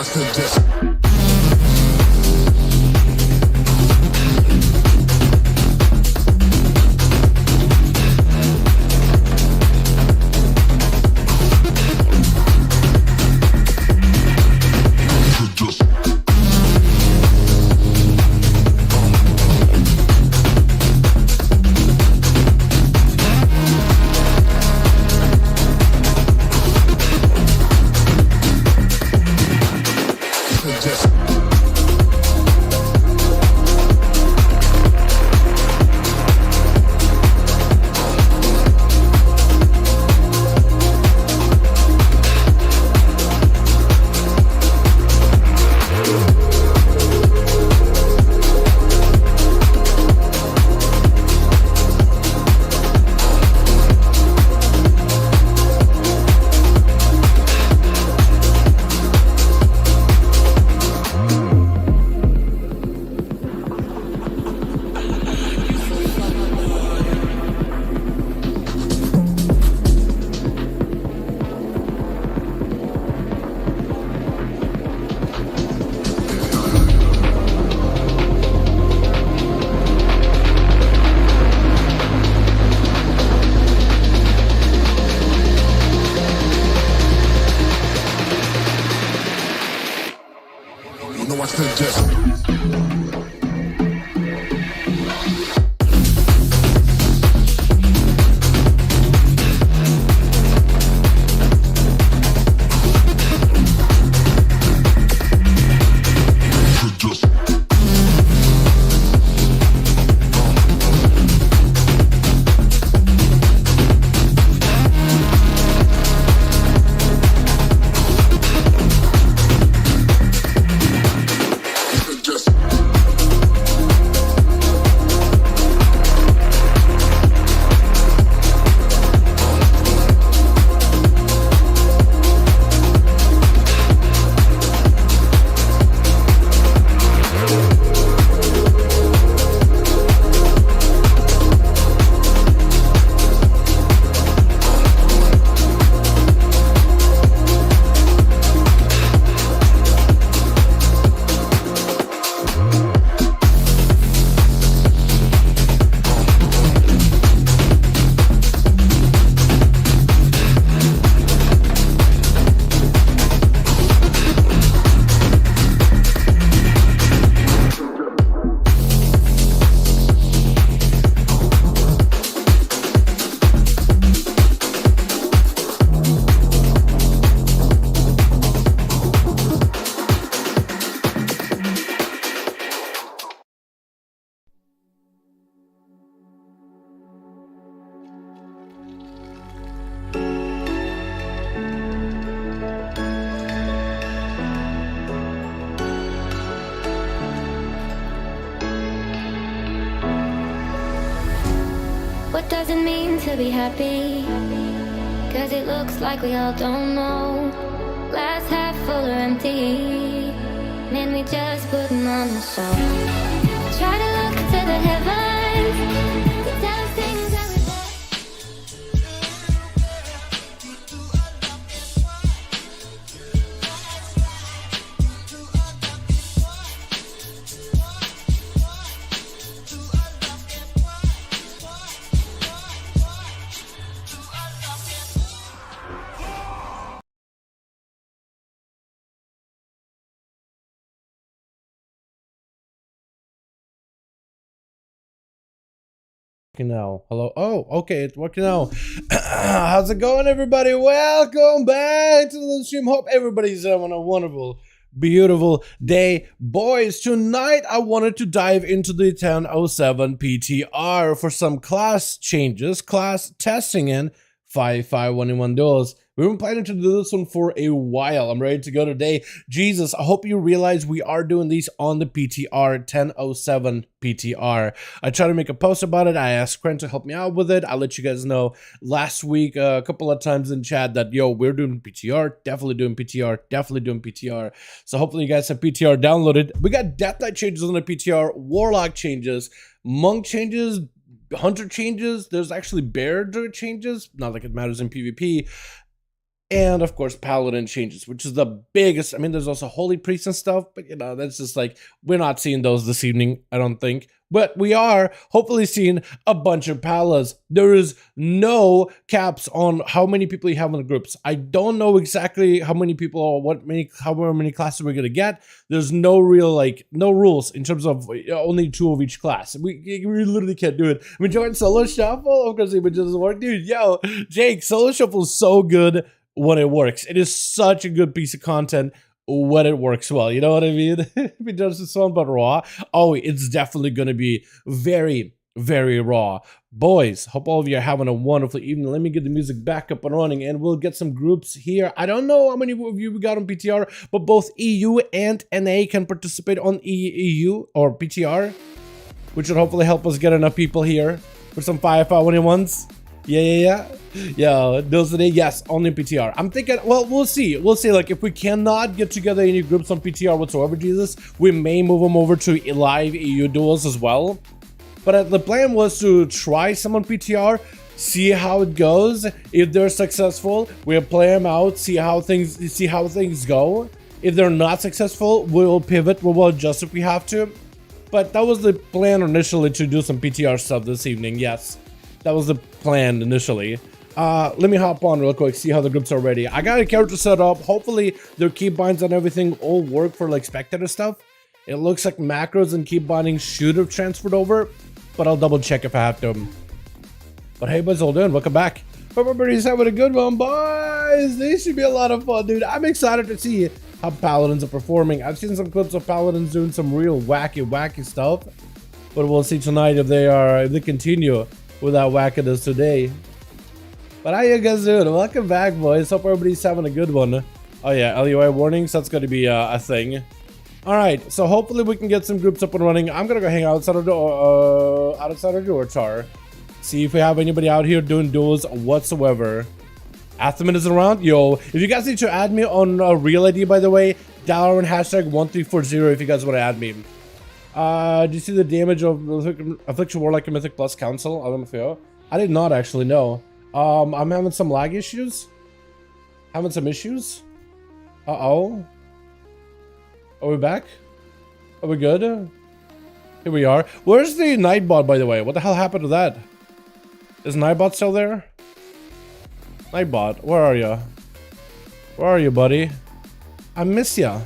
watch the disc. Watch the disc. What does it mean to be happy? Cause it looks like we all don't know. Glass half full or empty. Man, we just putting on a show. Try to look to the heavens to tell us things that we now. Hello. Oh, okay, it's working now. How's it going, everybody? Welcome back to the stream. Hope everybody's having a wonderful, beautiful day. Boys, tonight I wanted to dive into the 1007 PTR for some class changes, class testing in 5V5 1v1 Duels. We've been planning to do this one for a while. I'm ready to go today. Jesus, I hope you realize we are doing these on the PTR, 1007 PTR. I tried to make a post about it. I asked Quen to help me out with it. I'll let you guys know last week a couple of times in chat that, yo, we're doing PTR, definitely doing PTR, definitely doing PTR. So hopefully you guys have PTR downloaded. We got Death Knight changes on the PTR, Warlock changes, Monk changes, Hunter changes. There's actually Bear changes. Not like it matters in PvP. And of course, Paladin changes, which is the biggest. I mean, there's also Holy Priest and stuff, but you know, that's just like, we're not seeing those this evening, I don't think. But we are hopefully seeing a bunch of Palas. There is no caps on how many people you have in the groups. I don't know exactly how many people or however many classes we're gonna get. There's no real, like, no rules in terms of only 2 of each class. We literally can't do it. We joined Solo Shuffle, of course it doesn't work. Dude, yo, Jake, Solo Shuffle is so good when it works. It is such a good piece of content when it works well, you know what I mean? If it does this one but raw, oh, it's definitely gonna be very, very raw. Boys, hope all of you are having a wonderful evening. Let me get the music back up and running, and we'll get some groups here. I don't know how many of you we got on PTR, but both EU and NA can participate on EU or PTR, which should hopefully help us get enough people here for some 5V5 1v1s. Yeah. Duels NA, yes, only PTR. I'm thinking, well, we'll see. Like, if we cannot get together any groups on PTR whatsoever, Jesus, we may move them over to live EU duels as well. But the plan was to try some on PTR, see how it goes. If they're successful, we'll play them out, see how things go. If they're not successful, we'll pivot, we'll adjust if we have to. But that was the plan initially, to do some PTR stuff this evening, yes. That was the plan initially. Let me hop on real quick, see how the groups are ready. I got a character set up. Hopefully their keybinds and everything all work for like spectator stuff. It looks like macros and keybinding should have transferred over, but I'll double check if I have to. But hey, boys, all doing? Welcome back. Hope everybody's having a good one, boys. This should be a lot of fun, dude. I'm excited to see how Paladins are performing. I've seen some clips of Paladins doing some real wacky stuff, but we'll see tonight if they continue with that wackiness today. But how you guys doing? Welcome back, boys. Hope everybody's having a good one. Oh yeah, LUI warnings, that's gonna be a thing. Alright, so hopefully we can get some groups up and running. I'm gonna go hang outside of the door char. See if we have anybody out here doing duels whatsoever. Atheman is around? Yo, if you guys need to add me on a real ID, by the way, Dalaran #1340 if you guys want to add me. Do you see the damage of Affliction Warlock and Mythic Plus Council? I don't know. I did not actually know. I'm having some lag issues. Having some issues. Uh-oh. Are we back? Are we good? Here we are. Where's the Nightbot, by the way? What the hell happened to that? Is Nightbot still there? Nightbot, where are you? Where are you, buddy? I miss ya.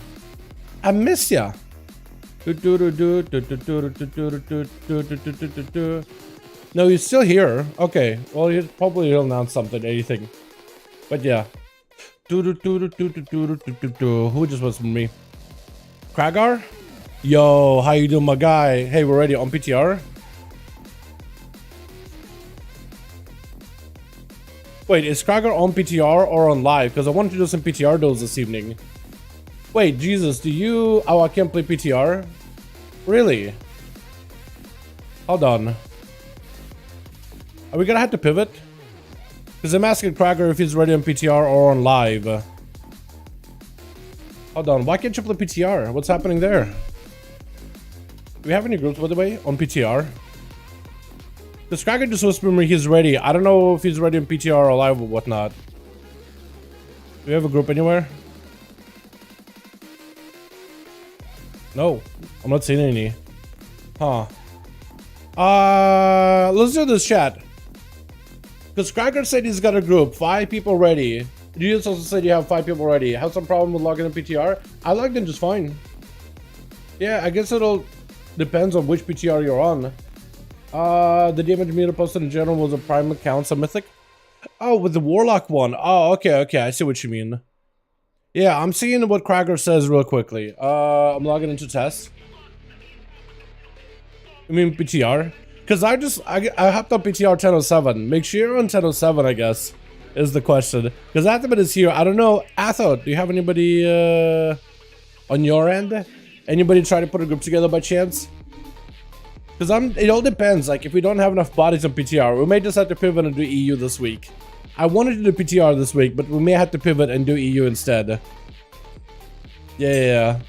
I miss ya. No, he's still here. Okay, well, he'll announce something, anything. But yeah. Who just was from me? Kragar? Yo, how you doing, my guy? Hey, we're ready on PTR. Wait, is Kragar on PTR or on live? Because I wanted to do some PTR duels this evening. Wait, Jesus, do you... Oh, I can't play PTR? Really? Hold on. Are we gonna have to pivot? Because I'm asking Kragar if he's ready on PTR or on live. Hold on, why can't you play PTR? What's happening there? Do we have any groups, by the way, on PTR? Because Kragar just whispered me he's ready. I don't know if he's ready on PTR or live or whatnot. Do we have a group anywhere? No, I'm not seeing any. Huh. Let's do this, chat. Because Kragar said he's got a group, 5 people ready. You also said you have 5 people ready. Have some problem with logging in PTR? I logged in just fine. Yeah, I guess it'll depends on which PTR you're on. The damage meter posted in general was a prime account, so mythic. Oh, with the Warlock one. Oh, okay, I see what you mean. Yeah, I'm seeing what Kragar says real quickly. I'm logging into test. I mean PTR. Because I hopped on PTR 1007. Make sure you're on 1007, I guess, is the question. Because Atheman is here. I don't know. Atho, do you have anybody on your end? Anybody try to put a group together by chance? Because it all depends. Like, if we don't have enough bodies on PTR, we may just have to pivot and do EU this week. I wanted to do PTR this week, but we may have to pivot and do EU instead. Yeah.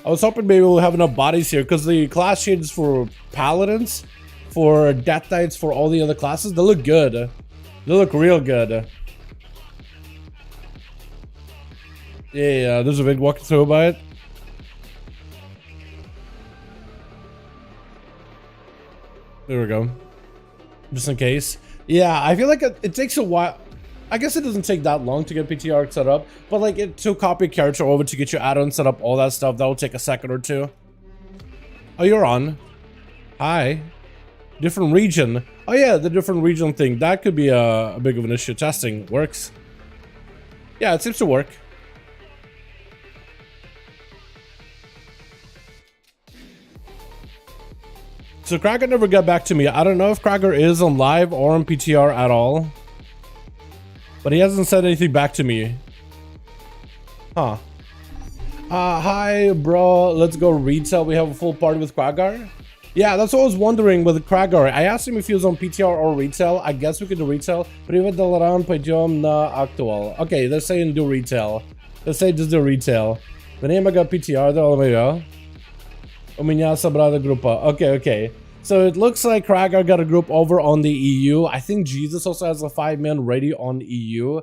I was hoping maybe we'll have enough bodies here, because the class changes for Paladins, for Death Knights, for all the other classes, they look good. They look real good. Yeah, there's a vid walking through by it. There we go. Just in case. Yeah, I feel like it takes a while. I guess it doesn't take that long to get PTR set up, but like to copy a character over to get your add-on set up, all that stuff, that will take a second or two. Oh, you're on. Hi. Different region. Oh yeah, the different region thing. That could be a big of an issue. Testing works. Yeah, it seems to work. So Krager never got back to me. I don't know if Krager is on live or on PTR at all. But he hasn't said anything back to me. Huh. Hi, bro. Let's go retail. We have a full party with Krager. Yeah, that's what I was wondering with Krager. I asked him if he was on PTR or retail. I guess we could do retail. Привет, Dalaran, пойдем на actual. Okay, they're saying do retail. Let's say just do retail. The name I got PTR, though, maybe. У меня собрана группа. Okay. So it looks like Krager got a group over on the EU. I think Jesus also has a 5-man ready on EU.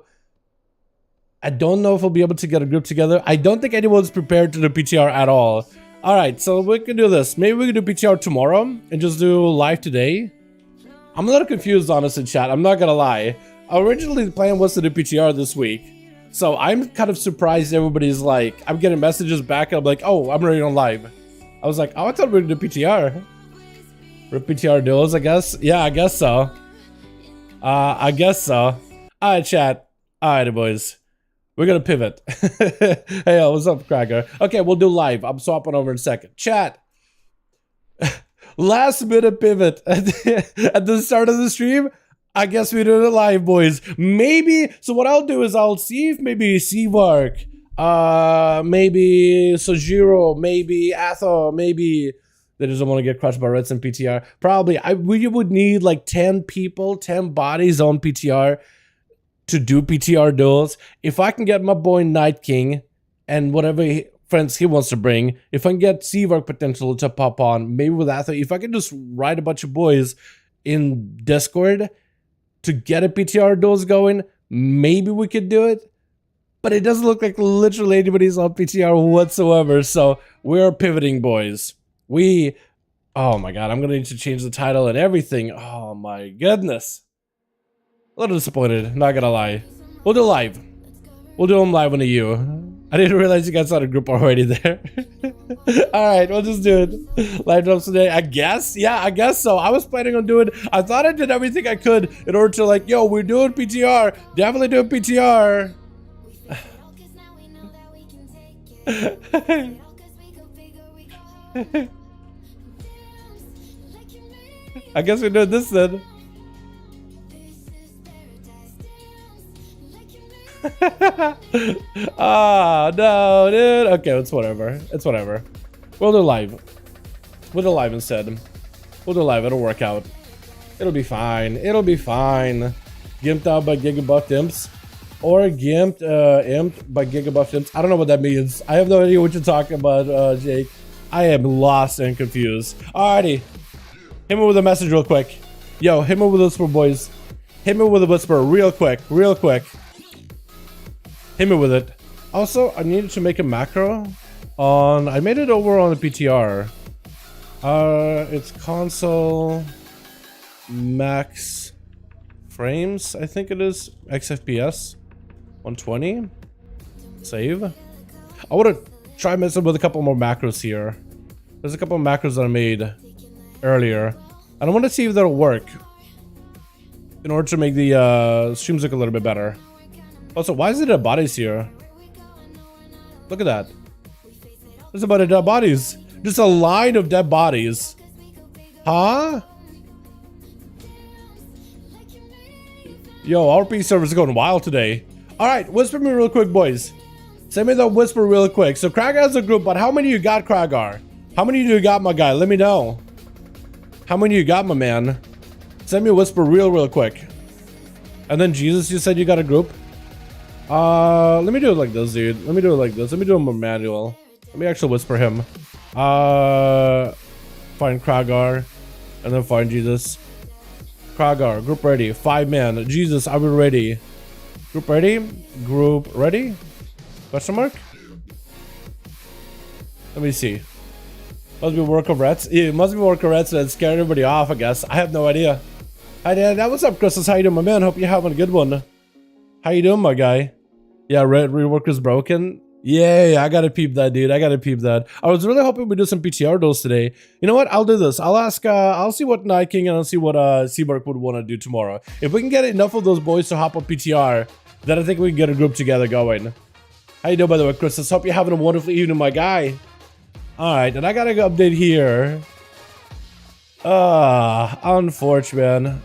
I don't know if we'll be able to get a group together. I don't think anyone's prepared to do PTR at all. Alright, so we can do this. Maybe we can do PTR tomorrow and just do live today. I'm a little confused, honestly, chat. I'm not gonna lie. Originally, the plan was to do PTR this week. So I'm kind of surprised everybody's like, I'm getting messages back and I'm like, oh, I'm ready on live. I was like, oh, I thought we were gonna do PTR. We're PTR duels, I guess. Yeah, I guess so. I guess so. Alright, chat. Alright, boys. We're gonna pivot. Hey, yo, what's up, Krager? Okay, we'll do live. I'm swapping over in a second. Chat. Last minute pivot at the start of the stream. I guess we do it live, boys. Maybe. So what I'll do is I'll see if maybe Seavark, maybe Sojiro, maybe Atho, maybe they just don't want to get crushed by Reds and PTR. Probably. We would need like 10 people, 10 bodies on PTR to do PTR duels. If I can get my boy Night King and whatever friends he wants to bring, if I can get Seavark potential to pop on, maybe with Atho, if I can just write a bunch of boys in Discord to get a PTR duels going, maybe we could do it. But it doesn't look like literally anybody's on PTR whatsoever. So we're pivoting, boys. Oh my god, I'm gonna need to change the title and everything. Oh my goodness. A little disappointed, not gonna lie. We'll do live. We'll do them live on the EU. I didn't realize you guys had a group already there. Alright, we'll just do it. Live drops today, I guess? Yeah, I guess so. I was planning on doing, I thought I did everything I could in order to like, yo, we're doing PTR. Definitely doing PTR. I guess we're doing this then. Ah, no, dude. Okay, it's whatever. It's whatever. We'll do live. We'll do live instead. We'll do live. It'll work out. It'll be fine. It'll be fine. Gimped out by Gigabuff Imps. Or gimped, imped by Gigabuff Imps. I don't know what that means. I have no idea what you're talking about, Jake. I am lost and confused. Alrighty. Hit me with a message real quick. Yo, hit me with a whisper, boys. Hit me with a whisper real quick. Real quick. Hit me with it. Also, I needed to make a macro on... I made it over on the PTR. It's console max frames, I think it is. XFPS 120. Save. I want to try messing with a couple more macros here. There's a couple of macros that I made earlier, and I want to see if that'll work in order to make the streams look a little bit better. Also, why is it dead bodies here? Look at that. There's a bunch of dead bodies. Just a line of dead bodies. Huh? Yo, RP servers is going wild today. Alright, whisper me real quick, boys. Send me the whisper real quick. So Kragar has a group, but how many you got, Kragar? How many do you got, my guy? Let me know. How many you got, my man? Send me a whisper real quick. And then Jesus, you said you got a group? Let me do it like this, dude. Let me do it like this. Let me do a more manual. Let me actually whisper him. Find Kragar. And then find Jesus. Kragar, group ready. 5 man. Jesus, are we ready? Group ready? Group ready? Question mark? Let me see. Must be Warcraft Rats. Yeah, it must be Warcraft Rats that scared everybody off, I guess. I have no idea. Hi, Dan. What's up, Chris? How you doing, my man? Hope you're having a good one. How you doing, my guy? Yeah, Red Rework is broken. Yeah, I gotta peep that, dude. I gotta peep that. I was really hoping we do some PTR duels today. You know what? I'll do this. I'll ask, I'll see what Night King and I'll see what Seabark would want to do tomorrow. If we can get enough of those boys to hop on PTR, then I think we can get a group together going. How you doing, by the way, Chris? Hope you're having a wonderful evening, my guy. Alright, and I gotta go update here. Unfortunate, man.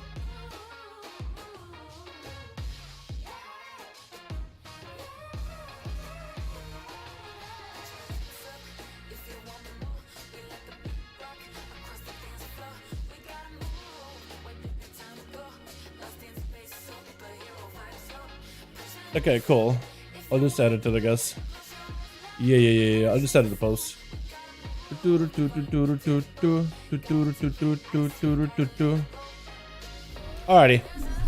Okay, cool. I'll just add it to the guess. Yeah. I'll just add it to the post. Alrighty.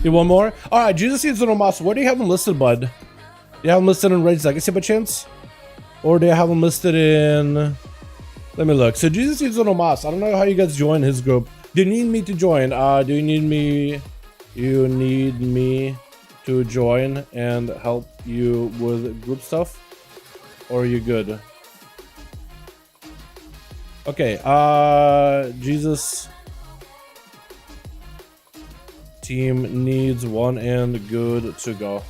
You want more? Alright, Jesus Seeds on Moss. Where do you have them listed, bud? Do you have them listed in Rage Legacy by chance? Or do you have them listed in... Let me look. So Jesus Seeds on Moss. I don't know how you guys join his group. Do you need me to join? Do you need me... You need me to join and help you with group stuff? Or are you good? Okay, Jesus team needs one and good to go.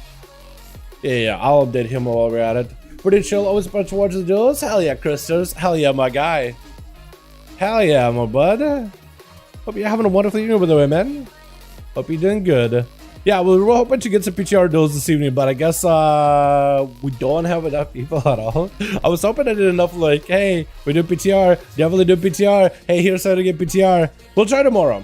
Yeah, I'll update him while we're at it. Pretty chill, always a bunch of watches duels. Hell yeah, Christos. Hell yeah, my guy. Hell yeah, my bud. Hope you're having a wonderful evening, by the way, man. Hope you're doing good. Yeah, we were hoping to get some PTR duels this evening, but I guess we don't have enough people at all. I was hoping I did enough, like, hey, we do PTR, definitely do PTR. Hey, here's how to get PTR. We'll try tomorrow.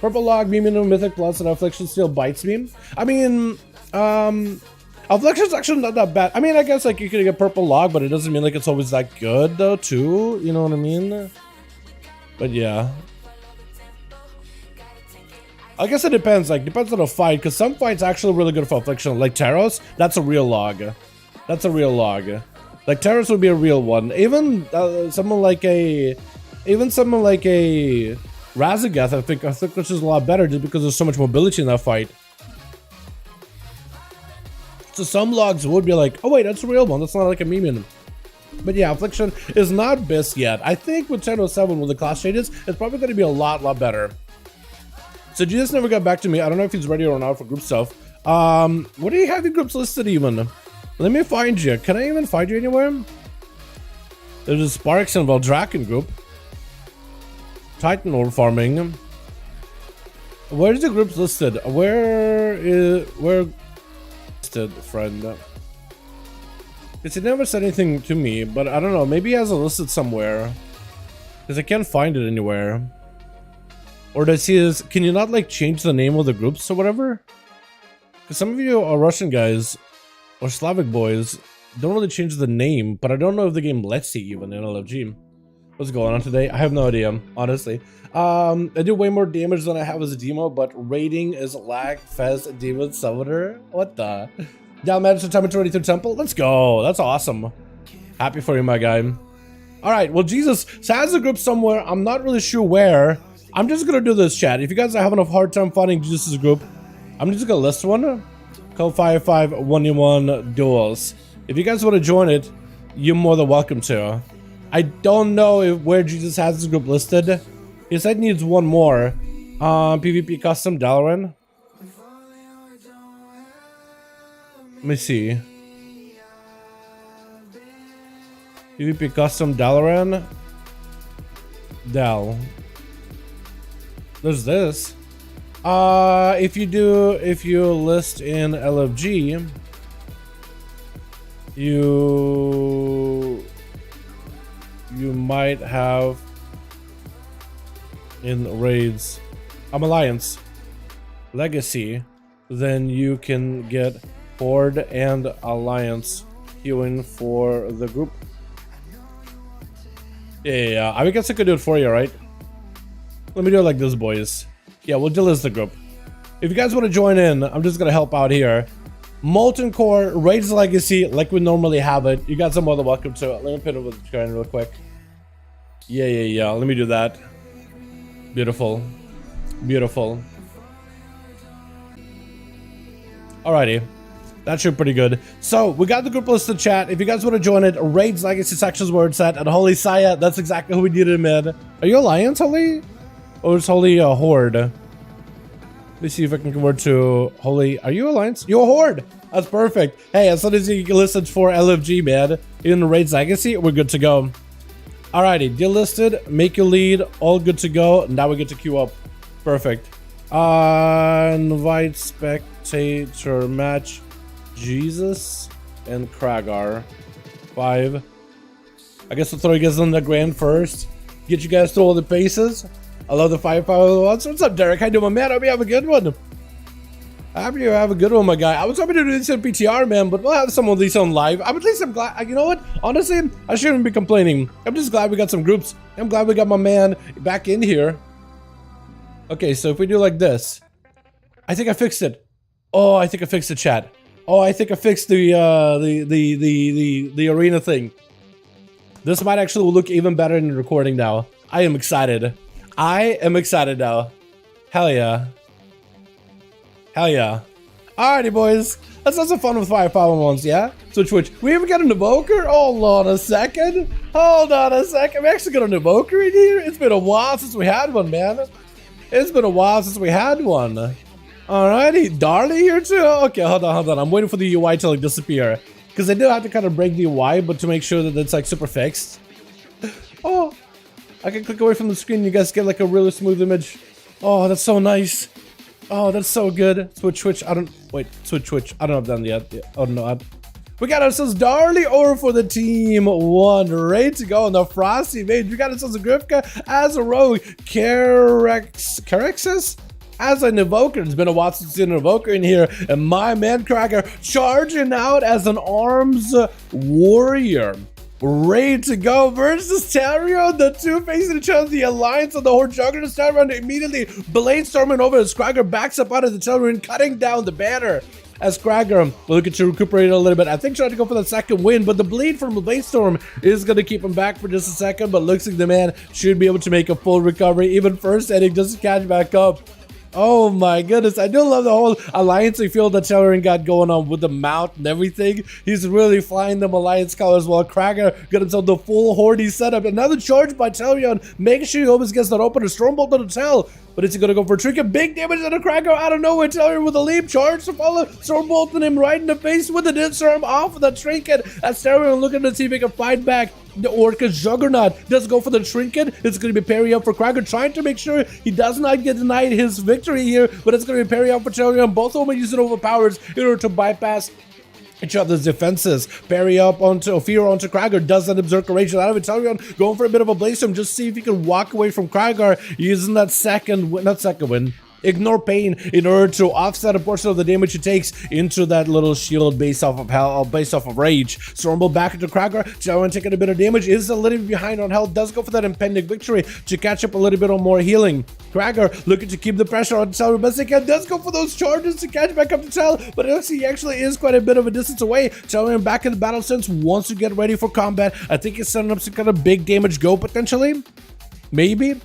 Purple Log, Meme into Mythic Plus, and Affliction still bites me. I mean, Affliction's actually not that bad. I mean, I guess, like, you could get Purple Log, but it doesn't mean, like, it's always that good, though, too. You know what I mean? But, yeah. I guess it depends, like, depends on the fight, because some fights actually really good for Affliction, like Taros, that's a real log. Like, Taros would be a real one. Even someone like a Razagath, I think which is a lot better just because there's so much mobility in that fight. So some logs would be like, oh wait, that's a real one, that's not like a meme. But yeah, Affliction is not best yet. I think with 1007 with the class changes, it's probably going to be a lot better. So Jesus never got back to me. I don't know if he's ready or not for group stuff. What do you have your groups listed even? Let me find you. Can I even find you anywhere? There's a Sparks and Valdraken group. Titan ore farming. Where's the groups listed? Where listed, friend? Because he never said anything to me, but I don't know. Maybe he has it listed somewhere. Because I can't find it anywhere. Or does he can you not like change the name of the groups or whatever? Because some of you are Russian guys or Slavic boys don't really change the name, but I don't know if the game lets you even in LFG. What's going on today? I have no idea, honestly. I do way more damage than I have as a demo, but rating is lag fest demon summoner. What the? Down managed to time to 22 temple. Let's go. That's awesome. Happy for you, my guy. All right. Well, Jesus has a group somewhere. I'm not really sure where. I'm just gonna do this, chat. If you guys are having a hard time finding Jesus' group, I'm just gonna list one called 5V5 1V1 DUELS. If you guys want to join it, you're more than welcome to. I don't know where Jesus has his group listed. He said he needs one more. PvP custom Dalaran. Let me see. PvP custom Dalaran. Dal. There's this. If you list in LFG, you might have in raids Alliance Legacy, then you can get Horde and Alliance queuing for the group. Yeah, I guess I could do it for you, right? Let me do it like this, boys. Yeah, we'll delist the group. If you guys want to join in, I'm just gonna help out here. Molten Core, Raid's Legacy, like we normally have it. You guys are more than welcome to it. Let me put it with the screen real quick. Yeah. Let me do that. Beautiful. Beautiful. Alrighty. That should be pretty good. So, we got the group list in chat. If you guys want to join it, Raids Legacy sections where it's at. And Holy Saya, that's exactly who we needed him in. Are you Alliance, Holy? Or is Holy a Horde? Let me see if I can convert to Holy. Are you Alliance? You're a Horde. That's perfect. Hey, as soon as you can listen for LFG, man, in the Raids Legacy, we're good to go. Alrighty, delisted, make you lead, all good to go. Now we get to queue up. Perfect. Invite spectator match. Jesus and Kragar. 5. I guess I'll throw you guys on the grand first. Get you guys through all the paces. I love the 5V5 1. What's up, Derek? How you doing, man? I hope you have a good one. I hope you have a good one, my guy. I was hoping to do this in PTR, man, but we'll have some of these on live. At least I'm glad. You know what? Honestly, I shouldn't be complaining. I'm just glad we got some groups. I'm glad we got my man back in here. Okay, so if we do like this, I think I fixed it. Oh, I think I fixed the chat. Oh, I think I fixed the arena thing. This might actually look even better in the recording now. I am excited. I am excited now. Hell yeah. Hell yeah. Alrighty, boys. Let's have some fun with 5V5 yeah? Switch. We even got an evoker? Hold on a second. Hold on a second. We actually got an evoker in here? It's been a while since we had one, man. It's been a while since we had one. Alrighty, Darley here too? Okay, hold on. I'm waiting for the UI to like disappear. Because I do have to kind of break the UI, but to make sure that it's like super fixed. Oh, I can click away from the screen and you guys get like a really smooth image. Oh, that's so nice. Oh, that's so good. Switch. Switch. I don't have done yet. Oh, no. We got ourselves Darley over for the team 1. Ready to go on the Frosty Mage. We got ourselves a Grifka as a rogue. Carexus? As an evoker. It's been a while since we've seen an evoker in here. And my man Cracker charging out as an arms warrior. Ready to go versus Tarion, the two facing each other, the Alliance of the Horde Juggernaut. Tarion immediately bladestorming over as Cracker backs up out of the Tarion, cutting down the banner. As Cracker will look to recuperate a little bit. I think trying to go for the second win, but the bleed from the Bladestorm is going to keep him back for just a second, but looks like the man should be able to make a full recovery, even first ending just to catch back up. Oh my goodness, I do love the whole alliance feel that Tellering got going on with the mount and everything. He's really flying them alliance colors while Cracker got himself the full Horde setup. Another charge by Tellerion, making sure he always gets that open. A Stormbolt on the tail, but is he gonna go for a trinket? Big damage on a Cracker out of nowhere. Tellerion with a leap charge to follow, Stormbolting him right in the face with the disarm off of the trinket. As Tellerion looking to see if he can fight back. The Orca's Juggernaut does go for the trinket. It's going to be parry up for Cracker, trying to make sure he does not get denied his victory here, but it's going to be parry up for Tellerion. Both of them are using overpowers in order to bypass each other's defenses. Parry up onto Fear onto Cracker, does that Berserker Rage out of it. Tellerion going for a bit of a Bladestorm, just see if he can walk away from Cracker using that Ignore Pain in order to offset a portion of the damage he takes into that little shield based off of Rage. Stormbolt back into Cracker. Tellerion taking a bit of damage, is a little bit behind on health, does go for that impending victory to catch up a little bit on more healing. Cracker looking to keep the pressure on Tellerion best he can, does go for those charges to catch back up to Tell, but he actually is quite a bit of a distance away. Tellerion back in the battle sense, wants to get ready for combat. I think he's setting up some kind of big damage go potentially. Maybe.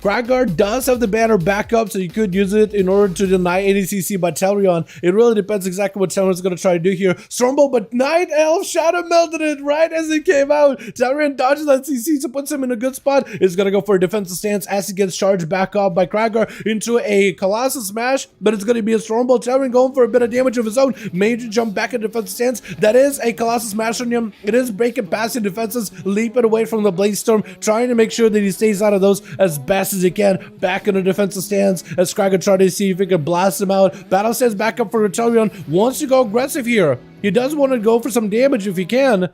Cracker does have the banner back up, so you could use it in order to deny any CC by Tellerion. It really depends exactly what Tellerion's going to try to do here. Stormbolt, but Night Elf Shadow melted it right as it came out. Tellerion dodges that CC, so puts him in a good spot. Is going to go for a defensive stance as he gets charged back up by Cracker into a Colossus Smash, but it's going to be a Stormbolt. Tellerion going for a bit of damage of his own. Mage jump back in defensive stance. That is a Colossus Smash on him. It is breaking past the defenses, leaping away from the Bladestorm, trying to make sure that he stays out of those as best as he can. Back in the defensive stance as Cracker tries to see if he can blast him out. Battle stance back up for Tellerion. Wants to go aggressive here. He does want to go for some damage if he can.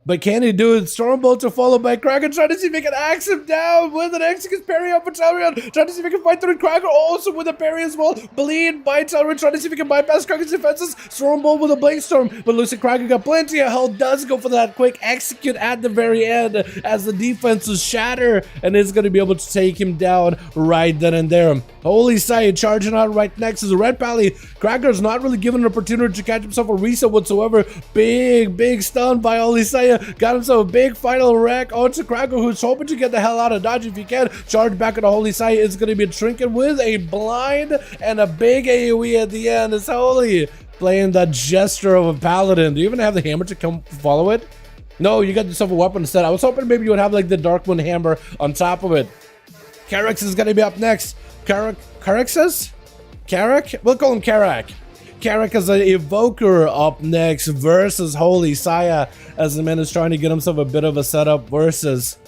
But can he do it? Stormbolt to follow by Kraken, trying to see if he can axe him down with an execute parry up for Dalaran, trying to see if he can fight through Kraken, also with a parry as well. Bleed by Dalaran, trying to see if he can bypass Kraken's defenses. Stormbolt with a Blade Storm, but looks like Kraken got plenty of health, does go for that quick execute at the very end as the defenses shatter, and is going to be able to take him down right then and there. Holy sight, charging out right next is Red Pally. Kraken's not really given an opportunity to catch himself a reset whatsoever. Big stun by Holy Sight. Got himself a big final wreck onto Kraken, who's hoping to get the hell out of dodge if he can. Charge back into Holy Sight. It's going to be a trinket with a blind and a big AoE at the end. It's Holy playing that gesture of a Paladin. Do you even have the hammer to come follow it? No, you got yourself a weapon instead. I was hoping maybe you would have like the Darkmoon hammer on top of it. Karak is going to be up next. Karak says? Karak? We'll call him Karak. Karak is an evoker up next versus Holy Saya, as the man is trying to get himself a bit of a setup versus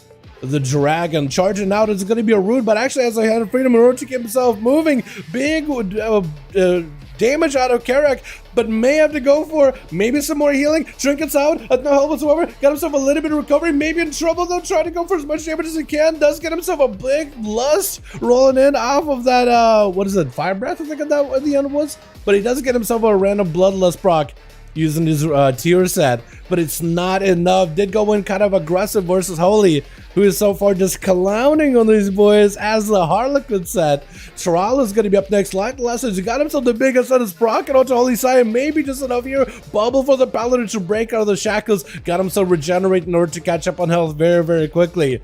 the dragon. Charging out is going to be a root, but actually has a hand of freedom in order to keep himself moving. Big damage out of Karak, but may have to go for maybe some more healing. Trinkets out at no help whatsoever. Got himself a little bit of recovery, maybe in trouble though, trying to go for as much damage as he can. Does get himself a big lust rolling in off of that, what is it, Fire Breath I think that at the end was? But he does get himself a random Bloodlust proc using his tier set, but it's not enough. Did go in kind of aggressive versus Holy, who is so far just clowning on these boys as the Harlequin set. Tral is going to be up next. Like the last time, he got himself the biggest on his proc and onto Holy Side. Maybe just enough here. Bubble for the Paladin to break out of the shackles. Got himself regenerate in order to catch up on health very quickly.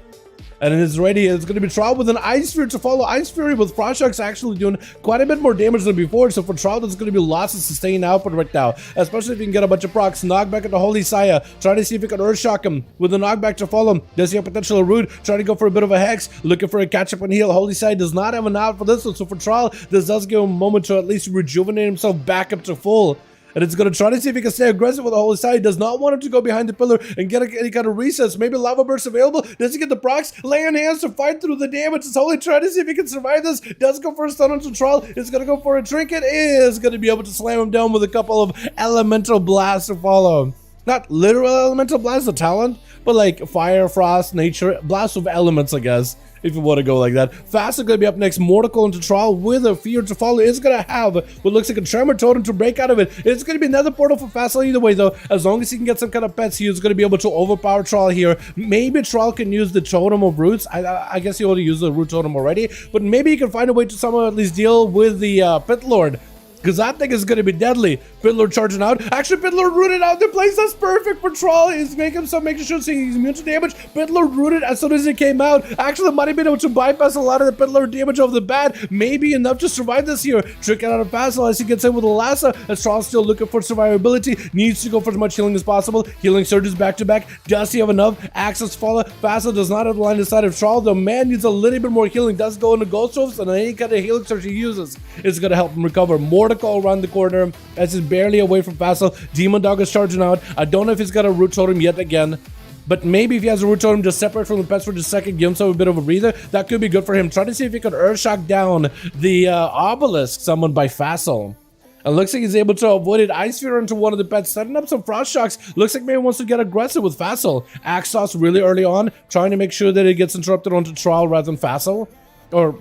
And it is ready. It's going to be Trial with an Ice Fury to follow. Ice Fury with Frost Sharks actually doing quite a bit more damage than before. So for Trial, there's going to be lots of sustained output right now. Especially if you can get a bunch of procs. Knockback into Holy Saya. Trying to see if he can Earth Shock him with a knockback to follow him. Does he have potential root? Trying to go for a bit of a Hex. Looking for a catch up and heal. Holy Saya does not have an out for this one. So for Trial, this does give him a moment to at least rejuvenate himself back up to full. And it's going to try to see if he can stay aggressive with the Holy Side. Does not want him to go behind the pillar and get any kind of recess. Maybe Lava Burst available. Does he get the procs? Laying hands to fight through the damage. It's Holy trying to see if he can survive this. Does go for a stun onto Trial. It's going to go for a trinket. Is going to be able to slam him down with a couple of elemental blasts to follow. Not literal elemental blasts, the talent, but like fire, frost, nature, blasts of elements, I guess, if you want to go like that. Fast is going to be up next. Mortical into Trial with a fear to follow. It's going to have what looks like a Tremor Totem to break out of it. It's going to be another portal for Facile either way, though. As long as he can get some kind of pets, he is going to be able to overpower Trial here. Maybe Trial can use the Totem of Roots. I guess he already used the Root Totem already, but maybe he can find a way to somehow at least deal with the Pit Lord. Because that thing is going to be deadly. Pitlord charging out. Actually, Pitlord rooted out the place. That's perfect for Troll. He's making himself making sure he's immune to damage. Pitlord rooted as soon as he came out. Actually, might have been able to bypass a lot of the Pitlord damage off the bat. Maybe enough to survive this here. Trick it out of Facile as he gets in with a Lassa. As Troll's still looking for survivability. Needs to go for as much healing as possible. Healing surges back to back. Does he have enough? Access follow. Facile does not have the line inside of Troll. The man needs a little bit more healing. Does go into Ghost Wolves, and any kind of healing surge he uses is going to help him recover. Mortical around the corner as he's barely away from Facile. Demon Dog is charging out. I don't know if he's got a Root Totem yet again, but maybe if he has a Root Totem just separate from the pets for just a second, give himself a bit of a breather, that could be good for him. Try to see if he can Earth Shock down the Obelisk summoned by Facile. It looks like he's able to avoid it. Ice Sphere into one of the pets, setting up some Frost Shocks. Looks like maybe he wants to get aggressive with Facile. Axos really early on, trying to make sure that it gets interrupted onto Trial rather than Facile. Or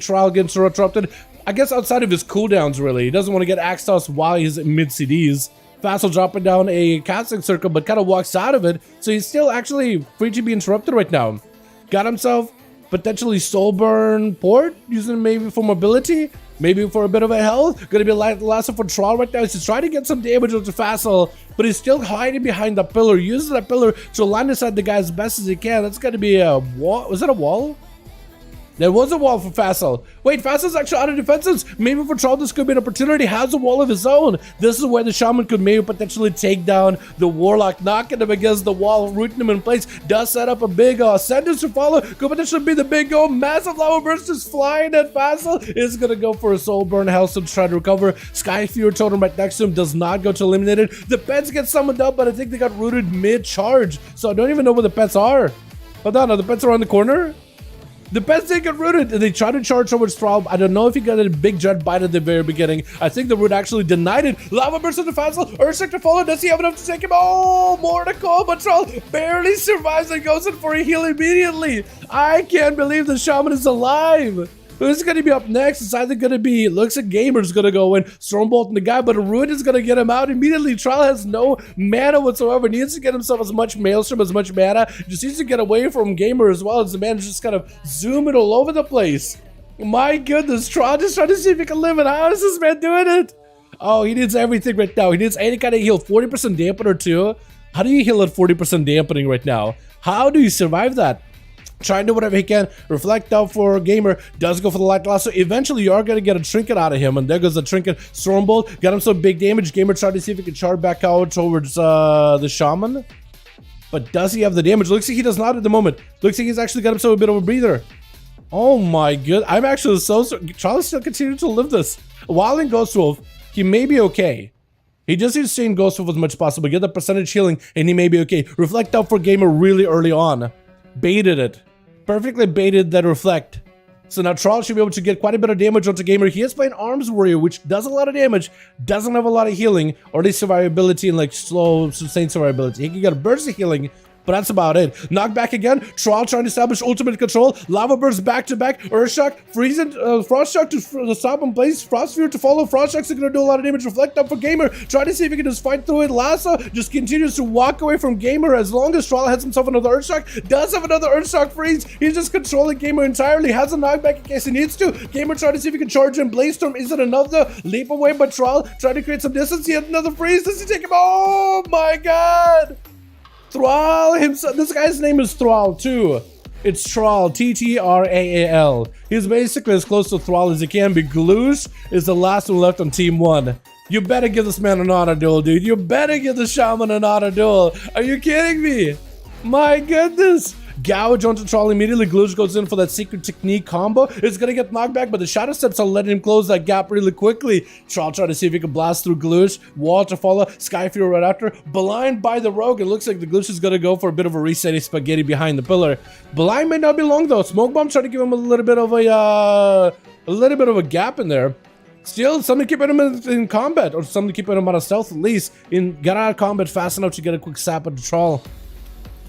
Trial gets interrupted. I guess outside of his cooldowns, really. He doesn't want to get Axos while he's mid-CDs. Facile dropping down a casting circle, but kind of walks out of it. So he's still actually free to be interrupted right now. Got himself potentially Soulburn Port, using maybe for mobility, maybe for a bit of a health. Gonna be a last for Trial right now. He's trying to get some damage onto Facile, but he's still hiding behind the pillar, using that pillar to line aside the guy as best as he can. That's gonna be a wall. Was that a wall? There was a wall for Facile. Wait, Facile's actually out of defenses. Maybe for Trial this could be an opportunity. Has a wall of his own. This is where the Shaman could maybe potentially take down the Warlock, knocking him against the wall, rooting him in place. Does set up a big sentence to follow. Could potentially be the big go. Massive lava burst is flying at Facile. Is going to go for a soul burn health to try to recover. Sky Fear Totem right next to him does not go to eliminated. The pets get summoned up, but I think they got rooted mid-charge. So I don't even know where the pets are. Hold on, are the pets around the corner? The pets didn't get rooted, and they tried to charge towards Thrall. I don't know if he got a big jet bite at the very beginning. I think the root actually denied it. Lava burst on the Fazzle. Earthshaker to follow. Does he have enough to take him? Oh, more to call, but Thrall barely survives and goes in for a heal immediately. I can't believe the Shaman is alive. Who's going to be up next? It's either going to be, looks like Gamer's going to go in, Stormbolt and the guy, but Ruin is going to get him out immediately. Trial has no mana whatsoever. Needs to get himself as much Maelstrom, as much mana. Just needs to get away from Gamer as well, as the man is just kind of zooming all over the place. My goodness, Trial just trying to see if he can live it. How is this man doing it? Oh, he needs everything right now. He needs any kind of heal. 40% dampener too. How do you heal at 40% dampening right now? How do you survive that? Trying to do whatever he can. Reflect out for Gamer. Does go for the light lasso. Eventually, you are going to get a trinket out of him. And there goes the trinket. Stormbolt. Got him some big damage. Gamer tried to see if he can charge back out towards the Shaman. But does he have the damage? Looks like he does not at the moment. Looks like he's actually got himself a bit of a breather. Oh my god. I'm actually so sorry. Charles still continuing to live this. While in Ghost Wolf, he may be okay. He just needs to stay in Ghost Wolf as much as possible. Get the percentage healing, and he may be okay. Reflect out for Gamer really early on. Baited it. Perfectly baited that reflect. So now Troll should be able to get quite a bit of damage onto Gamer. He is playing Arms Warrior, which does a lot of damage, doesn't have a lot of healing, or at least survivability and like slow, sustained survivability. He can get a burst of healing, but that's about it. Knockback again. Troll trying to establish ultimate control. Lava burst back to back. Earthshock, freezing, Frost Shock to stop in place. Frost Sphere to follow. Frost Shock's gonna do a lot of damage. Reflect up for Gamer. Try to see if he can just fight through it. Lasso just continues to walk away from Gamer as long as Troll has himself another Earthshock. Does have another Earthshock freeze. He's just controlling Gamer entirely. Has a knockback in case he needs to. Gamer trying to see if he can charge in. Blaze Storm isn't another. Leap away by Troll. Trying to create some distance. He has another freeze. Does he take him? Oh my god! Thrall himself. This guy's name is Thrall too. It's Thrall, T-T-R-A-A-L. He's basically as close to Thrall as he can be. Gloosh is the last one left on Team 1. You better give this man an auto duel, dude. You better give the Shaman an auto duel. Are you kidding me? My goodness. Gouge onto Troll immediately. Gloosh goes in for that secret technique combo. It's gonna get knocked back, but the Shadow Steps are letting him close that gap really quickly. Troll trying to see if he can blast through Gloosh. Wall to follow. Skyfury right after. Blind by the Rogue. It looks like the Gloosh is gonna go for a bit of a resetting spaghetti behind the pillar. Blind may not be long though. Smoke Bomb trying to give him a little bit of a gap in there. Still, something keeping him in combat, or something keeping him out of stealth at least. Get out of combat fast enough to get a quick sap at the Troll.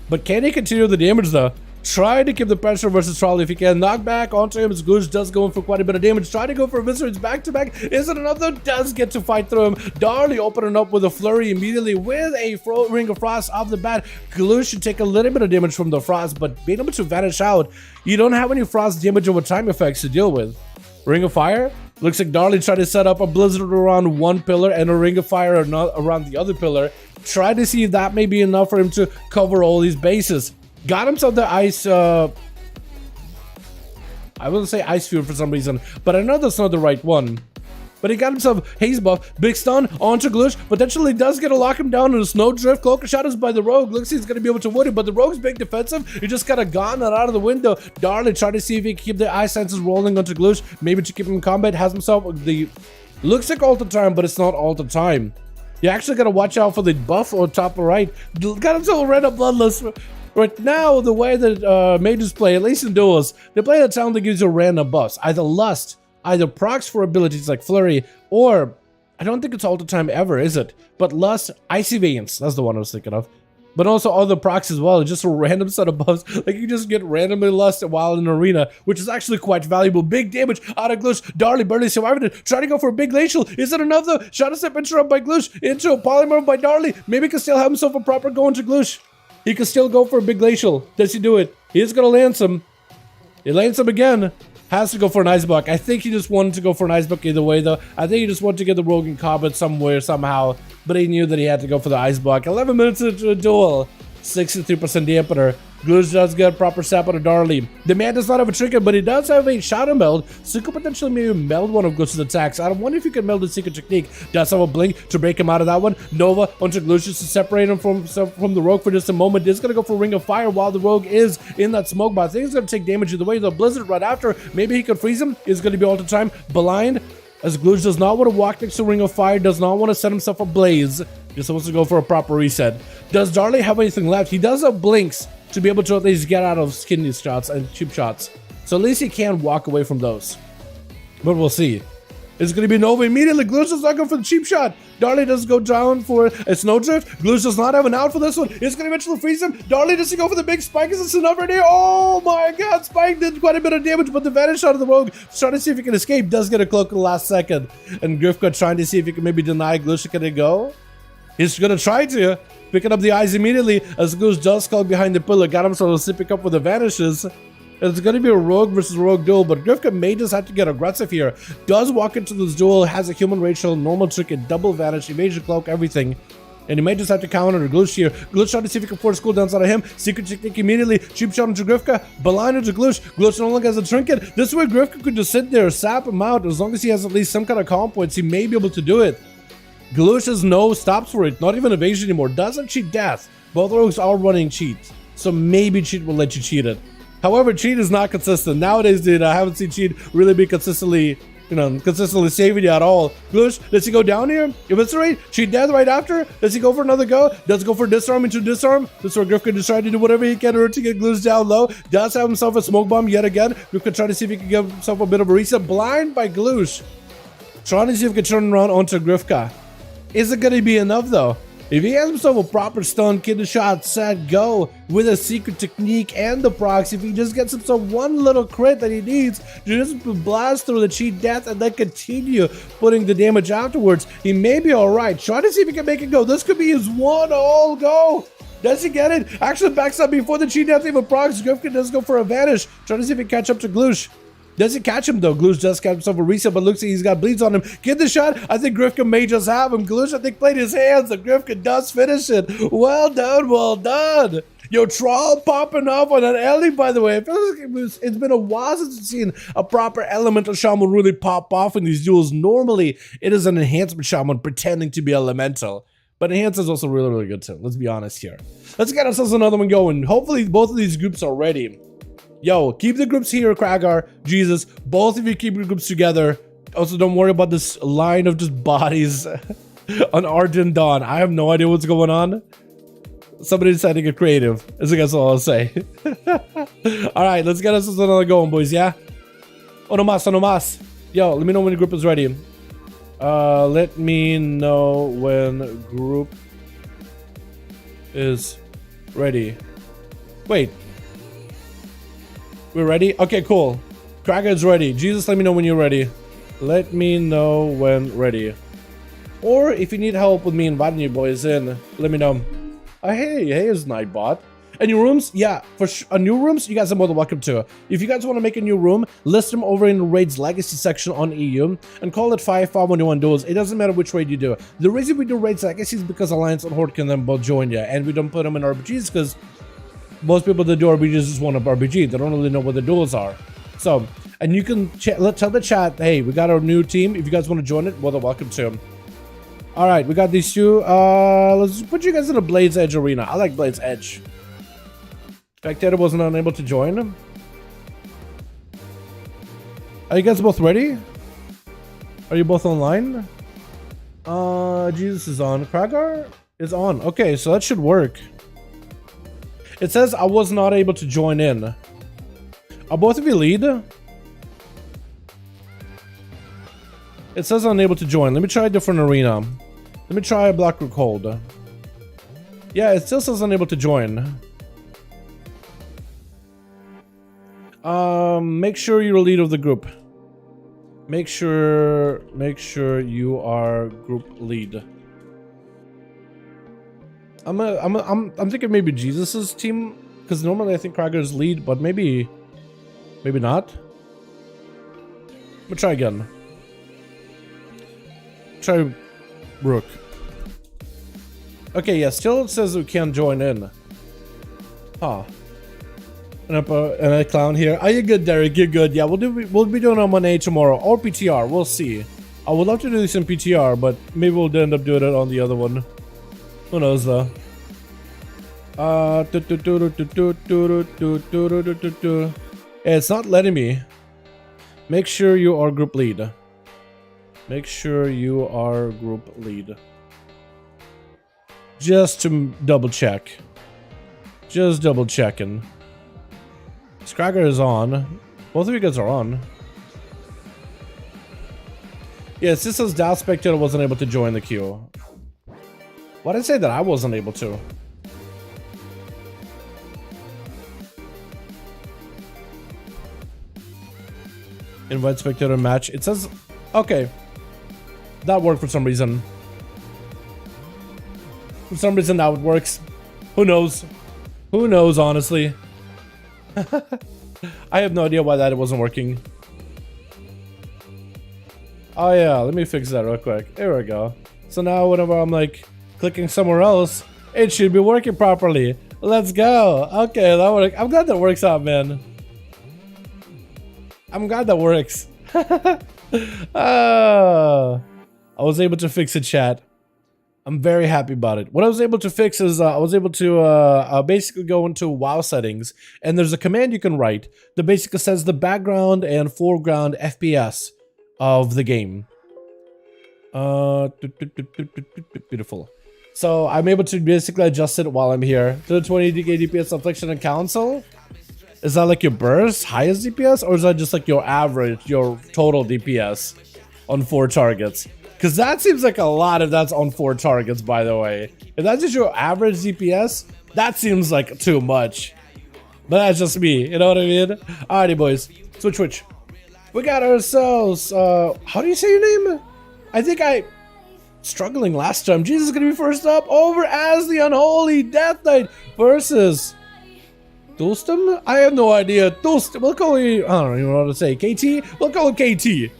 But can he continue the damage though? Try to keep the pressure versus Troll if he can. Knock back onto him as Gloosh does go in for quite a bit of damage. Try to go for Viscer's back to back. Is it another? Does get to fight through him. Darley opening up with a flurry immediately with a Ring of Frost off the bat. Gloosh should take a little bit of damage from the Frost, but being able to vanish out, you don't have any Frost damage over time effects to deal with. Ring of Fire? Looks like Darley tried to set up a Blizzard around one pillar and a Ring of Fire around the other pillar. Try to see if that may be enough for him to cover all these bases. Got himself the ice, I wouldn't say Ice Sphere for some reason, but I know that's not the right one. But he got himself Haze Buff, Big Stun onto Gloosh, potentially does get to lock him down in a Snowdrift, Cloak of Shadows by the Rogue. Looks like he's going to be able to wood it, but the Rogue's big defensive. He just got a gauntlet out of the window. Darley trying to see if he can keep the Ice Senses rolling onto Gloosh, maybe to keep him in combat. Has himself the, looks like all the time, but it's not all the time. You actually got to watch out for the buff on top right. Got himself a red up Bloodlust. Right now, the way that mages play, at least in duels, they play a talent that gives you random buffs. Either Lust, either procs for abilities like Flurry, or I don't think it's all the time ever, is it? But Lust, Icy Veins, that's the one I was thinking of. But also other procs as well, just a random set of buffs. Like you just get randomly Lust while in arena, which is actually quite valuable. Big damage out of Gloosh. Darley barely survived it. Trying to go for a big glacial. Is it enough though? Shadow Step interrupt by Gloosh into a Polymorph by Darley. Maybe he can still have himself a proper go into Gloosh. He can still go for a big glacial. Does he do it? He is going to land some. He lands some again. Has to go for an Ice Buck. I think he just wanted to go for an Ice Buck either way, though. I think he just wanted to get the Rogue in combat somewhere, somehow. But he knew that he had to go for the Ice Buck. 11 minutes into a duel. 63% dampener. Gloosh does get proper sap out of Darley. The man does not have a trinket, but he does have a Shadow Meld, so he could potentially maybe meld one of Gloosh's attacks. I wonder if you can meld the secret technique. Does have a blink to break him out of that one. Nova onto Gloosh just to separate him from the Rogue for just a moment. He's gonna go for Ring of Fire while the Rogue is in that smoke bomb. I think he's gonna take damage either way. The Blizzard right after. Maybe he can freeze him. Is gonna be all the time blind. As Gloosh does not want to walk next to Ring of Fire, does not want to set himself ablaze. Just wants to go for a proper reset. Does Darley have anything left? He does have blinks to be able to at least get out of skinny shots and cheap shots. So at least he can walk away from those. But we'll see. It's going to be Nova immediately. Gloosh does not go for the cheap shot. Darley does go down for a snowdrift. Gloosh does not have an out for this one. It's going to eventually freeze him. Darley does go for the big spike. Is this enough right here? Oh my god. Spike did quite a bit of damage, but the vanish out of the rogue, trying to see if he can escape, does get a cloak in the last second. And Grifka trying to see if he can maybe deny Gloosh. Can it go? He's going to try to. Picking up the eyes immediately as Gloosh does skulk behind the pillar. Got himself a sipping up with the vanishes. It's going to be a rogue versus rogue duel, but Grifka may just have to get aggressive here. Does walk into this duel, has a human racial, normal trick, and double vanish, evasion cloak, everything. And he may just have to counter Gloosh here. Gloosh trying to see if he can force cooldowns out of him. Secret technique immediately. Cheap shot into Grifka. Blind into Gloosh. Gloosh no longer has a trinket. This way Grifka could just sit there, sap him out. As long as he has at least some kind of calm points, he may be able to do it. Gloosh has no stops for it. Not even evasion anymore. Doesn't cheat death. Both rogues are running cheat. So maybe cheat will let you cheat it. However, cheat is not consistent. Nowadays, dude, I haven't seen cheat really be consistently saving you at all. Gloosh, does he go down here? Eviscerate? Cheat death right after? Does he go for another go? Does he go for disarm into disarm? This is where Grifka just trying to do whatever he can to get Gloosh down low. Does have himself a smoke bomb yet again. Grifka trying to see if he can give himself a bit of a reset. Blind by Gloosh. Trying to see if he can turn around onto Grifka. Is it going to be enough though? If he has himself a proper stun, kid shot, set, go, with a secret technique and the procs, if he just gets himself one little crit that he needs to just blast through the cheat death and then continue putting the damage afterwards, he may be alright. Try to see if he can make it go. This could be his one all go. Does he get it? Actually backs up before the cheat death even procs. Grifka does go for a vanish. Try to see if he can catch up to Gloosh. Doesn't catch him though. Gloosh does catch himself a reset, but looks like he's got bleeds on him. Get the shot. I think Grifka may just have him. Gloosh, I think, played his hands, and Grifka does finish it. Well done, well done. Yo, Troll popping off on an Ellie, by the way. I feel like it's been a while since we've seen a proper elemental shaman really pop off in these duels. Normally, it is an enhancement shaman pretending to be elemental. But enhance is also really, really good too. Let's be honest here. Let's get ourselves another one going. Hopefully, both of these groups are ready. Yo, keep the groups here, Kragar, Jesus. Both of you keep your groups together. Also, don't worry about this line of just bodies on Argent Dawn. I have no idea what's going on. Somebody decided to get creative. I guess all I'll say. Alright, let's get us another going, boys, yeah? Uno mas. Yo, let me know when the group is ready. Let me know when group is ready. Wait. We're ready? Okay, cool. Kraga is ready. Jesus, let me know when you're ready. Let me know when ready. Or if you need help with me inviting you boys in, let me know. Hey, it's Nightbot. And new rooms? Yeah, for new rooms, you guys are more than welcome to. If you guys want to make a new room, list them over in the Raids Legacy section on EU and call it 5V5 1V1 DUELS. It doesn't matter which raid you do. The reason we do Raids Legacy is because Alliance and Horde can then both join you, and we don't put them in RPGs because most people that do RPGs just want a RPG. They don't really know what the duels are. So, and you can tell the chat, hey, we got our new team. If you guys want to join it, well, they're welcome to. Alright, we got these two. Let's put you guys in a Blades Edge arena. I like Blades Edge. Spectator wasn't unable to join. Are you guys both ready? Are you both online? Jesus is on. Kragar is on. Okay, so that should work. It says I was not able to join in. Are both of you lead? It says unable to join. Let me try a different arena. Let me try a Black Rook Hold. Yeah, it still says unable to join. Make sure you're lead of the group. Make sure you are group lead. I'm thinking maybe Jesus's team, because normally I think Krager's lead, but maybe not. I'm gonna try again. Try Rook. Okay, yeah, still it says we can't join in. Huh. And a clown here. Are you good, Derek? You're good. Yeah, we'll be doing on 1A tomorrow or PTR. We'll see. I would love to do this in PTR, but maybe we'll end up doing it on the other one. Who knows though? It's not letting me. Make sure you are group lead. Make sure you are group lead. Just to double check. Just double checking. Scragger is on. Both of you guys are on. Yeah, Sissa's Dal Spectator wasn't able to join the queue. Why did I say that I wasn't able to? Invite spectator match. It says, okay, that worked for some reason. For some reason now it works. Who knows? Who knows, honestly? I have no idea why that wasn't working. Oh yeah, let me fix that real quick. There we go. So now whenever I'm like clicking somewhere else, it should be working properly. Let's go. Okay, that worked. I'm glad that works out, man. I'm glad that works. I was able to fix it, chat. I'm very happy about it. What I was able to fix is I was able to basically go into WoW settings, and there's a command you can write that basically says the background and foreground FPS of the game. Beautiful. So I'm able to basically adjust it while I'm here to the 20 DPS affliction and council. Is that like your burst, highest DPS, or is that just like your average, your total DPS on 4 targets? Because that seems like a lot if that's on 4 targets, by the way. If that's just your average DPS, that seems like too much. But that's just me, you know what I mean? Alrighty, boys. Switch. We got ourselves, how do you say your name? I think struggling last time. Jesus is gonna be first up over as the Unholy Death Knight versus Dulstum? I have no idea. Dulstum, we'll call you, I don't even know what to say. KT? We'll call him KT.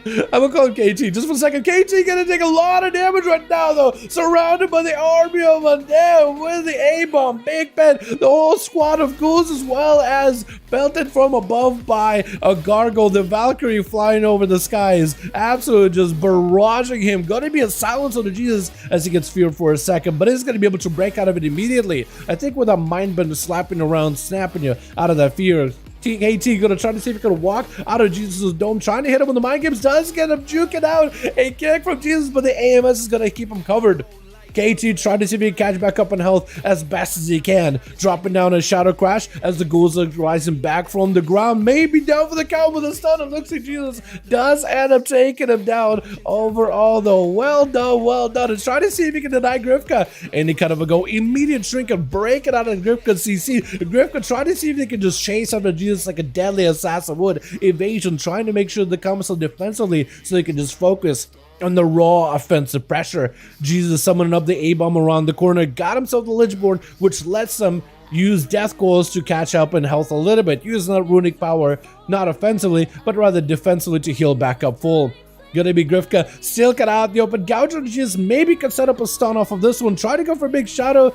I'm gonna call him KT just for a second. KT gonna take a lot of damage right now, though. Surrounded by the army of undead with the A-bomb, Big Ben, the whole squad of ghouls, as well as belted from above by a gargoyle, the Valkyrie flying over the skies, absolutely just barraging him. Gonna be a silence on the Jesus as he gets feared for a second, but he's gonna be able to break out of it immediately. I think with a mind bend slapping around, snapping you out of that fear. KT gonna try to see if he can walk out of Jesus' dome, trying to hit him with the mind games, does get him juking out a kick from Jesus, but the AMS is gonna keep him covered. KT trying to see if he can catch back up on health as best as he can, dropping down a shadow crash as the ghouls are rising back from the ground, maybe down for the count with a stun. It looks like Jesus does end up taking him down overall, though. Well done. And trying to see if he can deny Grifka. Any kind of a go, immediate shrink and break it out of Grifka's CC. Grifka trying to see if they can just chase after Jesus like a deadly assassin would. Evasion, trying to make sure they come so defensively so they can just focus on the raw offensive pressure. Jesus summoning up the A-bomb around the corner, got himself the Lichborn, which lets him use death goals to catch up in health a little bit, using that runic power, not offensively, but rather defensively to heal back up full. Gonna be Grifka, still cut out the open. Gouge on Jesus, maybe can set up a stun off of this one, try to go for a big shadow,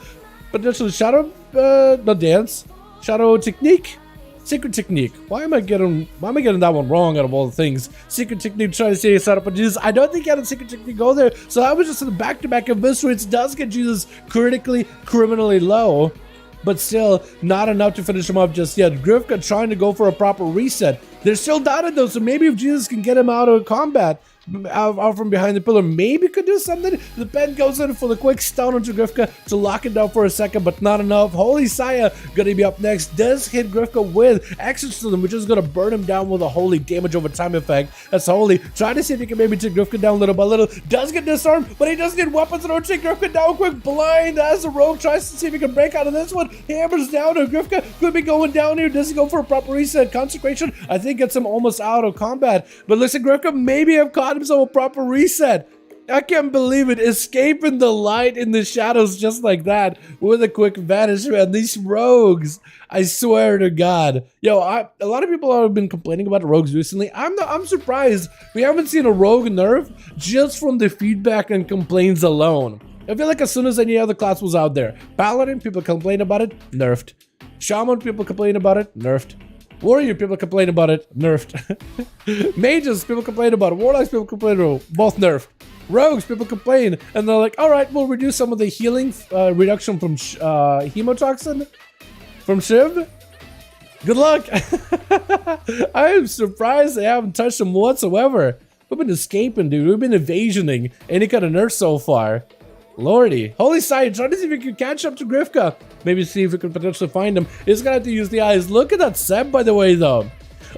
potentially shadow, not dance, shadow technique? Secret technique. Why am I getting that one wrong out of all the things? Secret technique, trying to say set up a Jesus. I don't think he had a secret technique go there, so I was just in the back-to-back eviscerates. Does get Jesus criminally low, but still not enough to finish him off just yet. Grifka trying to go for a proper reset. They're still doubted though, so maybe if Jesus can get him out of combat, out from behind the pillar, maybe could do something. The pen goes in for the quick stun onto Grifka to lock it down for a second, but not enough. Holy Saya gonna be up next, does hit Grifka with Exorcism, which is gonna burn him down with a holy damage over time effect. That's Holy trying to see if he can maybe take Grifka down little by little. Does get disarmed, but he does get weapons and take Grifka down quick. Blind as the rogue tries to see if he can break out of this one. Hammers down, and Grifka could be going down here. Does he go for a proper reset? Consecration, I think, gets him almost out of combat, but listen, Grifka maybe have caught himself a proper reset. I can't believe it, escaping the light in the shadows just like that with a quick vanish, man. These rogues, I swear to God. Yo, a lot of people have been complaining about rogues recently. I'm surprised we haven't seen a rogue nerf just from the feedback and complaints alone. I feel like as soon as any other class was out there, Paladin, people complain about it, nerfed. Shaman, people complain about it, nerfed. Warrior, people complain about it, nerfed. Mages, people complain about it. Warlocks, people complain about it, both nerfed. Rogues, people complain, and they're like, alright, we'll reduce some of the healing reduction from hemotoxin from Shiv. Good luck. I am surprised they haven't touched them whatsoever. We've been escaping, dude. We've been evasioning any kind of nerf so far. Lordy. Holy Side, trying to see if we can catch up to Grifka. Maybe see if we can potentially find him. He's gonna have to use the eyes. Look at that set, by the way, though.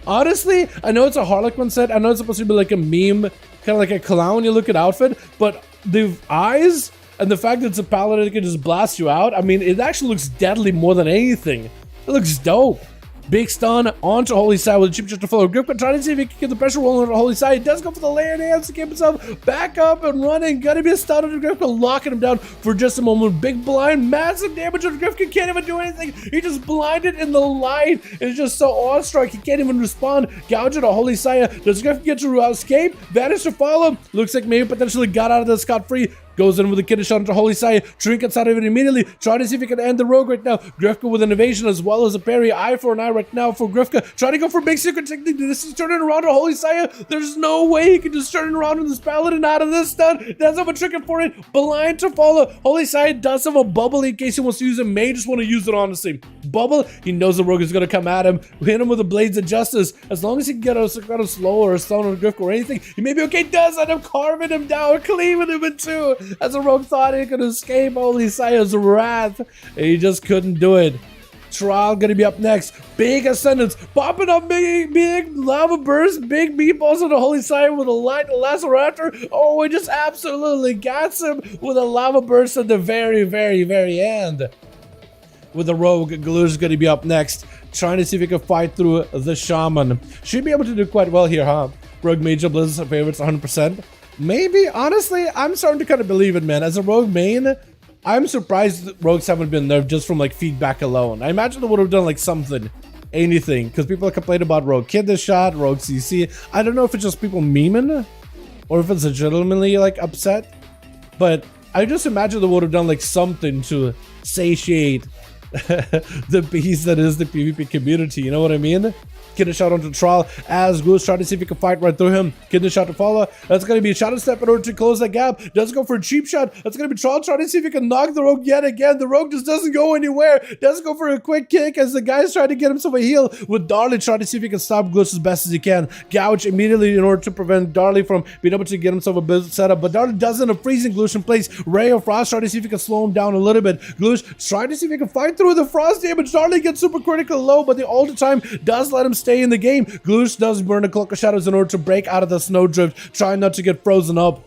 Honestly, I know it's a Harlequin set. I know it's supposed to be like a meme, kind of like a clown-y looking outfit, but the eyes and the fact that it's a Paladin that can just blast you out, I mean, it actually looks deadly more than anything. It looks dope. Big stun onto Holy Side with a cheap shot to follow. Grifka trying to see if he can get the pressure rolling onto Holy Side. He does go for the layered hands to keep himself back up and running. Gonna be a stun onto Grifka, locking him down for just a moment. Big blind, massive damage on Grifka. Can't even do anything. He just blinded in the light. It's just so awestruck. He can't even respond. Gouge on Holy Side. Does Grifka get to escape? Vanish to follow. Looks like maybe potentially got out of this scot-free. Goes in with a kiddish shot into Holy Side. Trinkets out of it immediately. Trying to see if he can end the rogue right now. Grifka with an evasion as well as a parry. Eye for an eye right now for Grifka. Trying to go for big secret technique. This is turning around to Holy Side. There's no way he can just turn around with this Paladin out of this stun. Does have a trinket for it. Blind to follow. Holy Side does have a bubble in case he wants to use it. May just want to use it, honestly. Bubble. He knows the rogue is going to come at him. Hit him with the blades of justice. As long as he can get a kind of slow or a stun on Grifka or anything, he may be okay. Does end up carving him down, cleaving him in two. As a rogue thought he could escape Holy Sire's wrath. He just couldn't do it. Trial gonna be up next. Big ascendance. Popping up big lava burst. Big meatballs on the Holy Sire with a light Laceraptor. Oh, he just absolutely gets him with a lava burst at the very, very, very end. With the rogue, Galu's gonna be up next. Trying to see if he can fight through the Shaman. Should be able to do quite well here, huh? Rogue Mage Blizzard's favorites 100%. Maybe, honestly, I'm starting to kind of believe it, man. As a rogue main, I'm surprised that rogues haven't been nerfed just from like feedback alone. I imagine they would have done like something, anything, because people have complained about rogue kid this shot, rogue CC. I don't know if it's just people memeing or if it's legitimately like upset, but I just imagine they would have done like something to satiate the beast that is the PvP community. You know what I mean? Get a shot onto Trial as Goose trying to see if he can fight right through him. Get the shot to follow. That's going to be a shot and step in order to close that gap. Doesn't go for a cheap shot. That's going to be Trial trying to see if he can knock the rogue yet again. The rogue just doesn't go anywhere. Doesn't go for a quick kick as the guy's trying to get himself a heal with Darley trying to see if he can stop Goose as best as he can. Gouge immediately in order to prevent Darley from being able to get himself a bit setup. But Darley doesn't have freezing Gloosh in place. Ray of Frost trying to see if he can slow him down a little bit. Gloosh trying to see if he can fight through the frost damage. Darley gets super critical low, but the all the time does let him stay in the game. Gloosh does burn a cloak of shadows in order to break out of the snowdrift, trying not to get frozen up.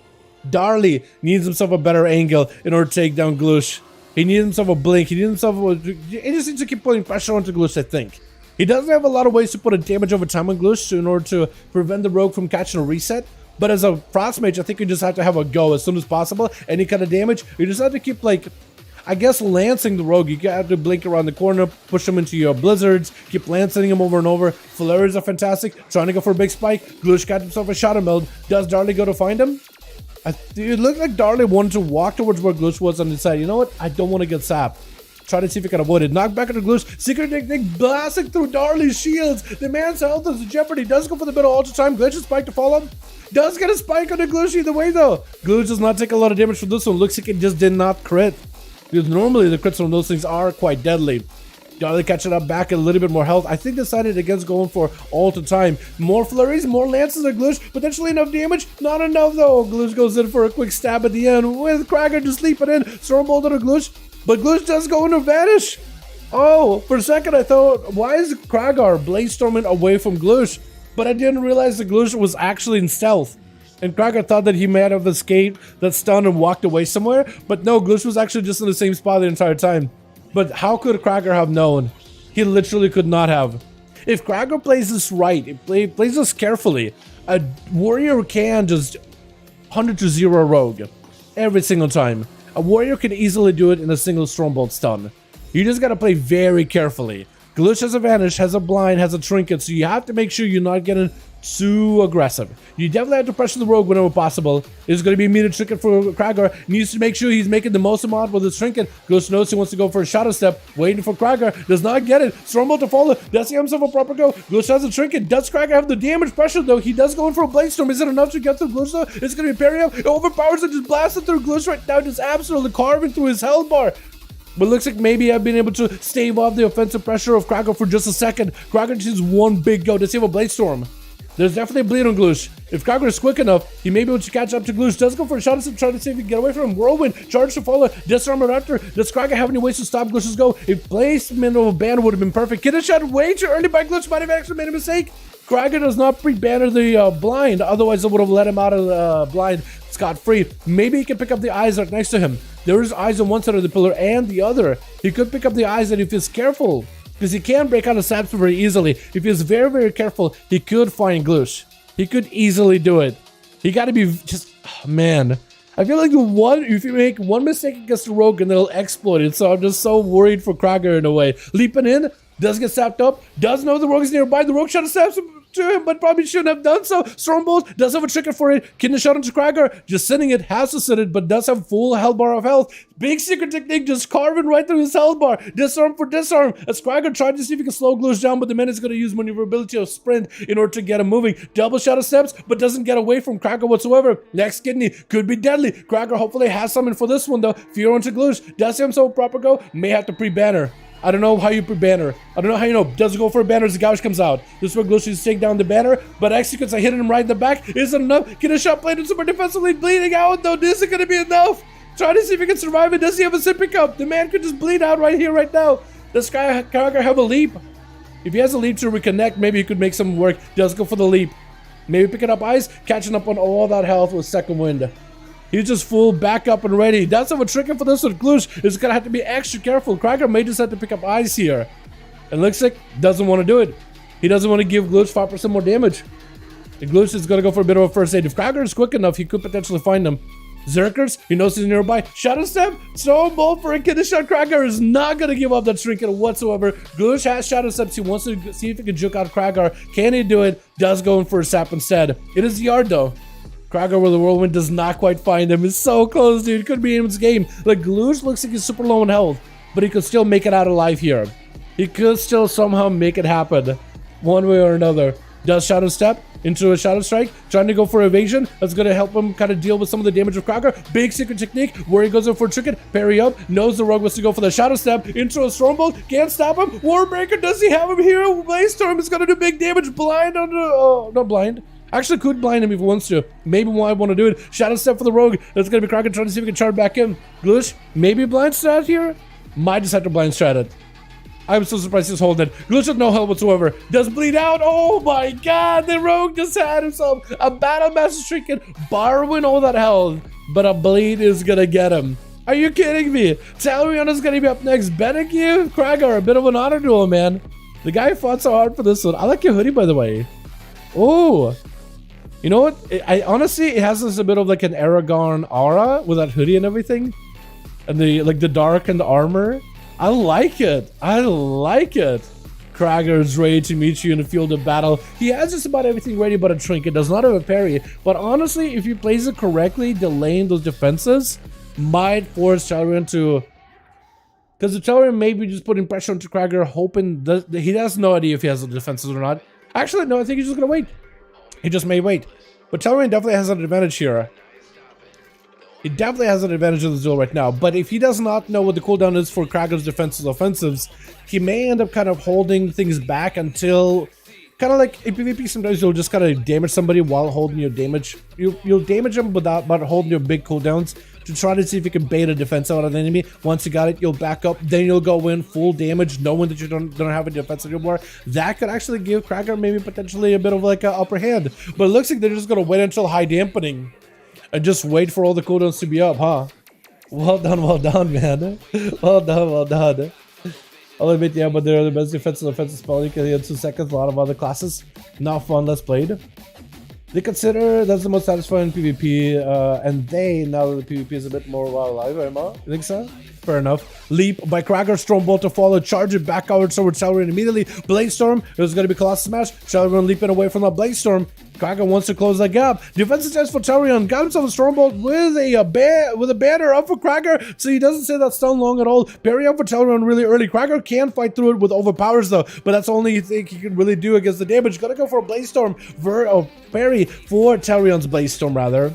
Darley needs himself a better angle in order to take down Gloosh. He needs himself a blink. He just needs to keep putting pressure onto Gloosh, I think. He doesn't have a lot of ways to put a damage over time on Gloosh in order to prevent the rogue from catching a reset. But as a frost mage, I think you just have to have a go as soon as possible. Any kind of damage, you just have to keep like, I guess, lancing the rogue. You have to blink around the corner, push him into your blizzards, keep lancing him over and over. Flurries are fantastic. Trying to go for a big spike. Gloosh got himself a shot and meld. Does Darley go to find him? It looked like Darley wanted to walk towards where Gloosh was and decide, you know what? I don't want to get sapped. Try to see if he can avoid it. Knock back into Gloosh. Secret technique blasting through Darley's shields. The man's health is in jeopardy. Does go for the bit of ultra time. Glitch a spike to follow. Does get a spike on the Gloosh either way though. Gloosh does not take a lot of damage from this one. Looks like it just did not crit. Because normally the crits on those things are quite deadly. Darley catching up back a little bit more health. I think decided against going for all to time. More flurries, more lances of Gloosh. Potentially enough damage. Not enough though. Gloosh goes in for a quick stab at the end with Krager just sleeping in. Stormbolt on a Gloosh. But Gloosh does go into vanish. Oh, for a second I thought, why is Kragar blaze storming away from Gloosh? But I didn't realize the Gloosh was actually in stealth. And Krager thought that he might have escaped that stun and walked away somewhere. But no, Gloosh was actually just in the same spot the entire time. But how could Krager have known? He literally could not have. If Krager plays this right, plays this carefully, a warrior can just 100-0 rogue every single time. A warrior can easily do it in a single Stormbolt stun. You just gotta play very carefully. Gloosh has a vanish, has a blind, has a trinket, so you have to make sure you're not getting too aggressive. You definitely have to pressure the rogue whenever possible. It's going to be a immediate trinket for Krager. Needs to make sure he's making the most amount with his trinket. Gloosh knows he wants to go for a shadow step. Waiting for Krager. Does not get it. Stormbolt to follow. Does he have himself a proper go? Gloosh has a trinket. Does Krager have the damage pressure though? He does go in for a blade storm. Is it enough to get through Gloosh though? It's going to be parry up. It overpowers and just blasted through Gloosh right now. Just absolutely carving through his health bar. But looks like maybe I've been able to stave off the offensive pressure of Krager for just a second. Krager just one big go. Does he have a blade storm? There's definitely a bleed on Gloosh. If Krager is quick enough, he may be able to catch up to Gloosh. Does go for a shot at him, trying to see if he can get away from him. Whirlwind, charge to follow, disarm after. Does Krager have any ways to stop Gloosh's go? A placement of a banner would have been perfect. Get a shot way too early by Gloosh, might have actually made a mistake. Krager does not pre-banner the blind, otherwise it would have let him out of the blind scot-free. Maybe he can pick up the eyes right next to him. There is eyes on one side of the pillar and the other. He could pick up the eyes, and if he's careful, because he can break out of saps very easily. If he's very, very careful, he could find Gloosh. He could easily do it. He got to be just, oh, man. I feel like if you make one mistake against the rogue, and it'll exploit it. So I'm just so worried for Krager in a way. Leaping in, does get sapped up, does know the rogue is nearby. The rogue shot saps to him, but probably shouldn't have done so. Stormbolt does have a trigger for it. Can the shot into Krager? Just sending it, has to send it, but does have full health bar of health. Big secret technique, just carving right through his health bar. Disarm for disarm. As Krager tried to see if he can slow Gloosh down, but the man is going to use maneuverability of sprint in order to get him moving. Double shot of steps, but doesn't get away from Krager whatsoever. Next kidney could be deadly. Krager hopefully has something for this one though. Fear onto Gloosh. Does himself proper go? May have to pre-banner. I don't know how you pre-banner. I don't know how you know. Does it go for a banner as the gouge comes out? This is where Gloosh is take down the banner, but executes. I hit him right in the back. Isn't enough. Get a shot played super defensively, bleeding out though. This isn't gonna be enough. Trying to see if he can survive it. Does he have a zip pickup? The man could just bleed out right here, right now. Does Krager have a leap? If he has a leap to reconnect, maybe he could make some work. Does go for the leap. Maybe picking up eyes, catching up on all that health with second wind. He's just full back up and ready. That's how we're tricking for this with Gloosh. Is gonna have to be extra careful. Krager may just have to pick up eyes here. And looks like doesn't want to do it. He doesn't want to give Gloosh 5% more damage. The Gloosh is gonna go for a bit of a first aid. If Krager is quick enough, he could potentially find him. Zerkers, he knows he's nearby. Shadow Step, Stormbolt for a kidney shot. Krager is not gonna give up that trinket whatsoever. Gloosh has Shadow Steps. He wants to see if he can juke out Krager. Can he do it? Does go in for a sap instead. It is the yard though. Krager with the whirlwind does not quite find him. It's so close, dude. Could be in his game. Like, Gloosh looks like he's super low in health, but he could still make it out alive here. He could still somehow make it happen, one way or another. Does Shadow Step into a Shadow Strike, trying to go for evasion. That's going to help him kind of deal with some of the damage of Krager. Big secret technique where he goes in for a trinket, parry up, knows the rogue wants to go for the Shadow Step into a Stormbolt, can't stop him. Warbreaker, does he have him here? Blaze Storm is going to do big damage. Blind on the, not blind. Actually could blind him if he wants to. Maybe why want to do it. Shadow Step for the rogue. That's going to be Krager trying to see if he can charge back in. Gloosh, maybe blind strat here? Might just have to blind strat it. I'm so surprised he's holding it. Gloosh has no health whatsoever. Does bleed out. Oh my god. The rogue just had himself a battle master trinket, borrowing all that health. But a bleed is going to get him. Are you kidding me? Talarion is going to be up next. Benekir, Krager, a bit of an honor duel, man. The guy fought so hard for this one. I like your hoodie, by the way. Oh. You know what? I honestly, it has this a bit of like an Aragorn aura with that hoodie and everything, and the like the dark and the armor. I like it. I like it. Krager is ready to meet you in the field of battle. He has just about everything ready but a trinket. Does not have a parry. But honestly, if he plays it correctly, delaying those defenses might force Talarion to. Because the Talarion may be just putting pressure onto Krager, hoping that he has no idea if he has the defenses or not. Actually, no, I think he's just gonna wait. He just may wait. But Talarion definitely has an advantage here. He definitely has an advantage of the duel right now. But if he does not know what the cooldown is for Krager's defenses offensives, he may end up kind of holding things back until... Kind of like in PvP, sometimes you'll just kind of damage somebody while holding your damage. You'll damage them without holding your big cooldowns to try to see if you can bait a defense out of the enemy. Once you got it, you'll back up. Then you'll go in full damage, knowing that you don't have a defense anymore. That could actually give Krager maybe potentially a bit of like an upper hand. But it looks like they're just going to wait until high dampening and just wait for all the cooldowns to be up, huh? Well done, man. Well done. I'll admit, yeah, but they're the best defensive offensive spell. You can get 2 seconds, a lot of other classes. Not fun, less played. They consider that's the most satisfying PvP, and they, now that the PvP is a bit more alive, Emma. You think so? Fair enough. Leap by Krager, Stormbolt to follow, charge it back out towards Talarion immediately. Blaze Storm, it was going to be Colossus Smash. Talarion leaping away from that Blaze Storm. Krager wants to close that gap. Defensive test for Talarion. Got himself a Stormbolt with a banner up for Krager, so he doesn't stay that stun long at all. Parry up for Talarion really early. Krager can fight through it with overpowers though, but that's the only thing he can really do against the damage. Gonna go for a Blaze Storm. Parry for Talarion's Blaze Storm rather.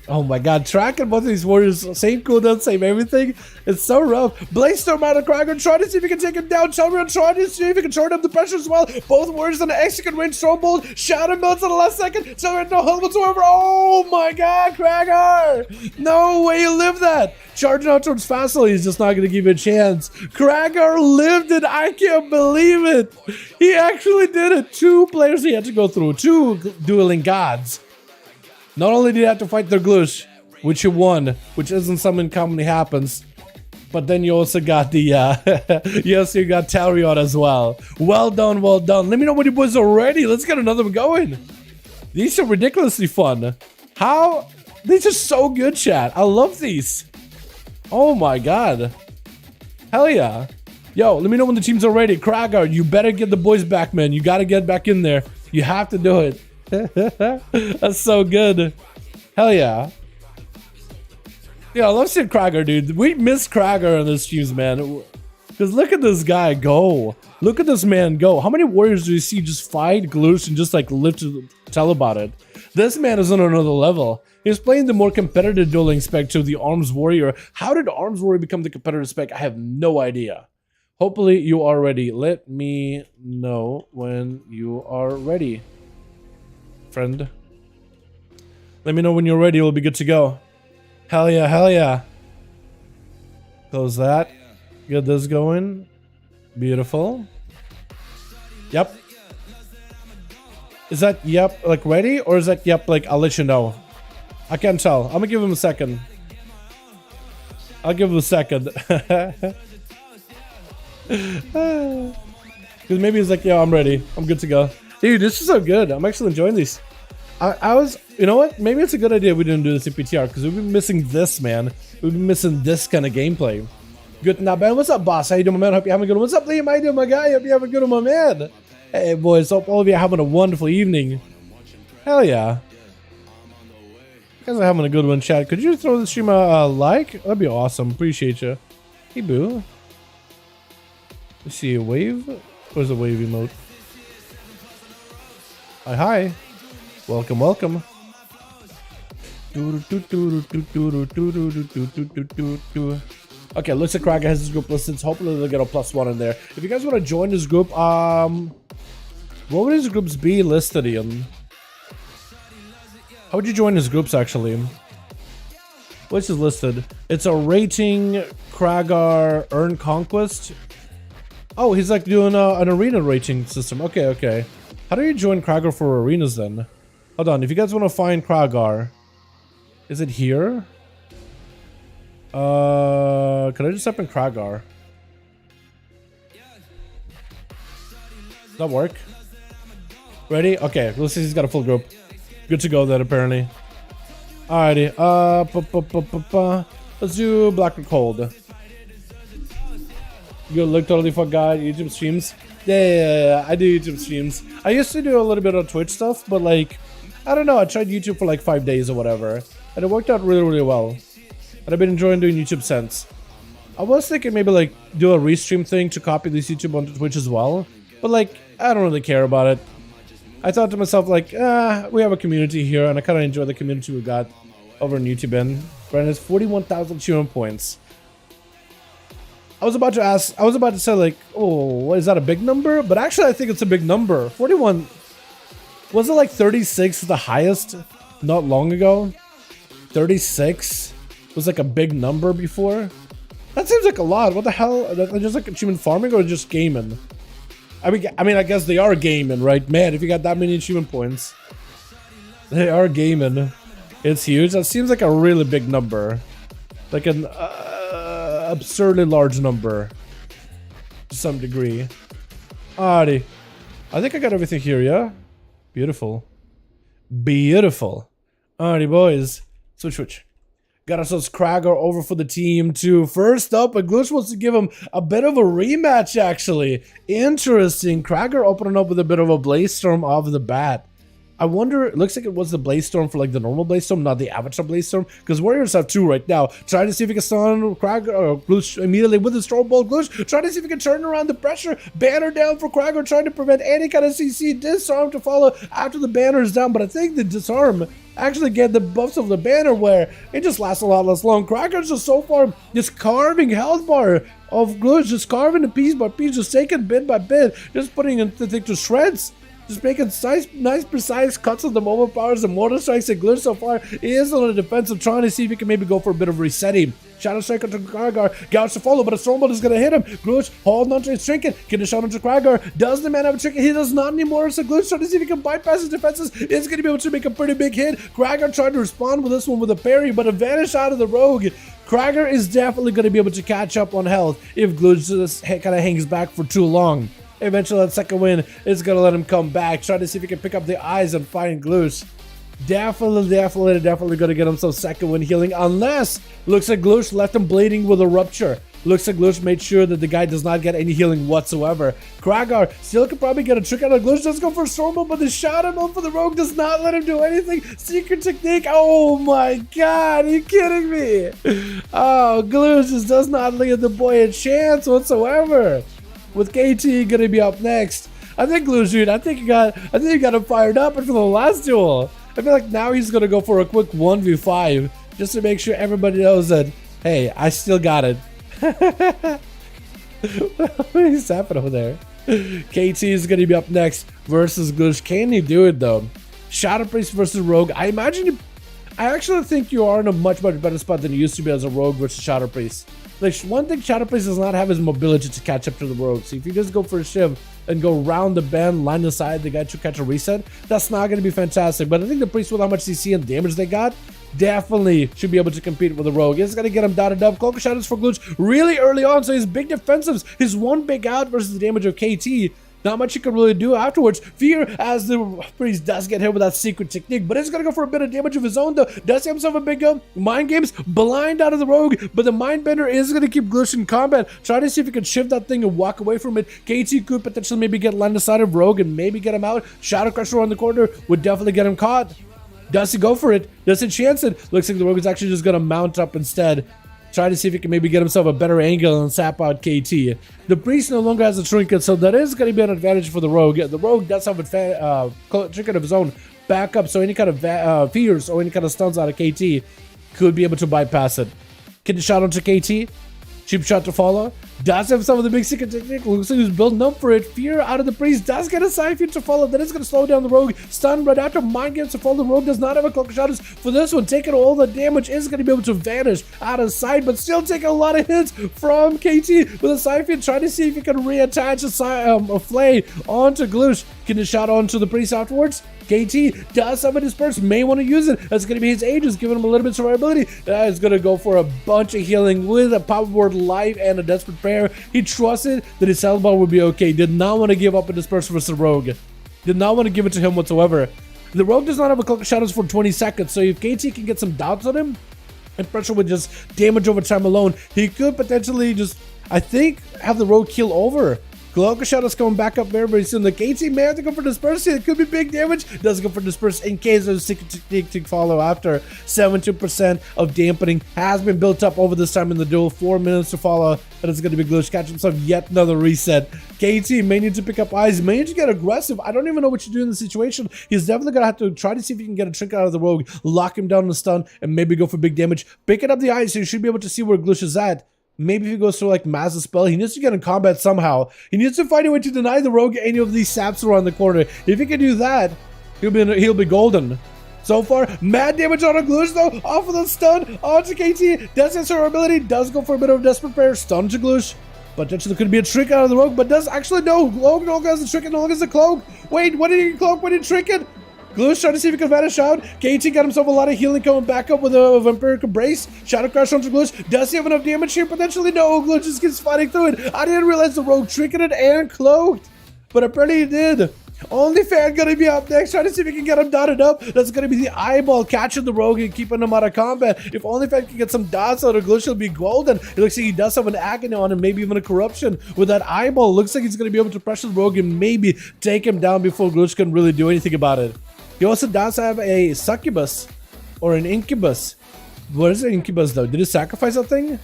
Oh my god, tracking both of these warriors, same cooldown, same everything. It's so rough. Blaze-Storm out of Krager, trying to see if he can take him down. Shaman trying to see if he can short up the pressure as well. Both warriors on the execute range, Stormbolt, Shadow melts on the last second. Shaman no health whatsoever. Oh my god, Krager! No way you live that! Charging out towards Fassel, he's just not gonna give you a chance. Krager lived it, I can't believe it! He actually did it! 2 players he had to go through, 2 dueling gods. Not only did you have to fight their Glush, which you won, which isn't something commonly happens, but then you also got the, yes, you got Tarion as well. Well done, well done. Let me know when you boys are ready. Let's get another one going. These are ridiculously fun. How? These are so good, chat. I love these. Oh my god. Hell yeah. Yo, let me know when the teams are ready. Kragar, you better get the boys back, man. You gotta get back in there. You have to do it. That's so good. Hell yeah. Yeah, I love seeing Krager, dude. We miss Krager on the streams, man. Because look at this guy go. Look at this man go. How many warriors do you see just fight Gloosh and just like live to tell about it? This man is on another level. He's playing the more competitive dueling spec to the Arms Warrior. How did Arms Warrior become the competitive spec? I have no idea. Hopefully you are ready. Let me know when you are ready, friend. Let me know when you're ready. We'll be good to go. Hell yeah, hell yeah. Close that. Get this going. Beautiful. Yep. Is that yep like ready, or is that yep like I'll let you know? I can't tell. I'm gonna give him a second. I'll give him a second. Because maybe he's like, yeah, I'm ready. I'm good to go. Dude, this is so good. I'm actually enjoying these. I was, you know what? Maybe it's a good idea we didn't do this in PTR, because we've been missing this, man. We've been missing this kind of gameplay. Good, not bad. What's up, boss? How you doing, my man? Hope you're having a good one. What's up, Liam? How you doing, my guy? Hope you're having a good one, my man. Hey, boys. Hope all of you are having a wonderful evening. Hell yeah. You guys are having a good one, chat. Could you throw the stream a like? That'd be awesome. Appreciate you. Hey, boo. You see a wave? Where's the wave emote? Hi, hi. Welcome, welcome. Okay, looks like Krager has this group listed. So hopefully they'll get a +1 in there. If you guys want to join this group, what would his groups be listed in? How would you join his groups actually? What's his listed? It's a rating, Kragar, earn conquest. Oh, he's like doing an arena rating system. Okay, okay. How do you join Kragar for arenas then? Hold on, if you guys want to find Kragar, is it here? Can I just type in Kragar? Does that work? Ready? Okay, let's see, he's got a full group. Good to go then, apparently. Alrighty, let's do Black or Cold. You look totally for guy, YouTube streams. Yeah, I do YouTube streams. I used to do a little bit of Twitch stuff, but like, I don't know, I tried YouTube for like 5 days or whatever, and it worked out really, really well. And I've been enjoying doing YouTube since. I was thinking maybe like do a restream thing to copy this YouTube onto Twitch as well, but like, I don't really care about it. I thought to myself like, we have a community here, and I kind of enjoy the community we got over on YouTube. And Brandon has 41,000 achievement points. I was about to say like, oh, is that a big number? But actually I think it's a big number. 41, was it like 36 the highest not long ago? 36 was like a big number before? That seems like a lot. What the hell? Just like achievement farming or just gaming? I mean, I guess they are gaming, right? Man, if you got that many achievement points, they are gaming. It's huge. That seems like a really big number. Like an absurdly large number to some degree. Alrighty. I think I got everything here, yeah? Beautiful. Beautiful. Alrighty, boys. Switch. Got ourselves Kragar over for the team too. First up, Glush wants to give him a bit of a rematch, actually. Interesting. Kragar opening up with a bit of a Blaze Storm off the bat. I wonder, it looks like it was the Blaze Storm for like the normal Blaze Storm, not the Avatar Blaze Storm, because Warriors have 2 right now. Trying to see if he can stun Kragar or Glush immediately with the Stormbolt. Glush trying to see if he can turn around the pressure. Banner down for Kragar, trying to prevent any kind of CC. Disarm to follow after the banner is down, but I think the disarm actually get the buffs of the banner where it just lasts a lot less long. Cracker's just so far just carving health bar of Gloosh, just carving it piece by piece, just taking bit by bit, just putting the thing to shreds. Just making nice, precise cuts of the mobile powers and mortar strikes and Gloosh so far. He is on the defensive, trying to see if he can maybe go for a bit of resetting. Shadow Strike onto Kragar, Gouge to follow, but a Stormbolt is going to hit him. Gloosh holding onto his trinket, get a shot onto Kragar. Does the man have a trinket? He does not anymore, so Gloosh trying to see if he can bypass his defenses. Is going to be able to make a pretty big hit. Kragar tried to respond with this one with a parry, but a vanish out of the rogue. Kragar is definitely going to be able to catch up on health if Gloosh just kind of hangs back for too long. Eventually, that second win is going to let him come back. Try to see if he can pick up the eyes and find Gloosh. Definitely going to get himself second win healing. Unless, looks like Gloosh left him bleeding with a rupture. Looks like Gloosh made sure that the guy does not get any healing whatsoever. Kragar still could probably get a trick out of Gloosh. Does go for a Stormbolt, but the shot him up for the rogue does not let him do anything. Secret technique. Oh my god, are you kidding me? Oh, Gloosh just does not leave the boy a chance whatsoever. With KT gonna be up next. I think Gloosh, dude, I think you got him fired up after the last duel. I feel like now he's gonna go for a quick 1v5 just to make sure everybody knows that, hey, I still got it. What is happening over there? KT is gonna be up next versus Gloosh. Can he do it though? Shadow Priest versus Rogue. I actually think you are in a much better spot than you used to be as a Rogue versus Shadow Priest. Like, one thing Shadow Priest does not have is mobility to catch up to the Rogue. So if you just go for a shiv and go round the bend, line aside the guy to catch a reset, that's not going to be fantastic. But I think the Priest, with how much CC and damage they got, definitely should be able to compete with the Rogue. It's going to get him dotted up. Cloak of Shadows for Gloosh really early on, so his big defensives, his one big out versus the damage of KT, not much he can really do afterwards. Fear, as the Priest does get hit with that secret technique, but it's going to go for a bit of damage of his own though. Does he himself a big mind games, blind out of the Rogue, but the mind bender is going to keep Gloosh in combat. Try to see if he can shift that thing and walk away from it. KT could potentially maybe get line aside of Rogue and maybe get him out. Shadow Crusher on the corner would definitely get him caught. Does he go for it? Does he chance it? Looks like the Rogue is actually just going to mount up instead. Try to see if he can maybe get himself a better angle and sap out KT. The Priest no longer has a trinket, so that is going to be an advantage for the Rogue. The Rogue does have a trinket of his own backup, so any kind of fears or any kind of stuns out of KT could be able to bypass it. Get the shot onto KT. Cheap shot to follow. Does have some of the big secret technique. Looks like he's building up for it. Fear out of the Priest. Does get a side feed to follow. That is going to slow down the Rogue. Stun right after. Mind games to follow. The Rogue does not have a Cloak of Shadows for this one. Taking all the damage. Is going to be able to vanish out of sight, but still taking a lot of hits from KT with a side feed. Trying to see if he can reattach a flay onto Gloosh. Getting a shot onto the Priest afterwards. KT does have a disperse, may want to use it. That's going to be his Aegis, giving him a little bit of survivability. That is going to go for a bunch of healing with a Power Word Life and a Desperate Prayer. He trusted that his health bar would be okay. Did not want to give up a disperse versus the Rogue. Did not want to give it to him whatsoever. The Rogue does not have a Cloak of Shadows for 20 seconds, so if KT can get some doubts on him, and pressure with just damage over time alone, he could potentially just, I think, have the Rogue kill over. Cloak of Shadows coming back up very soon. The KT may have to go for Disperse. It could be big damage. Does go for Disperse in case there's a secret technique to follow after. 72% of dampening has been built up over this time in the duel. 4 minutes to follow. And it's going to be Gloosh. Catch himself yet another reset. KT may need to pick up eyes. May need to get aggressive. I don't even know what you do in the situation. He's definitely going to have to try to see if he can get a trick out of the Rogue. Lock him down in the stun and maybe go for big damage. Picking up the eyes so you should be able to see where Gloosh is at. Maybe if he goes through like Massive Spell, he needs to get in combat somehow. He needs to find a way to deny the Rogue any of these saps around the corner. If he can do that, he'll be golden. So far, mad damage on a Gloosh though, off of the stun, onto KT, does his ability, does go for a bit of a Desperate Prayer, stun to Gloosh. Potentially could be a trick out of the Rogue, but does actually no, Rogue no longer has the trick and no longer has the cloak. Wait, what did he cloak, what did he trick it? Gloosh trying to see if he can vanish out. KT got himself a lot of healing coming back up with a Vampiric Embrace. Shadow Crash onto Gloosh. Does he have enough damage here? Potentially no. Gloosh just keeps fighting through it. I didn't realize the Rogue tricked it and cloaked. But apparently he did. Only Fan gonna be up next, trying to see if he can get him dotted up. That's gonna be the eyeball catching the Rogue and keeping him out of combat. If Only Fan can get some dots out of Gloosh, he'll be golden. It looks like he does have an agony on him, maybe even a corruption with that eyeball. Looks like he's gonna be able to pressure the Rogue and maybe take him down before Gloosh can really do anything about it. He also does have a succubus or an incubus. What is an incubus though? Did he sacrifice that thing?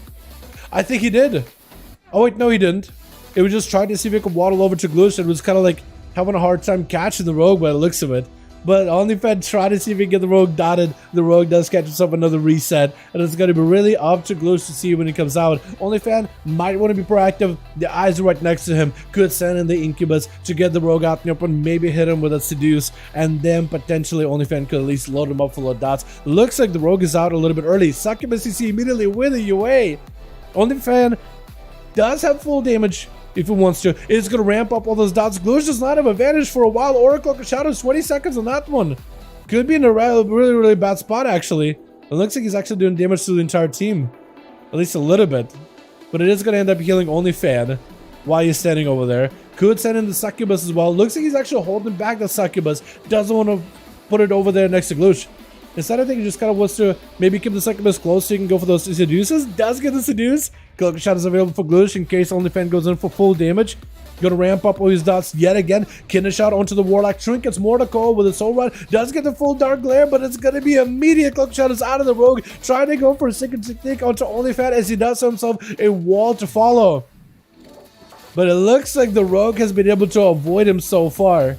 I think he did. Oh wait, no he didn't. It was just trying to see if he could waddle over to Gloosh and was kind of like having a hard time catching the Rogue by the looks of it. But OnlyFan try to see if he can get the rogue dotted. The rogue does catch himself another reset, and it's going to be really up to Gloosh to see when he comes out. OnlyFan might want to be proactive. The eyes are right next to him. Could send in the incubus to get the rogue out in the open, maybe hit him with a seduce, and then potentially OnlyFan could at least load him up full of dots. Looks like the rogue is out a little bit early. Succubus CC immediately with a UA. OnlyFan does have full damage. If it wants to, it's going to ramp up all those dots. Gloosh does not have advantage for a while. Oracle of Shadows, 20 seconds on that one. Could be in a really bad spot, actually. It looks like he's actually doing damage to the entire team. At least a little bit. But it is going to end up healing OnlyFan while he's standing over there. Could send in the Succubus as well. Looks like he's actually holding back the Succubus. Doesn't want to put it over there next to Gloosh. Instead, I think he just kind of wants to maybe keep the Succubus close so he can go for those seduces. Does get the seduce. Cloak shot is available for Gloosh in case OnlyFan goes in for full damage. Gonna ramp up all his dots yet again. Kidney shot onto the Warlock. Trinkets more to call with a soul rod. Does get the full dark glare, but it's gonna be immediate. Cloak shot is out of the rogue. Trying to go for a second technique onto OnlyFan as he does himself a wall to follow. But it looks like the rogue has been able to avoid him so far.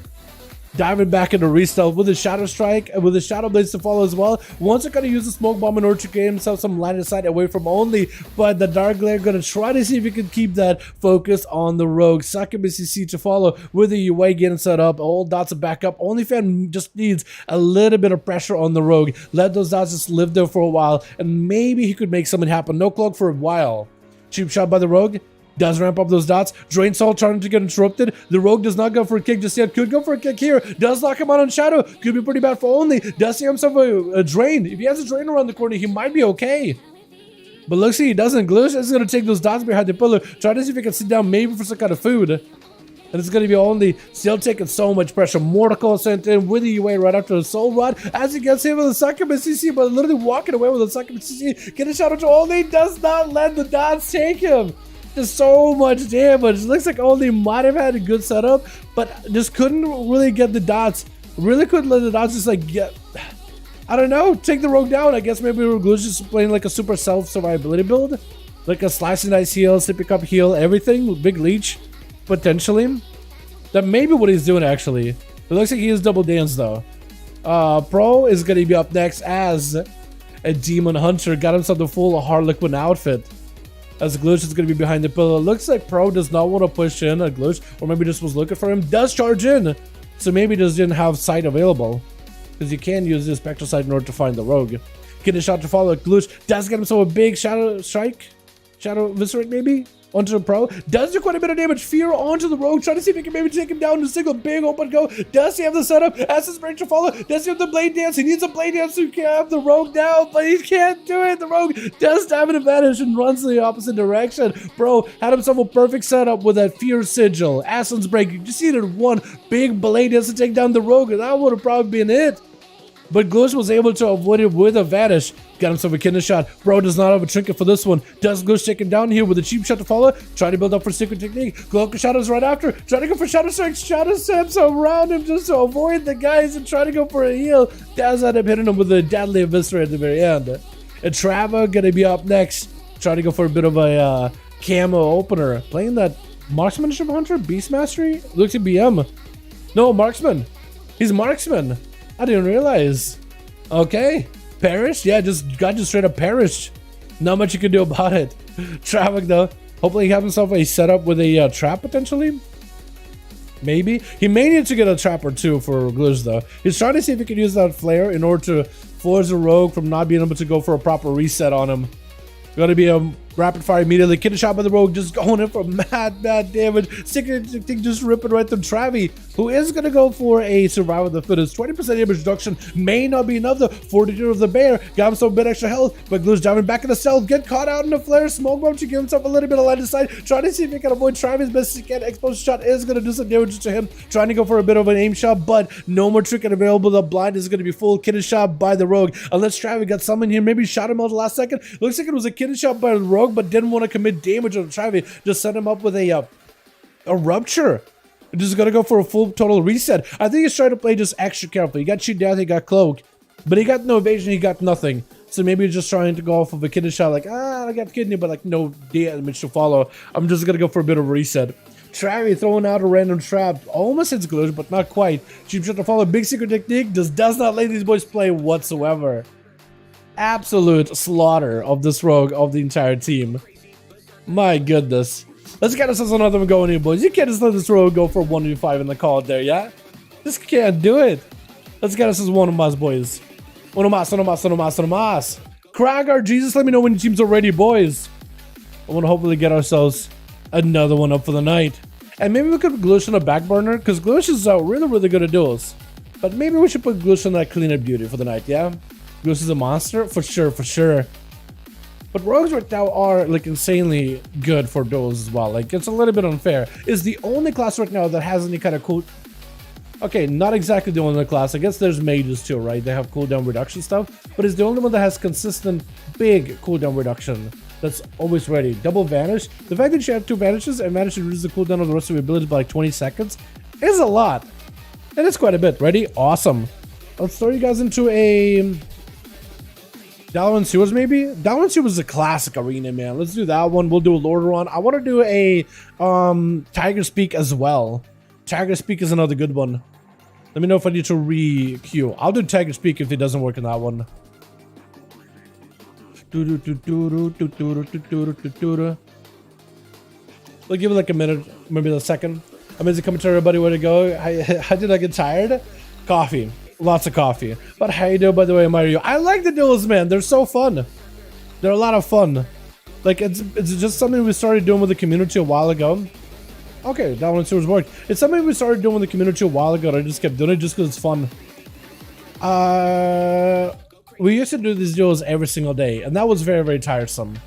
Diving back into re-stealth with a Shadow Strike and with a Shadow Blades to follow as well. Wants to kind of use the Smoke Bomb in order to get himself some line of sight away from Only, but the Dark Glare gonna try to see if he can keep that focus on the Rogue. Succubus CC to follow with the UA getting set up. All dots are back up. OnlyFan just needs a little bit of pressure on the Rogue. Let those dots just live there for a while, and maybe he could make something happen. No cloak for a while. Cheap shot by the Rogue. Does ramp up those dots. Drain Soul trying to get interrupted. The Rogue does not go for a kick just yet. Could go for a kick here. Does lock him out on Shadow. Could be pretty bad for Only. Does see himself a Drain. If he has a Drain around the corner, he might be okay. But looks like he doesn't. Gloosh is going to take those dots behind the pillar. Try to see if he can sit down maybe for some kind of food. And it's going to be Only still taking so much pressure. Mortical sent in with the UA right after the Soul Rod as he gets hit with a Succubus CC, but literally walking away with a Succubus CC. Get a shot to Only. Does not let the dots take him. Just so much damage. Looks like Only might have had a good setup, but just couldn't really get the dots. Really couldn't let the dots just like get, I don't know, take the Rogue down. I guess maybe Gloosh just playing like a super self-survivability build. Like a slice and dice heal, sippy cup heal, everything. Big leech, potentially. That may be what he's doing actually. It looks like he is double dance though. Pro is going to be up next as a Demon Hunter. Got himself the full Harlequin outfit. As Gloosh is going to be behind the pillar. Looks like Pro does not want to push in a Gloosh, or maybe just was looking for him. Does charge in, so maybe just didn't have sight available, because you can use this spectral sight in order to find the Rogue. Get a shot to follow. Gloosh does get himself a big Shadow Strike, Shadow Viscerate maybe onto the Pro. Does do quite a bit of damage. Fear onto the Rogue. Trying to see if he can maybe take him down in a single big open go. Does he have the setup? As his break to follow. Does he have the Blade Dance? He needs a Blade Dance to have the Rogue down, but he can't do it. The Rogue does have an advantage and runs in the opposite direction. Bro had himself a perfect setup with that Fear Sigil. Aslan's Break. You just needed one big Blade Dance to take down the Rogue, and that would have probably been it. But Gloosh was able to avoid it with a vanish. Got himself a kidney shot. Bro does not have a trinket for this one. Does Gloosh take him down here with a cheap shot to follow? Try to build up for secret technique. Cloak of Shadows right after. Try to go for Shadow Strike. Shadow steps around him just to avoid the guys and try to go for a heal. Does end up hitting him with a deadly eviscerate at the very end. And Trava gonna be up next. Try to go for a bit of a camo opener. Playing that Marksmanship Hunter? Beast Mastery? Looks like BM. No, Marksman. He's Marksman. I didn't realize. Okay. Perished? Yeah, got just straight up perished. Not much you can do about it. Traffic though. Hopefully he has himself a setup with a trap potentially. Maybe. He may need to get a trap or two for Gloosh though. He's trying to see if he can use that flare in order to force the Rogue from not being able to go for a proper reset on him. Gonna be a rapid fire immediately. Kidney shot by the Rogue, just going in for mad damage. Secret thing just ripping right through Travi, who is gonna go for a survival of the fittest. 20% damage reduction may not be enough though. Fortitude of the Bear got himself a bit extra health, but Gloosh diving back in the stealth. Get caught out in the flare. Smoke bomb to give himself a little bit of line of sight. Trying to see if he can avoid Travi's best he can. Explosive shot is gonna do some damage to him. Trying to go for a bit of an aim shot, but no more trinket available. The blind is gonna be full. Kidney shot by the Rogue. Unless Travi got summoned here, maybe shot him out the last second. Looks like it was a kidney shot by the Rogue, but didn't want to commit damage on Travi. Just set him up with a rupture. Just gonna go for a full total reset. I think he's trying to play just extra careful. He got Cheat Death, he got Cloak, but he got no evasion, he got nothing. So maybe he's just trying to go off of a kidney shot, like, I got kidney, but like no damage to follow. I'm just gonna go for a bit of a reset. Travi throwing out a random trap. Almost hits Glitch, but not quite. Cheap shot to follow. Big secret technique. Just does not let these boys play whatsoever. Absolute slaughter of this rogue of the entire team. My goodness. Let's get ourselves another one going here, boys. You can't just let this rogue go for 1v5 in the call there, yeah? Just can't do it. Let's get ourselves one of us, boys. Uno mas. Kragar, Jesus, let me know when your teams are ready, boys. I want to hopefully get ourselves another one up for the night. And maybe we could put Glush on a back burner, because Glush is really, really good at duels. But maybe we should put Glush on that cleanup duty for the night, yeah? Glush is a monster? For sure, for sure. But rogues right now are like insanely good for duels as well. Like, it's a little bit unfair. It's the only class right now that has any kind of cool... Okay, not exactly the only class. I guess there's mages too, right? They have cooldown reduction stuff. But it's the only one that has consistent, big cooldown reduction. That's always ready. Double vanish. The fact that you have 2 vanishes and manage to reduce the cooldown of the rest of your ability by like 20 seconds is a lot. And it's quite a bit. Ready? Awesome. Let's throw you guys into a... Dalaran Sewers, maybe? Dalaran Sewers is a classic arena, man. Let's do that one. We'll do a Lordaeron. I want to do a Tiger Speak as well. Tiger Speak is another good one. Let me know if I need to re-queue. I'll do Tiger Speak if it doesn't work in that one. We'll give it like a minute, maybe a second. Amazing commentary, everybody. Way to go. How did I get tired? Coffee. Lots of coffee. But how you doing, by the way, Mario? I like the duels, man. They're so fun. They're a lot of fun. Like, it's just something we started doing with the community a while ago. Okay, that one serves worked. It's something we started doing with the community a while ago. And I just kept doing it just because it's fun. We used to do these duels every single day, and that was very, very tiresome.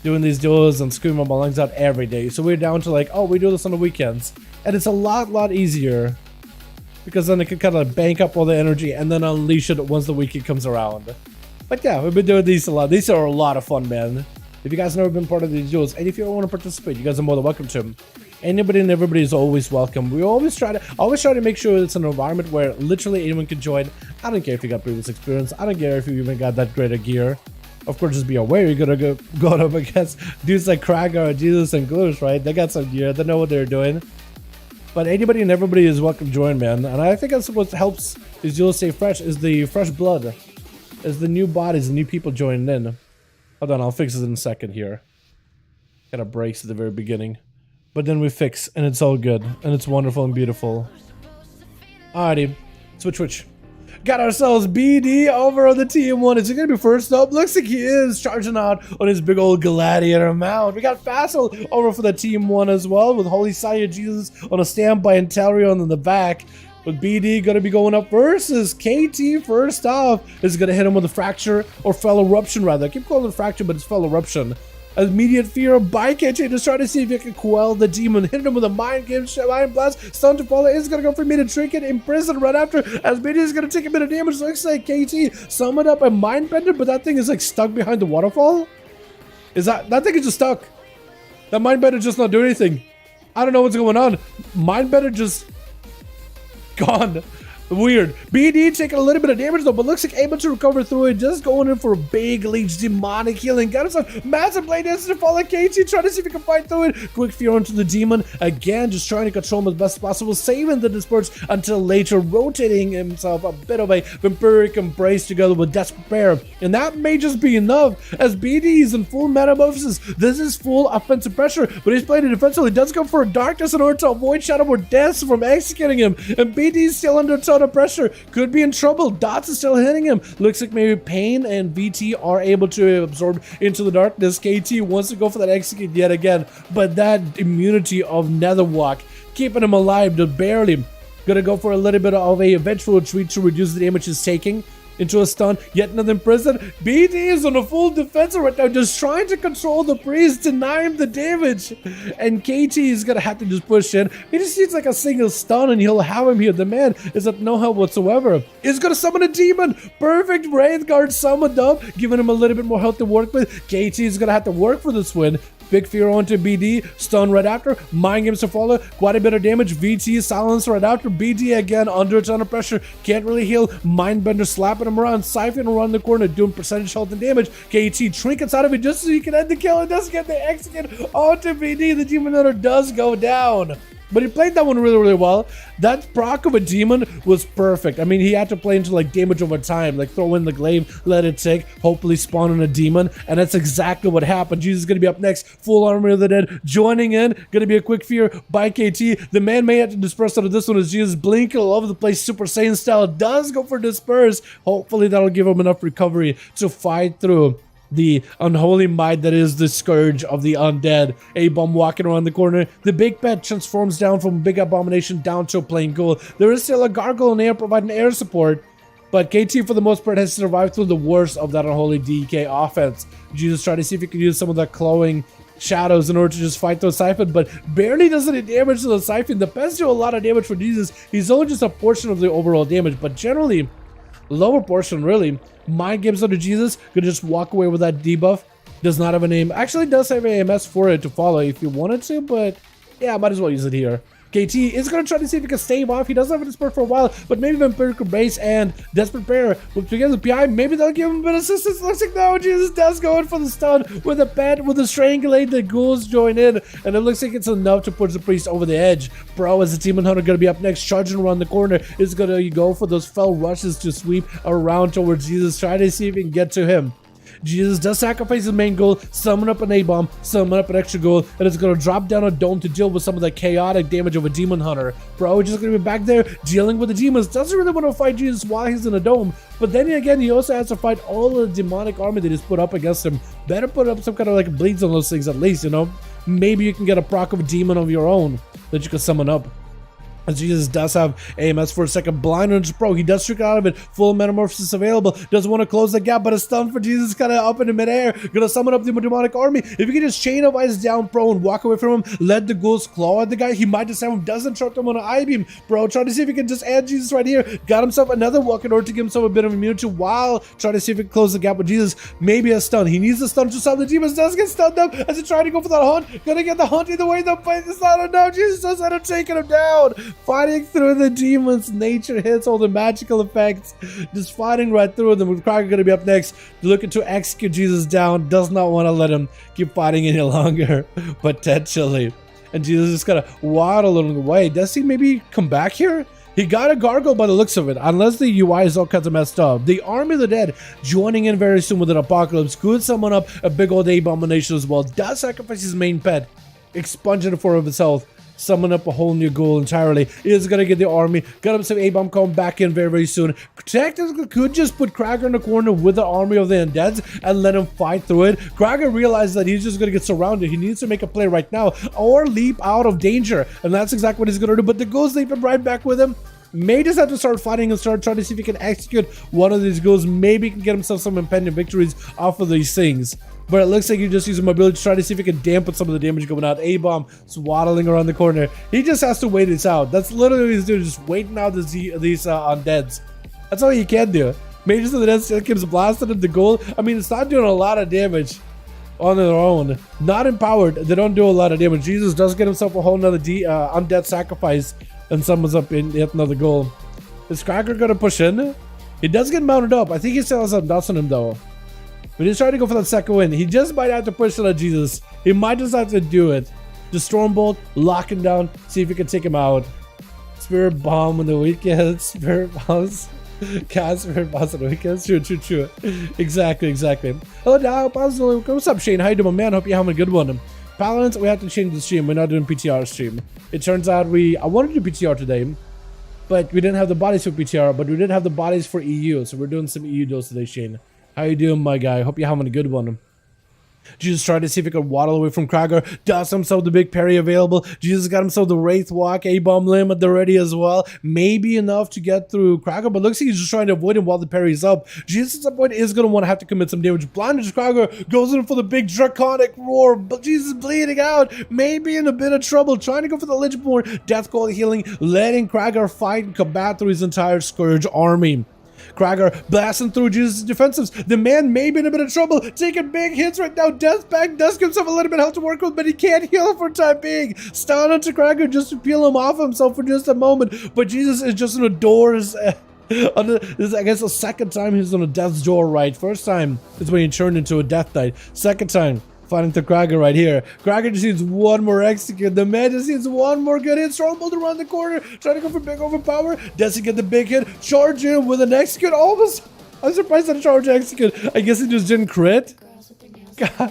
Doing these duels and screaming my lungs out every day. So we're down to like, oh, we do this on the weekends. And it's a lot easier. Because then it can kind of bank up all the energy and then unleash it once the weekend comes around. But yeah, we've been doing these a lot. These are a lot of fun, man. If you guys have never been part of these duels, and if you want to participate, you guys are more than welcome to. Anybody and everybody is always welcome. We always try to make sure it's an environment where literally anyone can join. I don't care if you got previous experience. I don't care if you even got that great a gear. Of course, just be aware you're gonna go up against dudes like Kragar, Jesus, and Glush, right? They got some gear. They know what they're doing. But anybody and everybody is welcome to join, man. And I think that's what helps these duels stay fresh, is the fresh blood. Is the new bodies, the new people joining in. Hold on, I'll fix it in a second here. Kind of breaks at the very beginning. But then we fix, and it's all good. And it's wonderful and beautiful. Alrighty. Switch. Got ourselves BD over on the team one. Is he going to be first up? Looks like he is, charging out on his big old gladiator mount. We got Fassel over for the team one as well, with Holy Sire Jesus on a standby and Talrion in the back. With BD going to be going up versus KT first off. Is going to hit him with a fracture, or fell eruption rather. I keep calling it fracture, but it's fell eruption. Immediate fear by KT, just trying to see if he can quell the demon. Hit him with a mind game, mind blast, stun to follow. Is going to go for immediate trinket, imprison right after, as BD is going to take a bit of damage. Looks like KT summoned up a mind bender, but that thing is like stuck behind the waterfall. Is that thing is just stuck? That mind bender just not doing anything. I don't know what's going on. Mind bender just gone. Weird. BD taking a little bit of damage though, but looks like able to recover through it. Just going in for a big leech demonic healing. Got himself massive blade dance to follow KT, trying to see if he can fight through it. Quick fear onto the demon. Again, just trying to control him as best as possible, saving the disperse until later, rotating himself a bit of a vampiric embrace together with despair. And that may just be enough, as BD is in full metamorphosis. This is full offensive pressure, but he's playing it defensively. Does go for a darkness in order to avoid Shadow or Death from executing him. And BD is still under of pressure, could be in trouble. Dots is still hitting him. Looks like maybe Pain and VT are able to absorb into the darkness. KT wants to go for that execute yet again, but that immunity of Netherwalk keeping him alive, just barely. Gonna go for a little bit of a eventual retreat to reduce the damage he's taking. Into a stun, yet another imprison. BD is on a full defensive right now, just trying to control the priest, deny him the damage. And KT is gonna have to just push in. He just needs like a single stun and he'll have him here. The man is at no help whatsoever. He's gonna summon a demon. Perfect Wraith Guard summoned up, giving him a little bit more health to work with. KT is gonna have to work for this win. Big Fear onto BD, stun right after, Mind Games to follow, quite a bit of damage, VT, silence right after, BD again, under a ton of pressure, can't really heal, Mindbender slapping him around, Siphon around the corner, doing percentage health and damage, KT trinkets out of it just so he can end the kill, and doesn't get the execute onto BD, the Demon Hunter does go down. But he played that one really, really well. That proc of a demon was perfect. I mean, he had to play into like damage over time, like throw in the glaive, let it tick, hopefully spawn in a demon, and that's exactly what happened. Jesus is gonna be up next, full armor of the dead, joining in, gonna be a quick fear by KT. The man may have to disperse out of this one as Jesus blinking all over the place, Super Saiyan style, does go for disperse. Hopefully that'll give him enough recovery to fight through the unholy might that is the scourge of the undead. A-bomb walking around the corner. The big pet transforms down from a big abomination down to a plain ghoul. There is still a gargoyle in air providing air support, but KT for the most part has survived through the worst of that unholy DK offense. Jesus tried to see if he could use some of that glowing shadows in order to just fight those Siphon, but barely does any damage to the Siphon. The pests do a lot of damage for Jesus. He's only just a portion of the overall damage, but generally lower portion really. Mind Games under Jesus, could just walk away with that debuff. Does not have a name. Actually does have AMS for it to follow if you wanted to, but yeah, might as well use it here. KT is going to try to see if he can stave off. He doesn't have a disperse for a while, but maybe Vampirical Base and Desperate Prayer with together with PI, maybe they'll give him a bit of assistance. Looks like no, Jesus does go in for the stun with a pet, with a strangulate. The ghouls join in, and it looks like it's enough to push the priest over the edge. Bro, as the Demon Hunter going to be up next, charging around the corner, is going to go for those fell rushes to sweep around towards Jesus, trying to see if he can get to him. Jesus does sacrifice his main goal, summon up an A-bomb, summon up an extra goal, and it's going to drop down a dome to deal with some of the chaotic damage of a Demon Hunter. Bro, just going to be back there dealing with the demons. Doesn't really want to fight Jesus while he's in a dome, but then again, he also has to fight all the demonic army that he's put up against him. Better put up some kind of like bleeds on those things at least, you know? Maybe you can get a proc of a demon of your own that you can summon up. As Jesus does have AMS for a second, blind on Pro, he does trick out of it, full metamorphosis available, doesn't want to close the gap, but a stun for Jesus kind of up in the midair, gonna summon up the demonic army. If you can just chain of ice down Pro and walk away from him, let the ghouls claw at the guy, he might just have him, doesn't trap him on an I-beam. Bro, trying to see if he can just add Jesus right here, got himself another walk in order to give himself a bit of immunity while trying to see if he can close the gap with Jesus. Maybe a stun, he needs a stun to stop the demons, does get stunned up as he tried to go for that hunt, gonna get the hunt either way, the fight is not enough. Jesus does end up taking him down. Fighting through the demons, nature hits all the magical effects, just fighting right through them. Kraken gonna be up next, looking to execute Jesus down, does not want to let him keep fighting any longer, potentially. And Jesus is gonna waddle along the way. Does he maybe come back here? He got a gargoyle by the looks of it, unless the UI is all kinds of messed up. The Army of the Dead joining in very soon with an apocalypse, could summon up a big old abomination as well, does sacrifice his main pet, expunging it for of his health, summon up a whole new goal entirely. Is gonna get the army, got him some A-bomb coming back in very, very soon. Technically could just put Krager in the corner with the army of the undeads and let him fight through it. Krager realized that he's just gonna get surrounded. He needs to make a play right now or leap out of danger, and that's exactly what he's gonna do. But the ghouls leaping right back with him. May just have to start fighting and start trying to see if he can execute one of these goals. Maybe he can get himself some impending victories off of these things. But it looks like you just use mobility to try to see if he can dampen some of the damage going out. A-bomb swaddling around the corner. He just has to wait this out. That's literally what he's doing, just waiting out these undeads. That's all he can do. Mages of the Dead still keeps blasting at the goal. I mean, it's not doing a lot of damage on their own. Not empowered. They don't do a lot of damage. Jesus does get himself a whole nother undead sacrifice and summons up in yet another goal. Is Cracker gonna push in? He does get mounted up. I think he still has some dots on him though. But he's trying to go for that second win. He just might have to push it at Jesus. He might just have to do it. Just Stormbolt, lock him down, see if he can take him out. Spirit Bomb on the weekend. Spirit Bombs. Cast Spirit Bombs on the weekends. True. Exactly. Hello, now. What's up, Shane? How you doing, man? Hope you're having a good one. Paladins, we have to change the stream. We're not doing PTR stream. It turns out I wanted to do PTR today, but we didn't have the bodies for PTR, but we did have the bodies for EU, so we're doing some EU duels today, Shane. How you doing, my guy? Hope you're having a good one. Jesus tried to see if he could waddle away from Krager. Does himself the big parry available. Jesus got himself the Wraith Walk, A-bomb limb at the ready as well. Maybe enough to get through Krager, but looks like he's just trying to avoid him while the parry's up. Jesus at some point is going to want to have to commit some damage. Blinded Krager goes in for the big draconic roar, but Jesus bleeding out. Maybe in a bit of trouble. Trying to go for the Lichborn. Death Call healing, letting Krager fight and combat through his entire Scourge army. Krager blasting through Jesus' defensives. The man may be in a bit of trouble, taking big hits right now. Death back does give himself a little bit of help to work with, but he can't heal for the time being. Stun onto Krager just to peel him off himself for just a moment, but Jesus is just in the doors. This is, I guess, the second time he's on a death's door, right? First time is when he turned into a death knight. Second time, fighting the Krager right here. Krager just needs one more execute. The man just needs one more good hit. Strongbolt around the corner, trying to go for big overpower. Does he get the big hit? Charge in with an execute. Almost. I'm surprised that charge execute. I guess he just didn't crit. God.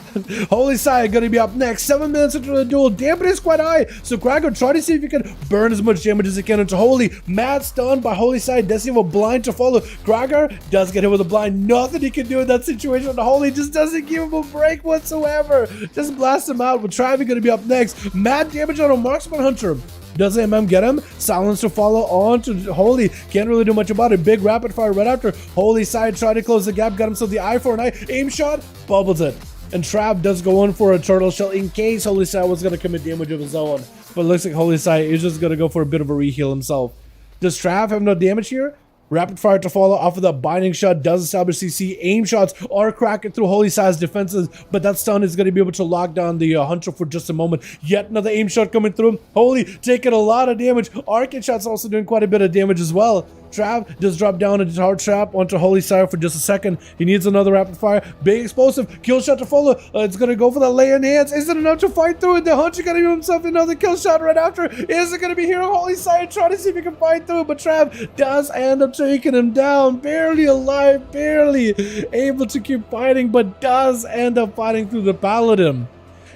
Holy Sire gonna be up next. 7 minutes into the duel. Damage is quite high. So Krager, try to see if you can burn as much damage as he can into Holy. Mad stun by Holy Sire. Does he have a blind to follow? Krager does get hit with a blind. Nothing he can do in that situation. The Holy just doesn't give him a break whatsoever. Just blast him out. With Travi gonna be up next. Mad damage on a marksman hunter. Does MM get him? Silence to follow on to Holy. Can't really do much about it. Big rapid fire right after. Holy Side tried to close the gap. Got himself the eye for an eye. Aim shot. Bubbles it. And Trav does go in for a turtle shell in case Holy Side was going to commit damage of his own. But it looks like Holy Side is just going to go for a bit of a reheal himself. Does Trav have no damage here? Rapid fire to follow off of the binding shot does establish CC. Aim shots are cracking through Holy Side's defenses, but that stun is going to be able to lock down the hunter for just a moment. Yet another aim shot coming through. Holy taking a lot of damage. Arcade shots also doing quite a bit of damage as well. Trav does drop down a hard trap onto Holy Sire for just a second. He needs another rapid fire. Big explosive. Kill shot to follow. It's going to go for the lay in hands. Is it enough to fight through it? The hunter going to give himself another kill shot right after. Is it going to be Hero Holy Sire trying to see if he can fight through it? But Trav does end up taking him down. Barely alive. Barely able to keep fighting, but does end up fighting through the Paladin.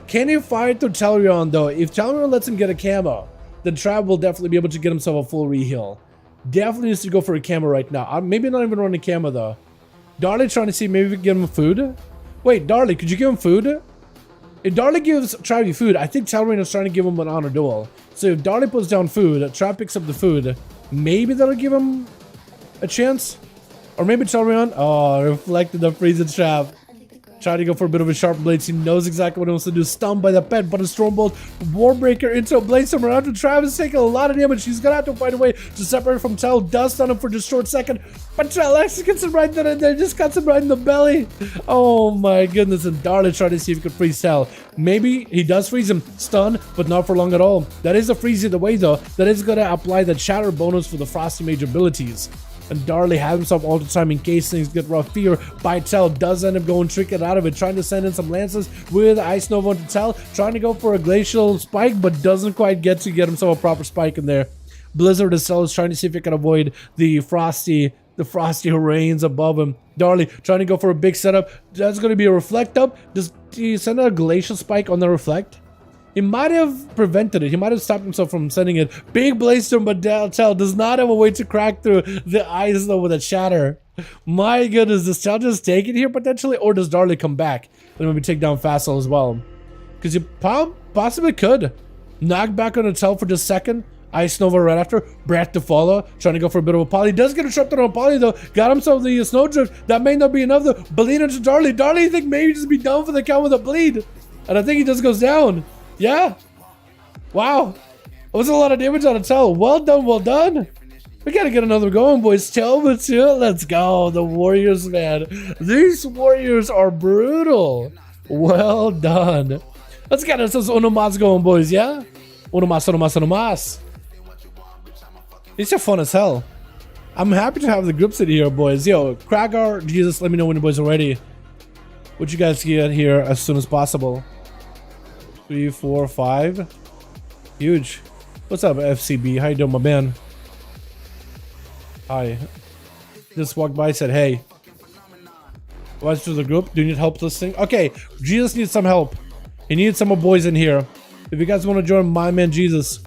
Can he fight through Telrion though? If Telrion lets him get a camo, then Trav will definitely be able to get himself a full reheal. Definitely needs to go for a camo right now. Maybe not even running camo though. Darley trying to see maybe we can give him food. Wait, Darley, could you give him food? If Darley gives Trav food, I think Telrion is trying to give him an honor duel. So if Darley puts down food, Trav picks up the food, maybe that'll give him a chance. Or maybe Telrion, reflected the freeze and Trav. Trying to go for a bit of a sharp blades. He knows exactly what he wants to do. Stunned by the pet, but a Stormbolt Warbreaker into a blade somewhere after Travis taking a lot of damage. He's gonna have to find a way to separate from Tel. Does stun him for just a short second, but Tel actually gets him right then and there. Just cuts him right in the belly. Oh my goodness! And Darla trying to see if he could freeze Tel. Maybe he does freeze him, stun, but not for long at all. That is a freeze either way though. That is gonna apply the shatter bonus for the Frosty Mage abilities. And Darley has himself all the time in case things get rough. Fear by Tel does end up going tricked out of it, trying to send in some lances with Ice Nova onto Tel, trying to go for a glacial spike, but doesn't quite get himself a proper spike in there. Blizzard itself is trying to see if it can avoid the frosty rains above him. Darley trying to go for a big setup. That's going to be a reflect up. Does he send a glacial spike on the reflect? He might have prevented it. He might have stopped himself from sending it. Big Blaster, but Tel does not have a way to crack through the ice though with a shatter. My goodness, does Tel just take it here potentially? Or does Darley come back and maybe take down Fassel as well? Because he possibly could. Knock back on a Tel for just a second. Ice Nova right after. Breath to follow. Trying to go for a bit of a poly. Does get a trap on a poly though. Got himself the Snowdrift. That may not be enough though. Bleed into Darley. Darley, I think maybe just be down for the count with a bleed. And I think he just goes down. Yeah. Wow. That was a lot of damage on a Tel. Well done, well done. We gotta get another going, boys. Tel, let's go. The Warriors, man. These Warriors are brutal. Well done. Let's get ourselves uno mas going, boys, yeah? Uno mas, uno mas, uno mas. These are fun as hell. I'm happy to have the groups in here, boys. Yo, Kragar, Jesus, let me know when the boys are ready. What you guys get here as soon as possible. 3, 4, 5. Huge. What's up, FCB? How you doing, my man? Hi. Just walked by, said, hey. Watch to the group. Do you need help listening? Okay, Jesus needs some help. He needs some more boys in here. If you guys want to join my man Jesus,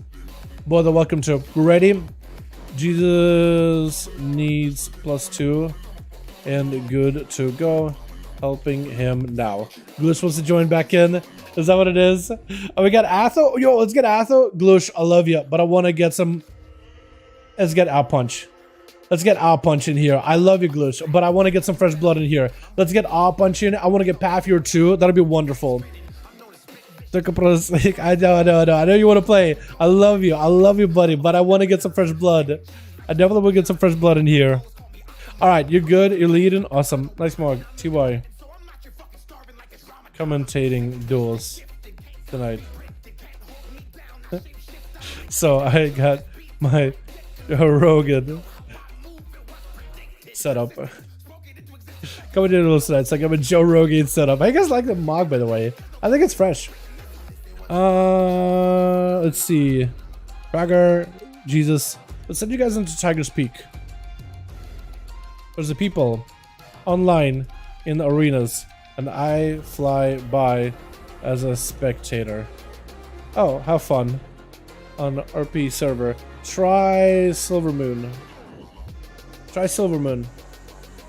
boy, they're welcome to. Ready? Jesus needs +2 and good to go. Helping him now. Glush wants to join back in. Is that what it is? Oh, we got Atho. Yo, let's get Atho. Glush, I love you, but I want to get some. Let's get Owl Punch. Let's get Owl Punch in here. I love you, Glush, but I want to get some fresh blood in here. Let's get Owl Punch in. I want to get Path here too. That'll be wonderful. I know you want to play. I love you, buddy, but I want to get some fresh blood. I definitely will get some fresh blood in here. All right, you're good. You're leading. Awesome. Nice mug. TY. Commentating duels tonight. So I got my Rogan setup. Coming in duels tonight. It's like I'm a Joe Rogan setup. I guys like the mug, by the way. I think it's fresh. Let's see. Fragger, Jesus. Let's send you guys into Tiger's Peak. There's the people online in the arenas, and I fly by as a spectator. Oh, have fun on RP server. Try Silver Moon. Try Silver Moon.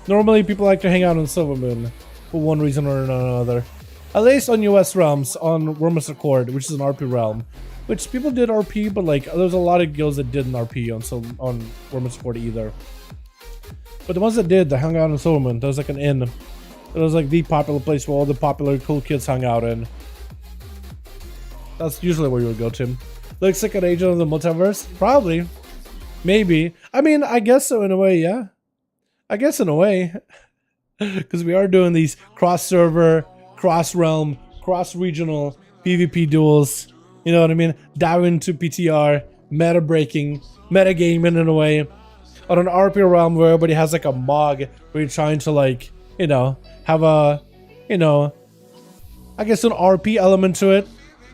Normally, people like to hang out on Silver Moon for one reason or another. At least on US realms, on Worm's Accord, which is an RP realm. Which people did RP, but like there's a lot of guilds that didn't RP on Worm's Accord either. But the ones that did, they hung out in Silvermoon. There was like an inn. It was like the popular place where all the popular cool kids hung out in. That's usually where you would go, Tim. Looks like an agent of the multiverse? Probably. Maybe. I mean, I guess so in a way, yeah. I guess in a way. Because we are doing these cross-server, cross-realm, cross-regional PvP duels. You know what I mean? Dive into PTR, meta-breaking, meta-gaming in a way. On an RP realm where everybody has like a mog where you're trying to like, you know, have a, you know, I guess an RP element to it.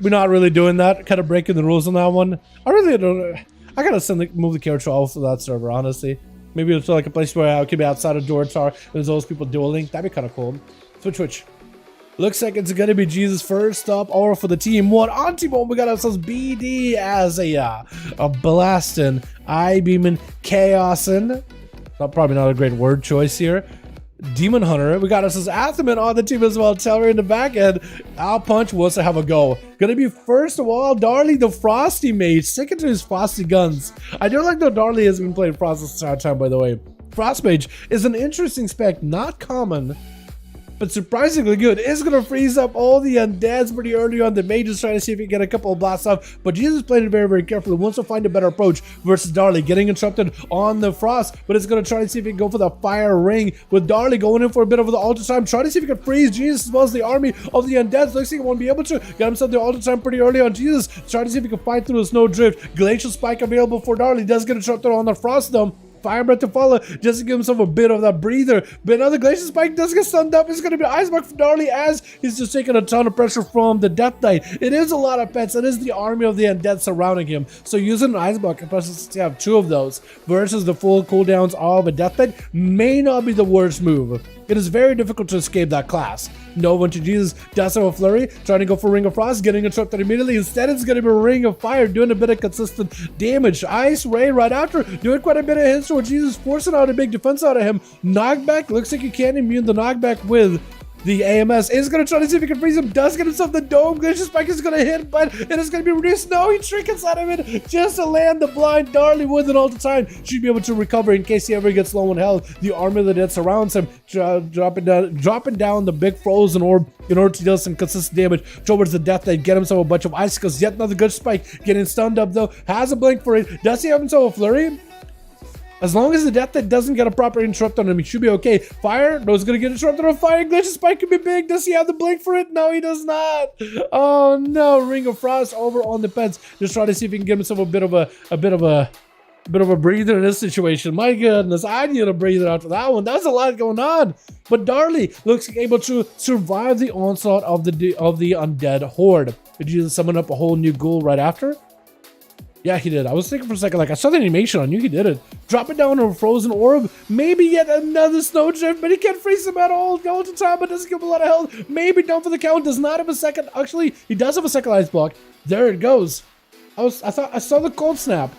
We're not really doing that, kind of breaking the rules on that one. I really don't, I gotta move the character off of that server, honestly. Maybe it's like a place where I could be outside of Dortar and there's always people dueling. That'd be kind of cool. Switch. Looks like it's gonna be Jesus first up, or for the team one on team one, we got ourselves BD as a blasting, I-beaming, chaosin. Probably not a great word choice here. Demon Hunter. We got ourselves Athaman on the team as well. Teller in the back end. Al Punch wants to have a go. Gonna be first of all, Darley the Frosty Mage, sticking to his frosty guns. I do like that Darley has been playing Frost this entire time, by the way. Frost Mage is an interesting spec, not common, but surprisingly good. It's gonna freeze up all the undeads pretty early on. The Mage is trying to see if he can get a couple of blasts off, but Jesus played it very, very carefully. Wants to find a better approach versus Darley, getting interrupted on the Frost, but it's gonna try to see if he can go for the Fire Ring, with Darley going in for a bit of the Altar Time, trying to see if he can freeze Jesus as well as the army of the undeads. Looks like he won't be able to get himself the Altar Time pretty early on Jesus, trying to see if he can fight through the Snowdrift. Glacial Spike available for Darley, does get interrupted on the Frost though. Fire Breath to follow, just to give himself a bit of that breather. But another Glacial Spike does get stunned up. It's going to be Ice Block for Darley as he's just taking a ton of pressure from the Death Knight. It is a lot of pets. It is the army of the undead surrounding him. So using an Ice Block, especially to have two of those versus the full cooldowns of a Death Knight, may not be the worst move. It is very difficult to escape that class. No one to Jesus does have a flurry, trying to go for Ring of Frost, getting interrupted immediately. Instead, it's going to be Ring of Fire, doing a bit of consistent damage. Ice Ray right after, doing quite a bit of hits for Jesus, forcing out a big defense out of him. Knockback, looks like you can't immune the knockback with the AMS. Is going to try to see if he can freeze him. Does get himself the Dome. Glacial Spike is going to hit, but it is going to be reduced. No, he trickles out of it just to land the blind. Darley with it all the time. Should be able to recover in case he ever gets low on health. The army of the dead surrounds him, dropping down the big frozen orb in order to deal some consistent damage towards the Death Knight. Get himself a bunch of icicles. Yet another good spike. Getting stunned up though. Has a blink for it. Does he have himself a flurry? As long as the Death Knight doesn't get a proper interrupt on him, he should be okay. Fire? No, he's gonna get interrupted on fire. Glacial Spike could be big. Does he have the blink for it? No, he does not. Oh no, Ring of Frost over on the pets. Just trying to see if he can give himself a bit of a breather in this situation. My goodness, I need a breather after that one. That's a lot going on. But Darley looks able to survive the onslaught of the undead horde. Did you summon up a whole new ghoul right after? Yeah, he did. I was thinking for a second, like, I saw the animation on you. He did it. Drop it down on a frozen orb. Maybe yet another Snowdrift, but he can't freeze him at all. Go to time, but doesn't give him a lot of health. Maybe down for the count. Does not have a second. Actually, he does have a second ice block. There it goes. I saw the cold snap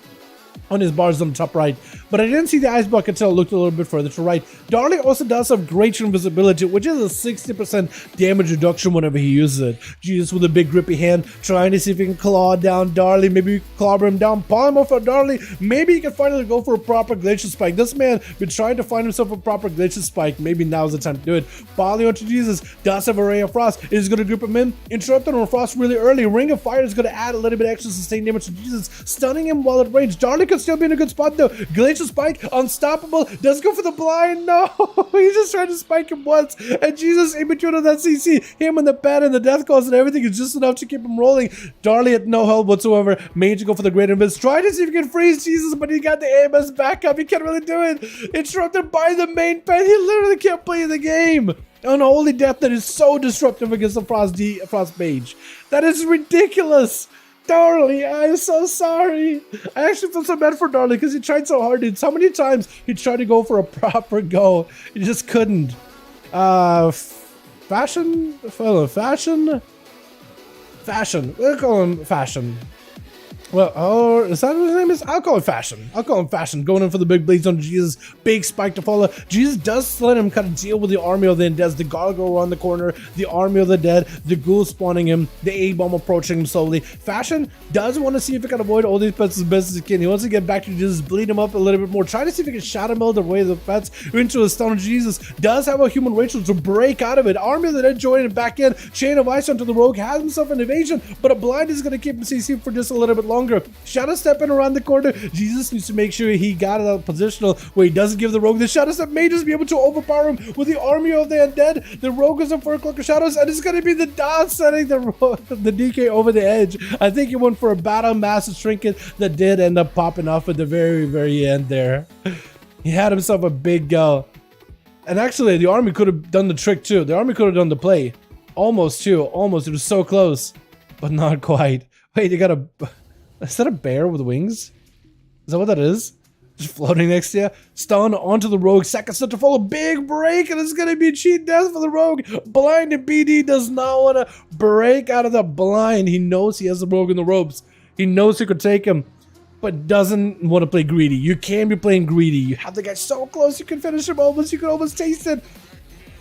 on his bars on the top right, but I didn't see the ice block until I looked a little bit further to right. Darley also does have great invisibility, which is a 60% damage reduction whenever he uses it. Jesus with a big grippy hand, trying to see if he can claw down Darley, maybe clobber him down, polymorph for Darley. Maybe he can finally go for a proper Glacial Spike. This man been trying to find himself a proper Glacial Spike. Maybe now's the time to do it. Poly onto Jesus, does have a Ray of Frost, is going to grip him in, interrupted on Frost really early. Ring of Fire is going to add a little bit extra sustained damage to Jesus, stunning him while at range. Darley could still be in a good spot though. Glacial to spike, unstoppable, does go for the blind, no, he's just trying to spike him once, and Jesus, in between of that CC, him and the pad and the death calls and everything is just enough to keep him rolling. Darley at no help whatsoever, Mage to go for the great invis, try to see if he can freeze Jesus, but he got the AMS back up, he can't really do it, interrupted by the main pad, he literally can't play the game. Unholy Death that is so disruptive against the Frost Mage. That is ridiculous. Darley, I'm so sorry. I actually feel so bad for Darley because he tried so hard, dude. So many times he tried to go for a proper go. He just couldn't. Fashion? We'll call him Fashion. Well, oh, is that what his name is? I'll call him Fashion. Going in for the big blades on Jesus. Big spike to follow. Jesus does let him kind of deal with the army of the undead. The gargoyle around the corner. The army of the dead. The ghoul spawning him. The A-bomb approaching him slowly. Fashion does want to see if he can avoid all these pets as best as he can. He wants to get back to Jesus, bleed him up a little bit more. Try to see if he can shadow meld away the pets into a stun. Jesus does have a human Rachel to break out of it. Army of the dead joining him back in. Chain of ice onto the rogue. Has himself an evasion, but a blind is going to keep him CC for just a little bit longer. Shadow stepping around the corner. Jesus needs to make sure he got it out positional where he doesn't give the rogue the shadow step. May just be able to overpower him with the army of the undead. The rogue is up for a cloak of shadows, and it's going to be the dot setting the DK over the edge. I think he went for a battle massive trinket that did end up popping off at the very end there. He had himself a big go. And actually, the army could have done the trick too. The army could have done the play. Almost too. Almost. It was so close. But not quite. Wait, you got a... Is that a bear with wings? Is that what that is? Just floating next to you. Stun onto the rogue. Second step to follow. Big break. And it's going to be cheat death for the rogue. Blind and BD does not want to break out of the blind. He knows he has the rogue in the ropes. He knows he could take him. But doesn't want to play greedy. You can be playing greedy. You have the guy so close. You can finish him almost. You can almost taste it.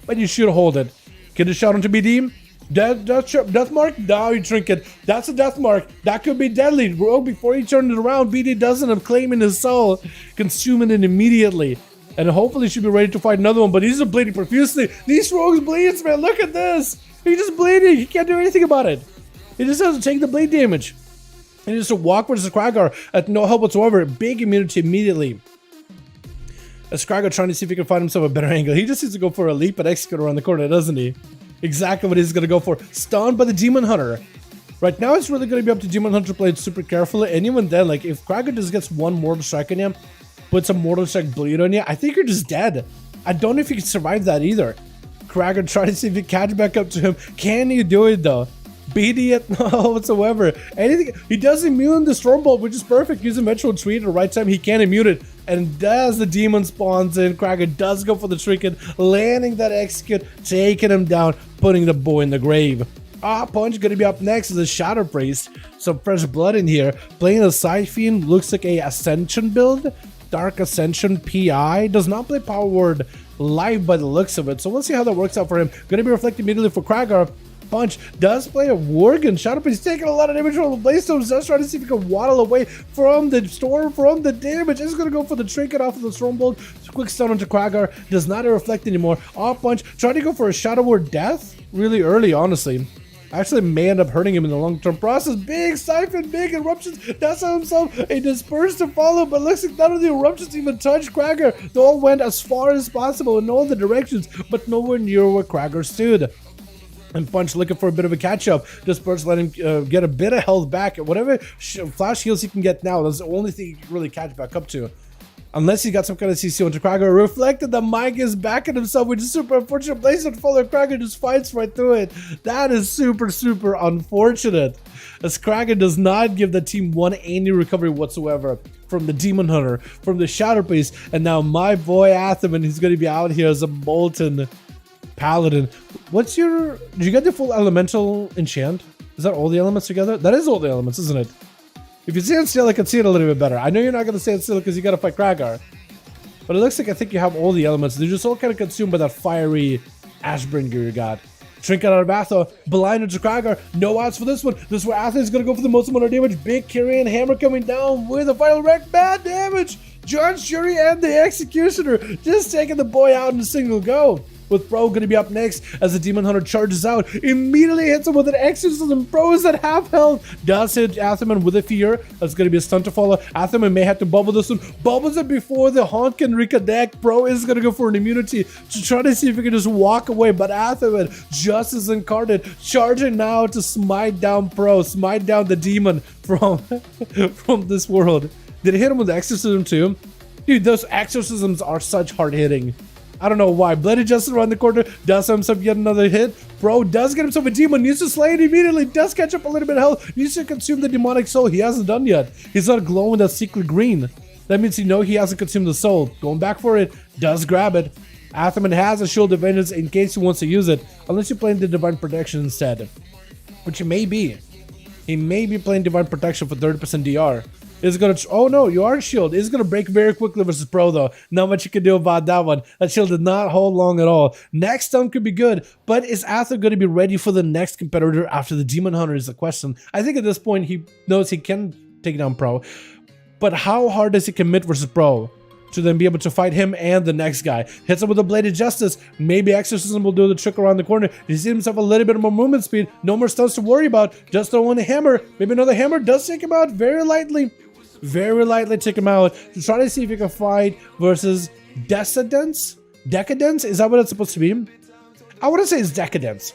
But you should hold it. Get a shot onto BD. Death mark? No, you trinket. That's a death mark. That could be deadly. Rogue, before he turned it around, BD doesn't have claiming his soul, consuming it immediately. And hopefully should be ready to fight another one, but he's just bleeding profusely. These rogues bleeds, man. Look at this. He's just bleeding. He can't do anything about it. He just has to take the bleed damage. And he just walk versus Kragar at no help whatsoever. Big immunity immediately. As Kragar trying to see if he can find himself a better angle. He just needs to go for a leap and execute around the corner, doesn't he? Exactly what he's going to go for. Stunned by the Demon Hunter. Right now, it's really going to be up to Demon Hunter to play it super carefully. And even then, like, if Kragar just gets one Mortal Strike on you, puts a Mortal Strike bleed on you, I think you're just dead. I don't know if you can survive that either. Kragar trying to see if you catch back up to him. Can you do it, though? BD it? No, whatsoever. Anything. He does immune the Stormbolt, which is perfect. Using Metro Tweet at the right time, he can immune it. And as the demon spawns in, Kragar does go for the trinket, landing that execute, taking him down, putting the boy in the grave. Punch gonna be up next is a Shadow Priest. Some fresh blood in here. Playing a Side Fiend, looks like a Ascension build. Dark Ascension PI. Does not play Power Word live by the looks of it. So we'll see how that works out for him. Gonna be reflected immediately for Kragar. Punch does play a Worgen. Shadow Priest taking a lot of damage from the Bladestones. Does try to see if he can waddle away from the storm, from the damage. Is going to go for the trinket off of the Stormbolt. Quick stun onto Kragar. Does not reflect anymore. Punch. Trying to go for a Shadow Word death really early, honestly. Actually may end up hurting him in the long-term process. Big siphon, big eruptions. That's how himself a disperse to follow, but looks like none of the eruptions even touched Kragar. They all went as far as possible in all the directions, but nowhere near where Kragar stood. And Punch looking for a bit of a catch-up. Disperse let him get a bit of health back. Whatever flash heals he can get now, that's the only thing he can really catch back up to. Unless he got some kind of CC onto Kragar. Reflected, the mic is backing himself, which is super unfortunate. Blaze and follow Kragar just fights right through it. That is super unfortunate. As Kragar does not give the team any recovery whatsoever from the Demon Hunter, from the Shadow Priest, and now my boy Athaman, he's going to be out here as a Molten Paladin. What's your... Did you get the full elemental enchant? Is that all the elements together? That is all the elements, isn't it? If you stand still, I can see it a little bit better. I know you're not going to stand still because you got to fight Kragar. But it looks like I think you have all the elements. They're just all kind of consumed by that fiery Ashbringer you got. Trinket out of Atha. Blinded to Kragar. No odds for this one. This is where Atha is going to go for the most amount of damage. Big Kyrian Hammer coming down with a final wreck. Bad damage. John Shuri and the Executioner just taking the boy out in a single go. with Pro gonna be up next as the Demon Hunter charges out. Immediately hits him with an exorcism. Pro is at half health. Does hit Atherman with a fear. That's gonna be a stun to follow. Atherman may have to bubble this one. Bubbles it before the Haunt can reconnect. Pro is gonna go for an immunity to try to see if he can just walk away. But Atherman just is incarnate, charging now to smite down Pro, smite down the demon from this world. Did it hit him with the exorcism too? Dude, those exorcisms are such hard hitting. I don't know why. Bloody Justice around the corner does himself yet another hit. Bro does get himself a demon, needs to slay it immediately, does catch up a little bit of health, needs to consume the demonic soul. He hasn't done yet. He's not glowing that secret green. That means he hasn't consumed the soul. Going back for it, does grab it. Atherman has a shield of vengeance in case he wants to use it, unless you're playing the divine protection instead, which he may be. He may be playing divine protection for 30% DR. Is gonna, oh no, you are shield. It's gonna break very quickly versus Pro though. Not much you can do about that one. That shield did not hold long at all. Next stun could be good, but is Ather gonna be ready for the next competitor after the Demon Hunter is the question. I think at this point he knows he can take down Pro, but how hard does he commit versus Pro to then be able to fight him and the next guy? Hits him with a Bladed Justice. Maybe Exorcism will do the trick around the corner. He sees himself a little bit more movement speed. No more stuns to worry about. Just throw in a hammer. Maybe another hammer does take him out very lightly. Very lightly take him out to try to see if he can fight versus Decadence? Decadence? Is that what it's supposed to be? I wouldn't say it's Decadence.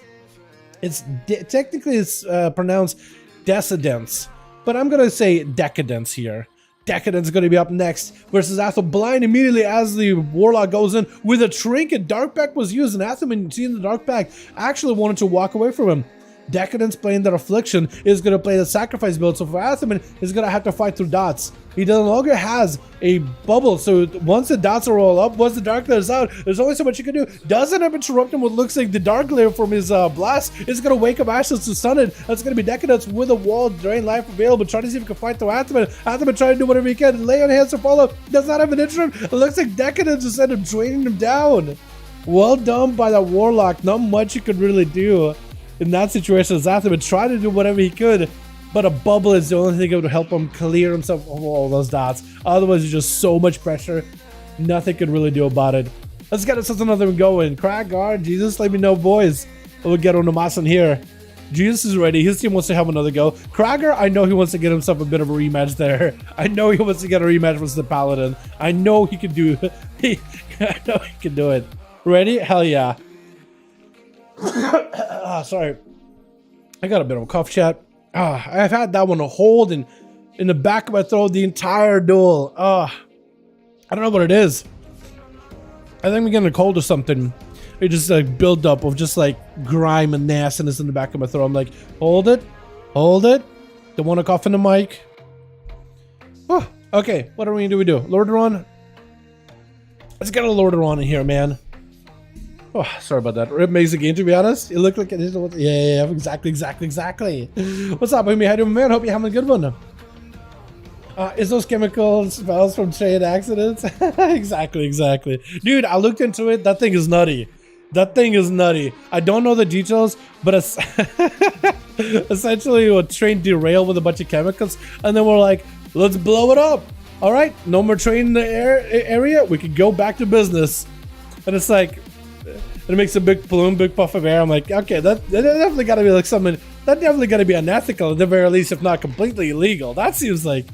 It's technically it's pronounced Decadence, but I'm gonna say Decadence here. Decadence is going to be up next versus Athel blind immediately as the Warlock goes in with a trinket. Dark Pact was used, and Atherman, seeing the Dark Pact, actually wanted to walk away from him. Decadence playing that Affliction is going to play the Sacrifice build, so for Atherman, he's going to have to fight through dots. He no longer has a bubble, so once the dots are all up, once the Dark Layer is out, there's only so much you can do. Doesn't have interrupt him what looks like the Dark Layer from his blast. Is going to wake up ASUS to stun it. That's going to be Decadence with a wall, drain life available, trying to see if he can fight through Atherman. Atherman trying to do whatever he can. Lay on hands to follow. Does not have an interrupt. It looks like Decadence just ended up draining him down. Well done by the Warlock. Not much you could really do in that situation. As Atherman tried to do whatever he could, but a bubble is the only thing that would help him clear himself of all those dots. Otherwise, there's just so much pressure. Nothing could really do about it. Let's get ourselves another one going. Crack guard, Jesus, let me know, boys. We'll get on the Masan here. Jesus is ready. His team wants to have another go. Krager, I know he wants to get himself a bit of a rematch there. I know he wants to get a rematch versus the Paladin. I know he can do it. I know he can do it. Ready? Hell yeah. Sorry. I got a bit of a cough, chat. I've had that one to hold in the back of my throat the entire duel. I don't know what it is. I think I'm getting a cold or something. It just like build up of just like grime and nastiness in the back of my throat. I'm like, hold it, hold it. Don't want to cough in the mic. Oh, okay, what are we gonna do? Lordaeron? Let's get a Lordaeron in here, man. Oh, sorry about that. Amazing game, to be honest. It looked like it is. Yeah, exactly. What's up, Amy? How you doing, man? Hope you're having a good one. Is those chemical spells from train accidents? Exactly. Dude, I looked into it. That thing is nutty. I don't know the details, but it's essentially a train derailed with a bunch of chemicals, and then we're like, let's blow it up. All right, no more train in the area. We can go back to business. And it's like, it makes a big plume, big puff of air. I'm like, okay, that definitely got to be like something. That definitely got to be unethical at the very least, if not completely illegal. That seems like,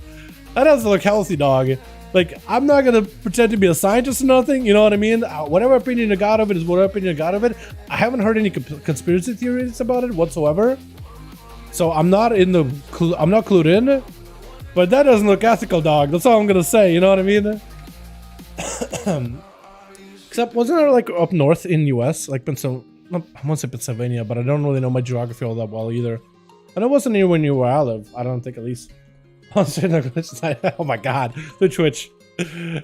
that doesn't look healthy, dog. Like, I'm not gonna pretend to be a scientist or nothing. You know what I mean? Whatever opinion I got of it is whatever opinion I got of it. I haven't heard any conspiracy theories about it whatsoever. So I'm not clued in. But that doesn't look ethical, dog. That's all I'm gonna say. You know what I mean? Except, wasn't there like up north in US, like Pennsylvania? I won't say Pennsylvania, but I don't really know my geography all that well either. And it wasn't anywhere near where I live. I don't think, at least. Oh my god, the Twitch.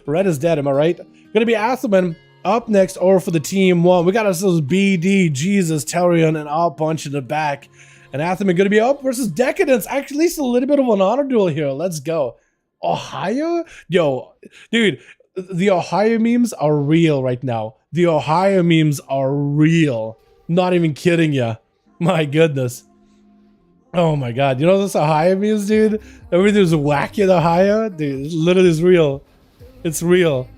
Red is dead, am I right? Gonna be Atherman up next, or for the team one. We got ourselves BD, Jesus, Tarion, and I'll punch in the back. And Atherman gonna be up versus Decadence. Actually, at least a little bit of an honor duel here. Let's go. Ohio? Yo, dude, the Ohio memes are real right now. The Ohio memes are real. Not even kidding ya. My goodness. Oh my god, you know this Ohio memes, dude? Everything's wacky in Ohio? Dude, it literally is real. It's real.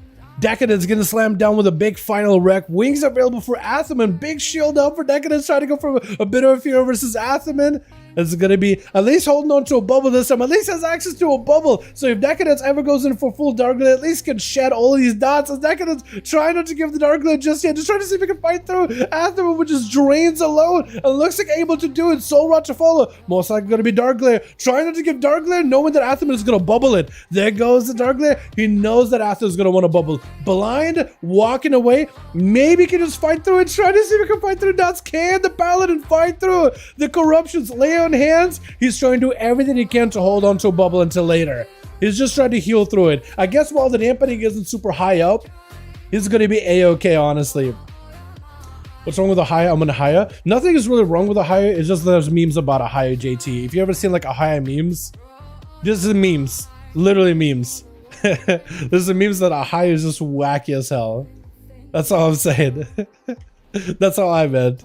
Decadence getting slammed down with a big final wreck. Wings available for Athaman. Big shield up for Decadence, trying to go for a bit of a fear versus Athaman. It's going to be at least holding on to a bubble this time. At least has access to a bubble. So if Decadence ever goes in for full Dark Glare, at least can shed all of these dots. As Decadence trying not to give the Dark Glare just yet. Just trying to see if he can fight through Athaman, which just drains alone. And looks like able to do it. Soul Rot to follow. Most likely going to be Dark Glare. Trying not to give Dark Glare, knowing that Athaman is going to bubble it. There goes the Dark Glare. He knows that Athaman is going to want to bubble. Blind, walking away. Maybe he can just fight through it. Trying to see if he can fight through dots. Can the Paladin fight through the corruptions? Lay on hands. He's trying to do everything he can to hold on to a bubble until later. He's just trying to heal through it. I guess while the dampening isn't super high up, he's going to be a-okay, honestly. What's wrong with a Haya? I'm on a Haya. Nothing is really wrong with a Haya. It's just there's memes about a Haya, JT. If you ever seen like a Haya memes, just the memes. Literally memes. There's the memes that a Haya is just wacky as hell. That's all I'm saying. That's all I meant.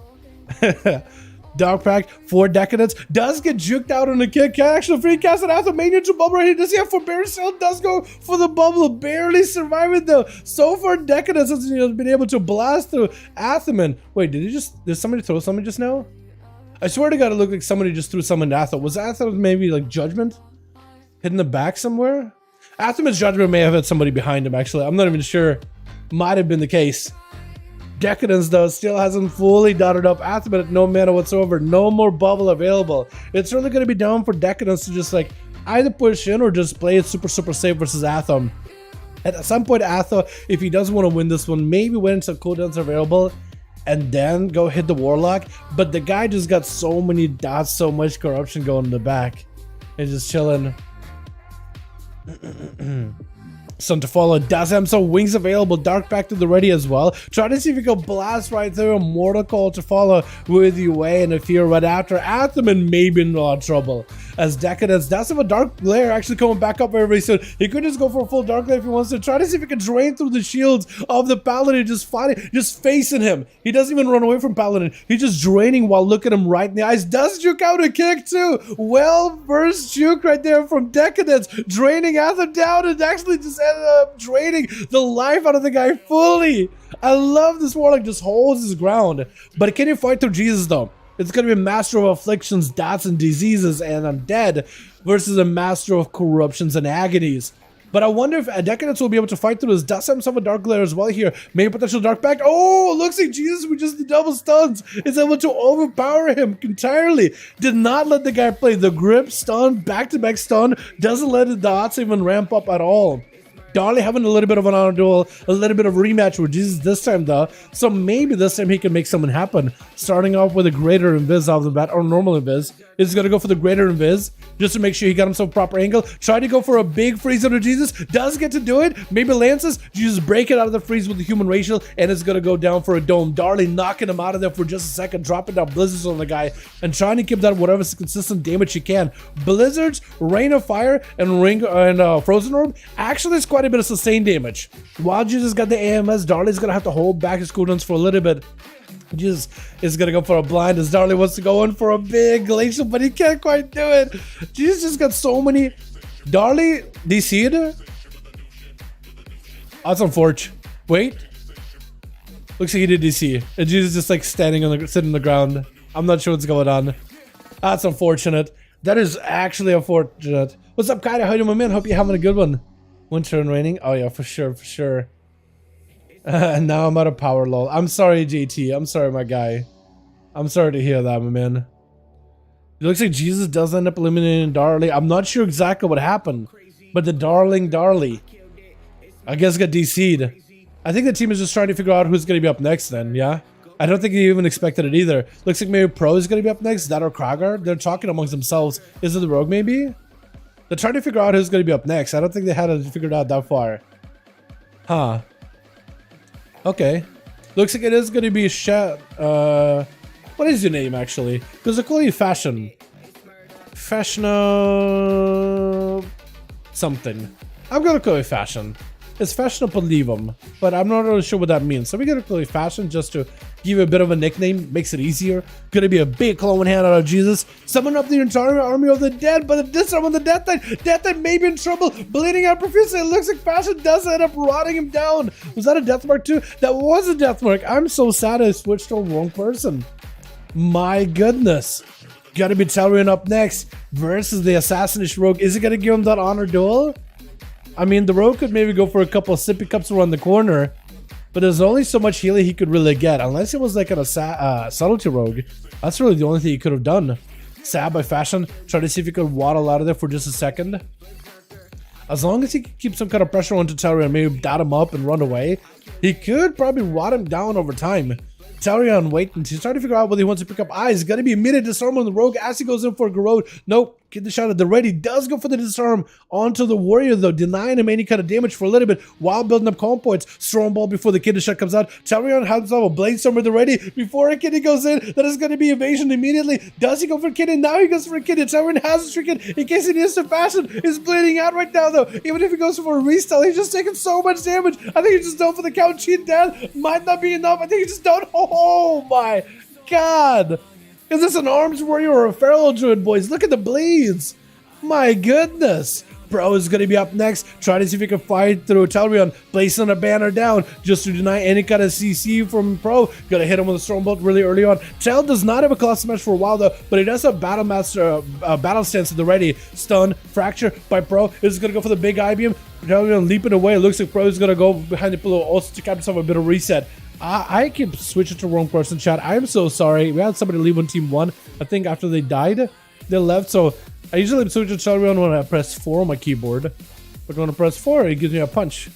Dark Pact for Decadence does get juked out on a kick. Can actually free cast an Athomania to bubble right here. Does he have forbearance? Still does go for the bubble, barely surviving though. So far, Decadence has been able to blast through Athaman. Wait, did somebody throw something just now? I swear to God, it looked like somebody just threw someone to Athaman. Was Athaman maybe like Judgment? Hidden in the back somewhere? Athaman's Judgment may have had somebody behind him, actually. I'm not even sure. Might have been the case. Decadence though still hasn't fully dotted up Athaman, no mana whatsoever. No more bubble available. It's really going to be down for Decadence to just like either push in or just play it super safe versus Atham. At some point, Atham, if he does want to win this one, maybe wait until cooldowns are available and then go hit the Warlock. But the guy just got so many dots, so much corruption going in the back. And just chilling. Some to follow. Does have some wings available. Dark Pact to the ready as well. Try to see if you can blast right through a Mortal Call to follow with UA and a fear right after. Athaman may be in a lot of trouble. As Decadence does have a Dark Glare actually coming back up very soon. He could just go for a full Dark Glare if he wants to. Try to see if he can drain through the shields of the Paladin. Just fighting, just facing him. He doesn't even run away from Paladin. He's just draining while looking him right in the eyes. Does juke out a kick too. Well versed juke right there from Decadence. Draining Atham down and actually just ended up draining the life out of the guy fully. I love this Warlock just holds his ground. But can he fight through Jesus though? It's going to be a Master of Afflictions, Dots, and Diseases, and I'm dead versus a Master of Corruptions and Agonies. But I wonder if Decadence will be able to fight through this. Does have himself a Dark Glare as well here. Maybe potential Dark Pact. Oh, looks like Jesus with just the double stuns is able to overpower him entirely. Did not let the guy play the grip, stun, back-to-back stun. Doesn't let the dots even ramp up at all. Darley having a little bit of an honor duel, a little bit of rematch with Jesus this time though. So maybe this time he can make something happen. Starting off with a greater invis off the bat, or normal invis. He's gonna go for the greater invis just to make sure he got himself proper angle. Try to go for a big freeze under Jesus. Does get to do it. Maybe lances. Jesus break it out of the freeze with the human racial, and it's gonna go down for a dome. Darley knocking him out of there for just a second, dropping down blizzards on the guy and trying to keep that whatever consistent damage he can. Blizzards, Rain of Fire, and Frozen Orb actually is quite a bit of sustained damage. While Jesus got the AMS, Darley's gonna have to hold back his cooldowns for a little bit. Jesus is gonna go for a blind as Darley wants to go in for a big glacial, but he can't quite do it. Jesus just got so many. Darley DC'd. That's unfortunate. Wait. Looks like he did DC. And Jesus just like sitting on the ground. I'm not sure what's going on. That's unfortunate. That is actually unfortunate. What's up, Kaida? How you doing, my man? Hope you're having a good one. Winter and raining. Oh yeah, for sure. And now I'm out of power, lol. I'm sorry, JT. I'm sorry, my guy. I'm sorry to hear that, my man. It looks like Jesus does end up eliminating Darley. I'm not sure exactly what happened, but the Darley, I guess, got DC'd. I think the team is just trying to figure out who's going to be up next then, yeah? I don't think they even expected it either. Looks like maybe Pro is going to be up next. That or Kragar? They're talking amongst themselves. Is it the Rogue maybe? They're trying to figure out who's going to be up next. I don't think they had it figured out that far. Huh. Okay. Looks like it is going to be what is your name actually? Because they're calling you Fashion. Fashion something. I'm going to call you Fashion. It's fashion upon leave him, but I'm not really sure what that means. So we gotta play fashion just to give you a bit of a nickname, makes it easier. Gonna be a big clone hand out of Jesus. Summon up the entire army of the dead, but this time on the Death Knight. Death Knight may be in trouble, bleeding out profusely. It looks like fashion does end up rotting him down. Was that a death mark too? That was a death mark. I'm so sad I switched to the wrong person. My goodness. Gotta be Dalaran up next versus the Assassination Rogue. Is it gonna give him that honor duel? I mean, the Rogue could maybe go for a couple of sippy cups around the corner, but there's only so much healing he could really get, unless it was like a subtlety Rogue. That's really the only thing he could have done. Sab by fashion, try to see if he could waddle out of there for just a second. As long as he can keep some kind of pressure onto Dalaran, maybe dot him up and run away, he could probably rot him down over time. Dalaran waiting. He's trying to figure out whether he wants to pick up eyes. Got to be immediate disarm on the Rogue as he goes in for a Garrod. Nope. Get the shot at the ready. Does go for the disarm onto the Warrior though, denying him any kind of damage for a little bit while building up calm points. Strong ball before the Kid shot comes out. Dalaran has himself a blade storm at the ready before a Kid goes in. That is going to be evasion immediately. Does he go for a Kid? Now he goes for a Kid. Dalaran has a stricken in case he needs to fashion. He's bleeding out right now though. Even if he goes for a restyle, he's just taking so much damage. I think he's just done for the count. Cheat death might not be enough. I think he's just done. Oh my God. Is this an arms warrior or a feral druid, boys? Look at the bleeds. My goodness. Pro is going to be up next. Try to see if he can fight through Dalaran, placing a banner down just to deny any kind of CC from Pro. Gonna hit him with a Stormbolt really early on. Tel does not have a class smash for a while though, but he does have Battle Master, Battle Stance at the ready. Stun, fracture by Pro. This is going to go for the big IBM. Dalaran leaping away. It looks like Pro is going to go behind the pillow also to cap himself a bit of reset. I keep switching to wrong person, chat. I'm so sorry. We had somebody leave when team won. I think after they died, they left. So I usually switch to Dalaran when I press 4 on my keyboard. But when I press 4, it gives me a punch.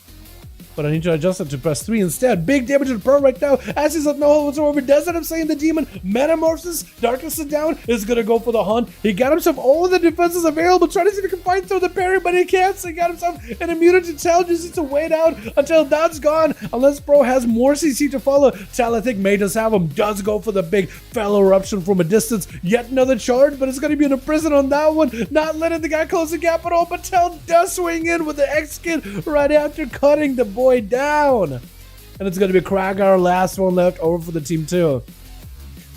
But I need to adjust it to press 3 instead. Big damage to the Pro right now. As he's at no hold whatsoever. Does end up saying the demon. Metamorphosis. Darkness is down. Is going to go for the hunt. He got himself all the defenses available. Trying to see if he can fight through the parry, but he can't. So he got himself an immunity to Tal. Just needs to wait out until that's gone. Unless Pro has more CC to follow. Tal, I think, may just have him. Does go for the big fellow eruption from a distance. Yet another charge, but it's going to be in a prison on that one. Not letting the guy close the gap at all. But Tal does swing in with the X-Kid right after cutting the boy down. And it's going to be Kragar, last one left over for the team too.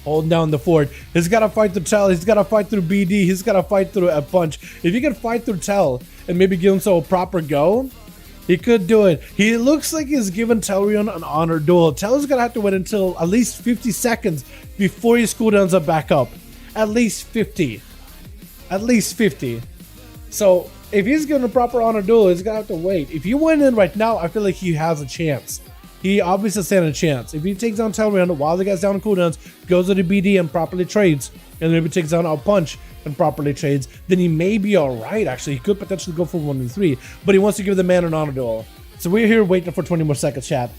Holding down the fort. He's got to fight through Tel. He's got to fight through BD. He's got to fight through a punch. If he can fight through Tel and maybe give himself a proper go, he could do it. He looks like he's given Dalaran an honor duel. Tel's going to have to wait until at least 50 seconds before his cooldowns are back up. At least 50. At least 50. So if he's given a proper honor duel, he's gonna have to wait. If he went in right now, I feel like he has a chance. He obviously stands a chance. If he takes down Dalaran while the guy's down on cooldowns, goes to the BD and properly trades, and maybe takes down a punch and properly trades, then he may be alright actually. He could potentially go for 1 and 3, but he wants to give the man an honor duel. So we're here waiting for 20 more seconds, chat.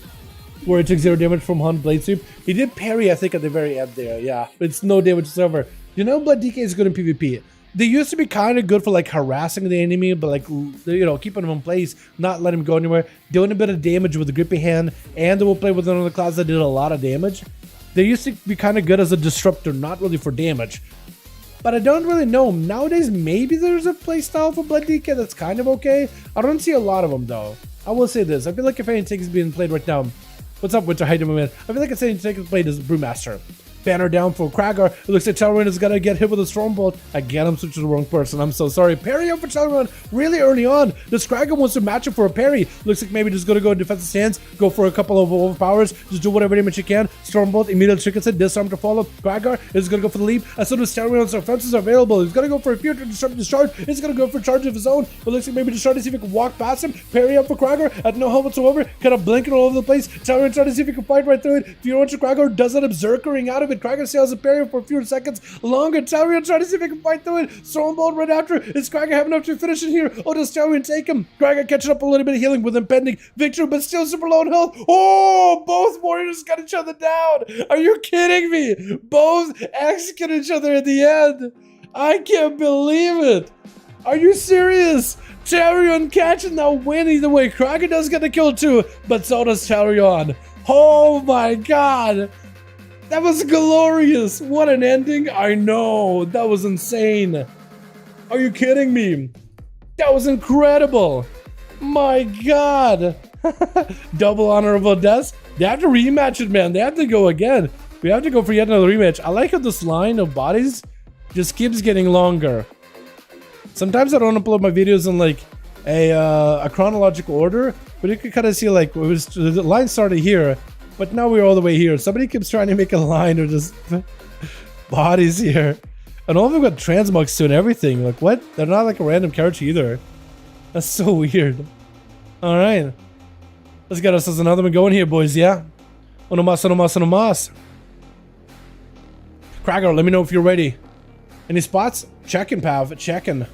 Where he took 0 damage from Hun Blade Sweep. He did parry, I think, at the very end there. Yeah, it's no damage whatsoever. You know, Blood DK is good in PvP. They used to be kind of good for like harassing the enemy, but like, you know, keeping him in place, not letting him go anywhere, doing a bit of damage with the grippy hand, and they will play with another class that did a lot of damage. They used to be kind of good as a disruptor, not really for damage. But I don't really know. Nowadays, maybe there's a playstyle for Blood DK that's kind of okay. I don't see a lot of them though. I will say this. I feel like if anything is being played right now, what's up, Winter? How you doing, man? I feel like if anything is played as Brewmaster. Banner down for Kragar. It looks like Dalaran is gonna get hit with a Stormbolt. Again, I'm switching to the wrong person. I'm so sorry. Parry up for Dalaran really early on. This Kragar wants to match him for a parry. Looks like maybe just gonna go in defensive stance, go for a couple of overpowers, just do whatever damage you can. Stormbolt immediately triggers it. Disarm to follow. Kragar is gonna go for the leap. As soon as Dalaran's offenses are available, he's gonna go for a fear to disrupt the charge. He's gonna go for a charge of his own. But looks like maybe just trying to see if he can walk past him. Parry up for Kragar at no help whatsoever. Kind of blinking all over the place. Dalaran trying to see if he can fight right through it. Fear onto Kragar does end up berserkering out of it. Kragar sails a parry for a few seconds longer. Dalaran trying to see if he can fight through it. Stormbolt right after. Is Kragar have enough to finish it here? Oh, does Dalaran take him? Kragar catching up a little bit of healing with impending victory, but still super low in health. Oh, both warriors got each other down. Are you kidding me? Both execute each other at the end. I can't believe it. Are you serious? Dalaran catching that win either way. Kragar does get the kill too, but so does Dalaran. Oh my God. That was glorious. What an ending. I know. That was insane. Are you kidding me? That was incredible. My God. Double honorable deaths. They have to rematch it, man. They have to go again. We have to go for yet another rematch. I like how this line of bodies just keeps getting longer. Sometimes I don't upload my videos in like a chronological order, but you can kind of see like the line started here, but now we're all the way here. Somebody keeps trying to make a line of just bodies here. And all of them got transmogs too and everything. Like what? They're not like a random character either. That's so weird. Alright. Let's get us another one going here, boys, yeah? Uno mas, uno mas, uno mas. Cracker, let me know if you're ready. Any spots? Checking, Pav. Checking.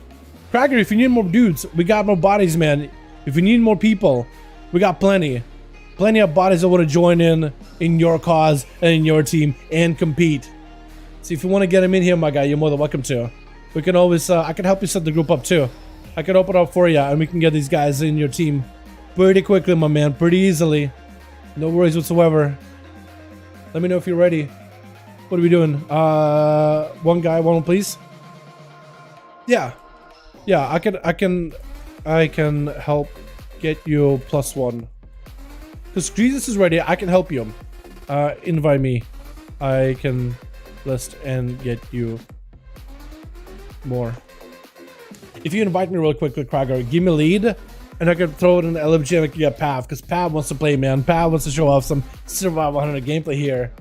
Cracker, if you need more dudes, we got more bodies, man. If you need more people, we got plenty. Plenty of bodies that want to join in your cause and in your team and compete. So if you want to get them in here, my guy, you're more than welcome to. We can always, I can help you set the group up too. I can open up for you and we can get these guys in your team pretty quickly, my man. Pretty easily. No worries whatsoever. Let me know if you're ready. What are we doing? One guy, one please. Yeah. Yeah, I can help get you +1. Because Jesus is ready, I can help you. Invite me. I can list and get you more. If you invite me real quickly, Cracker, give me a lead, and I can throw it in the LFG and I can get Pav, because Pav wants to play, man. Pav wants to show off some Survival 100 gameplay here.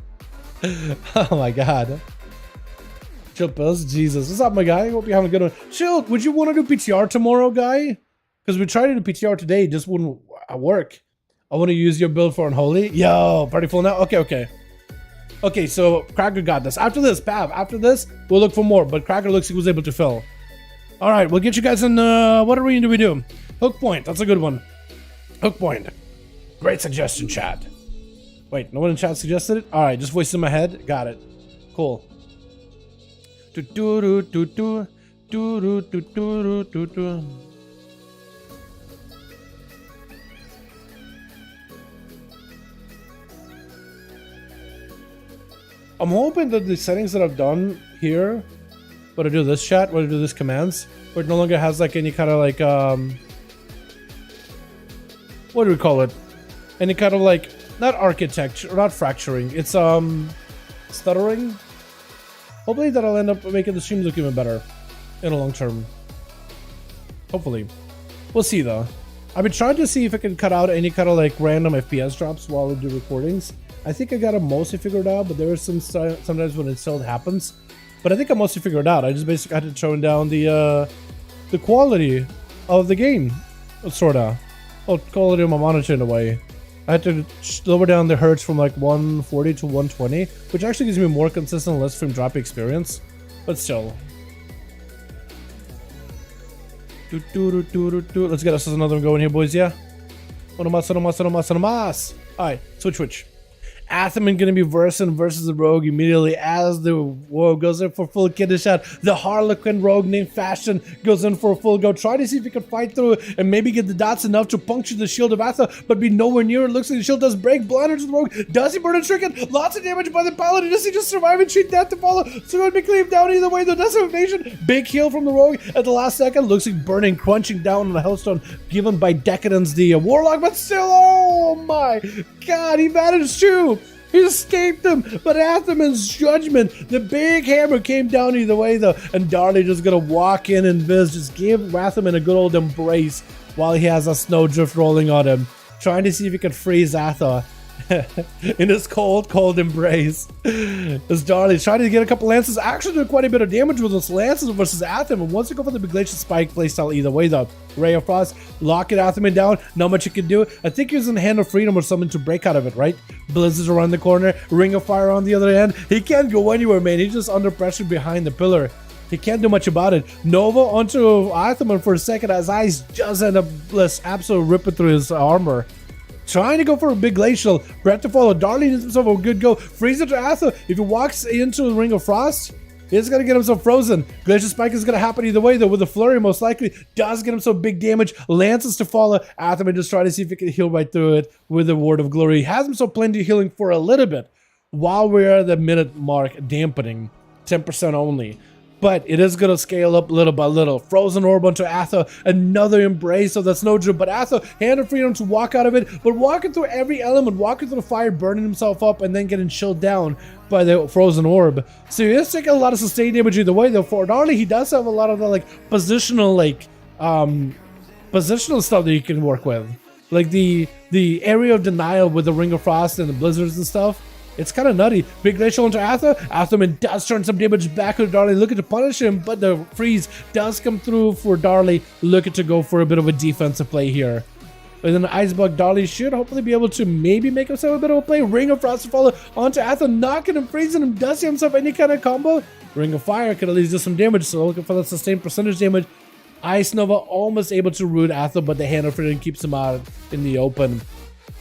Oh my god. Chill Pills, Jesus. What's up, my guy? Hope you're having a good one. Chill, would you want to do PTR tomorrow, guy? Because we tried to do PTR today, it just wouldn't work. I want to use your build for Unholy. Yo, party full now? Okay. Okay, so Cracker got this. After this, Pav, after this, we'll look for more, but Cracker looks like he was able to fill. Alright, we'll get you guys in, what arena do we do? Hook Point, that's a good one. Hook Point. Great suggestion, chat. Wait, no one in chat suggested it? Alright, just voice in my head. Got it. Cool. I'm hoping that the settings that I've done here, when I do this chat, when I do this commands, where it no longer has like any kind of like, what do we call it? Any kind of like, not architecture, not fracturing, it's stuttering. Hopefully that'll end up making the stream look even better in the long term. Hopefully. We'll see though. I've been trying to see if I can cut out any kind of like random FPS drops while we do recordings. I think I got it mostly figured out, but there is sometimes when it still happens. But I think I mostly figured it out. I just basically had to tone down the quality of the game, sorta. Oh, quality of my monitor in a way. I had to lower down the hertz from like 140 to 120, which actually gives me more consistent, less frame drop experience. But still. Let's get us another one going here, boys, yeah? Alright, switch. Athaman gonna be versus the rogue immediately as the rogue goes in for full kidney shot. The Harlequin rogue named Fashion goes in for a full go. Try to see if he can fight through and maybe get the dots enough to puncture the shield of Atha, but be nowhere near it. Looks like the shield does break. Blinder to the rogue. Does he burn a trinket? Lots of damage by the Paladin. Does he just survive and treat death to follow? So it'll be cleaved down either way. The does have evasion. Big heal from the rogue at the last second. Looks like burning, crunching down on the Hellstone given by Decadence the Warlock, but still, oh my god, he managed to. He escaped him, but Athaman's judgment, the big hammer came down either way though, and Darley just gonna walk in and just give Athaman a good old embrace while he has a snowdrift rolling on him, trying to see if he can freeze Atha in his cold embrace. As Darley's trying to get a couple lances, actually doing quite a bit of damage with those lances versus Athaman. And once you go for the big glacial spike playstyle either way though, Ray of Frost, locking Athaman down, not much you can do. I think using Hand of Freedom or something to break out of it, right? Blizzards around the corner, Ring of Fire on the other end. He can't go anywhere, man. He's just under pressure behind the pillar. He can't do much about it. Nova onto Athaman for a second as eyes just end up absolutely ripping through his armor. Trying to go for a big glacial. Breath to follow. Darley needs himself a good go. Freeze it to Atha. If he walks into the Ring of Frost, he's gonna get himself frozen. Glacial Spike is gonna happen either way though, with the flurry most likely. Does get himself big damage. Lances to follow. Athaman just trying to see if he can heal right through it with the Word of Glory. He has himself plenty of healing for a little bit while we're at the minute mark, dampening 10% only. but it is going to scale up little by little. Frozen Orb onto Atha, another embrace of the snow drift, but Atha, hand of freedom to walk out of it, but walking through every element, walking through the fire, burning himself up, and then getting chilled down by the Frozen Orb. So he is taking a lot of sustained damage either way, though. For Darley, he does have a lot of the, like, positional stuff that you can work with. Like the area of denial with the Ring of Frost and the blizzards and stuff. It's kind of nutty. Big glacial into Atha. Athaman does turn some damage back to Darley, looking to punish him, but the freeze does come through for Darley, looking to go for a bit of a defensive play here. And then the Icebug, Darley should hopefully be able to maybe make himself a bit of a play. Ring of Frost to follow onto Atha, knocking him, freezing him. Does he himself any kind of combo? Ring of Fire could at least do some damage, so looking for that sustained percentage damage. Ice Nova almost able to root Atha, but the Hand of Freedom keeps him out in the open.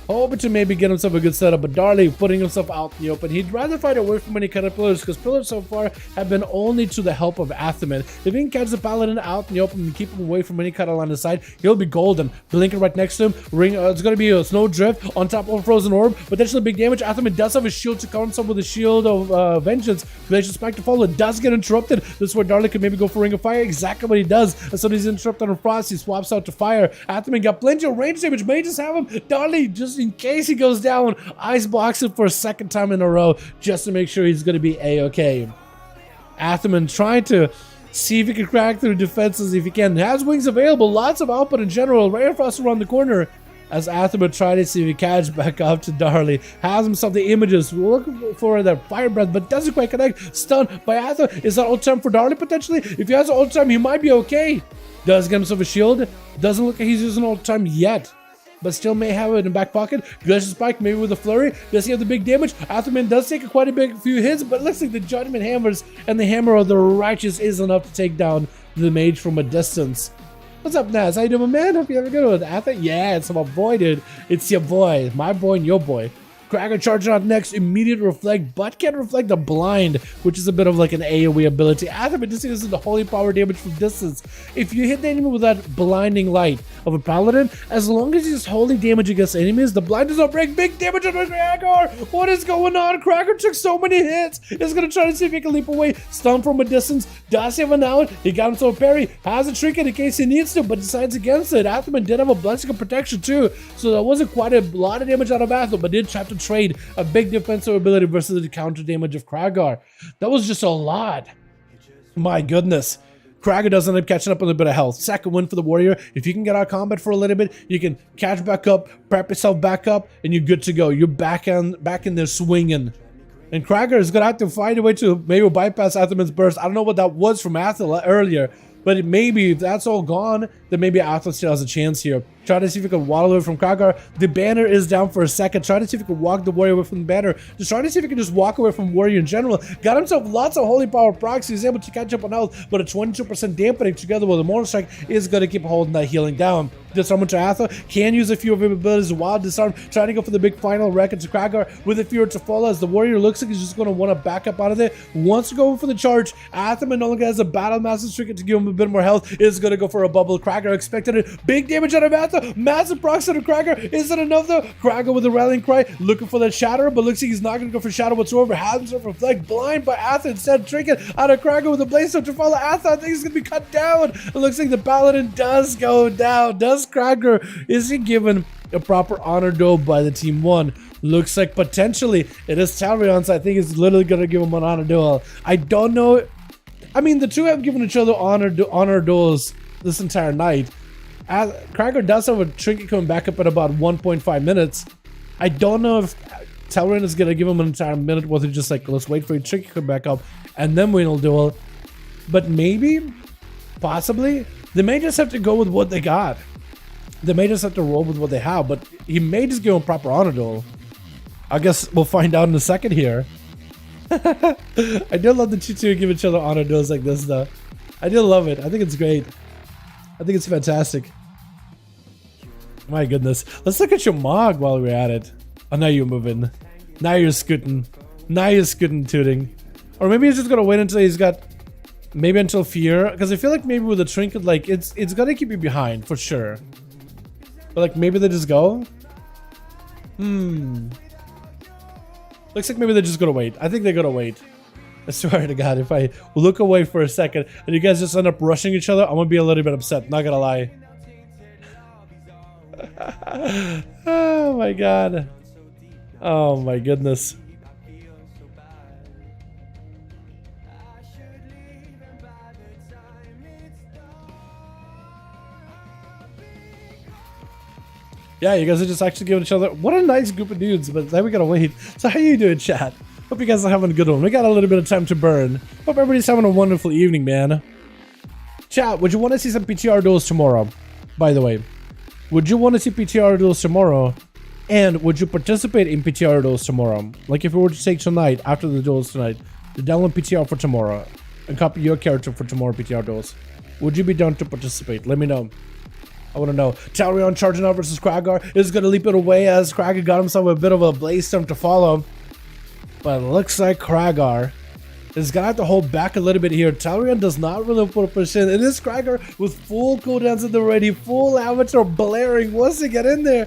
Hoping to maybe get himself a good setup, but Darley putting himself out in the open. He'd rather fight away from any kind of pillars, because pillars so far have been only to the help of Athaman. If he can catch the Paladin out in the open and keep him away from any kind of line of sight, he'll be golden. Blinking right next to him. It's going to be a Snow Drift on top of a Frozen Orb. Potentially big damage. Athaman does have a shield to cover himself with a Shield of Vengeance. Glacial Spike to follow. Does get interrupted. This is where Darley could maybe go for Ring of Fire. Exactly what he does. As soon as he's interrupted on Frost, he swaps out to Fire. Athaman got plenty of range damage. May just have him. Darley, just in case he goes down, ice blocks it for a second time in a row just to make sure he's going to be a-okay. Athaman trying to see if he can crack through defenses if he can. Has wings available, lots of output in general. Ray of Frost around the corner as Athaman tries to see if he catch back up to Darley. Has himself the images, looking for that fire breath, but doesn't quite connect. Stunned by Atha. Is that ult time for Darley potentially? If he has ult time, he might be okay. Does get himself a shield. Doesn't look like he's using ult time yet, but still may have it in the back pocket. Glacial Spike, maybe with a flurry. Does he have the big damage? Athaman does take quite a few hits, but it looks like the Judgment Hammers and the Hammer of the Righteous is enough to take down the Mage from a distance. What's up, Naz? How you doing, man? Hope you have a good one. Atha? Yeah, it's my boy, dude. It's your boy. My boy and your boy. Cracker charging out next, immediate reflect, but can't reflect the blind, which is a bit of like an AoE ability. Athaman just uses the holy power damage from distance. If you hit the enemy with that blinding light of a Paladin, as long as he's holding damage against enemies, the blind does not break. Big damage on Cracker! What is going on? Cracker took so many hits. He's gonna try to see if he can leap away. Stun from a distance. Does have an out. He got himself a parry. Has a trinket in case he needs to, but decides against it. Athaman did have a blessing of protection too, so that wasn't quite a lot of damage out of Athaman, but did try to trade a big defensive ability versus the counter damage of Kragar. That was just a lot. My goodness. Kragar does end up catching up with a bit of health. Second win for the Warrior. If you can get out of combat for a little bit, you can catch back up, prep yourself back up, and you're good to go. You're back in there swinging. And Kragar is going to have to find a way to maybe bypass Athaman's burst. I don't know what that was from Atha earlier, but maybe if that's all gone, then maybe Atha still has a chance here. Try to see if you can waddle away from Kragar. The banner is down for a second. Try to see if you can walk the Warrior away from the banner. Just try to see if you can just walk away from Warrior in general. Got himself lots of holy power procs. He's able to catch up on health, but a 22% dampening together with a Mortal Strike is going to keep holding that healing down. Disarm to Atha. Can use a few of his abilities. Wild Disarm. Trying to go for the big final wreck into Kragar with a fear to follow as the Warrior looks like he's just going to want to back up out of there. Wants to go for the charge. Athaman no longer has a Battle Master Trinket to give him a bit more health. Is going to go for a bubble. Kragar expected it. Big damage out of Atha. Massive procs out of Kragar. Is it enough though? Kragar with a rallying cry. Looking for that shatter, but looks like he's not going to go for shatter whatsoever. Has himself reflect. Blind by Atha instead. Trinket out of Kragar with a blaze to follow Atha. I think he's going to be cut down. It looks like the Paladin does go down. Does Kragar? Is he given a proper honor duel by the team one? Looks like potentially it is Talrion, so I think it's literally going to give him an honor duel. I don't know. I mean, the two have given each other honor duels this entire night. Kragar does have a trinket coming back up at about 1.5 minutes. I don't know if Talrion is going to give him an entire minute worth of just like, let's wait for a trinket to come back up and then win a duel. But maybe, possibly, they may just have to go with what they got. They may just have to roll with what they have, but he may just give him proper honor duel. I guess we'll find out in a second here. I do love that you two give each other honor duels like this, though. I do love it. I think it's great. I think it's fantastic. My goodness. Let's look at your Mog while we're at it. Oh, now you're moving. Now you're scooting. Now you're scooting, tooting. Or maybe he's just gonna wait until he's got... Maybe until Fear. Because I feel like maybe with a trinket, like, it's gonna keep you behind, for sure. But like, maybe they just go? Looks like maybe they're just gonna wait. I think they're gonna wait. I swear to God, if I look away for a second and you guys just end up rushing each other, I'm gonna be a little bit upset, not gonna lie. Oh my God. Oh my goodness. Yeah, you guys are just actually giving each other. What a nice group of dudes, but then we gotta wait. So how you doing, chat? Hope you guys are having a good one. We got a little bit of time to burn. Hope everybody's having a wonderful evening, man. Chat, would you want to see some PTR duels tomorrow? By the way, would you want to see PTR duels tomorrow? And would you participate in PTR duels tomorrow? Like if we were to take tonight, after the duels tonight, to download PTR for tomorrow and copy your character for tomorrow PTR duels, would you be down to participate? Let me know. I want to know. Dalaran charging out versus Kragar is going to leap it away as Kragar got himself a bit of a blaze storm to follow. But it looks like Kragar is going to have to hold back a little bit here. Dalaran does not really put a push in. It is Kragar with full cooldowns at the ready, full amateur blaring wants to get in there.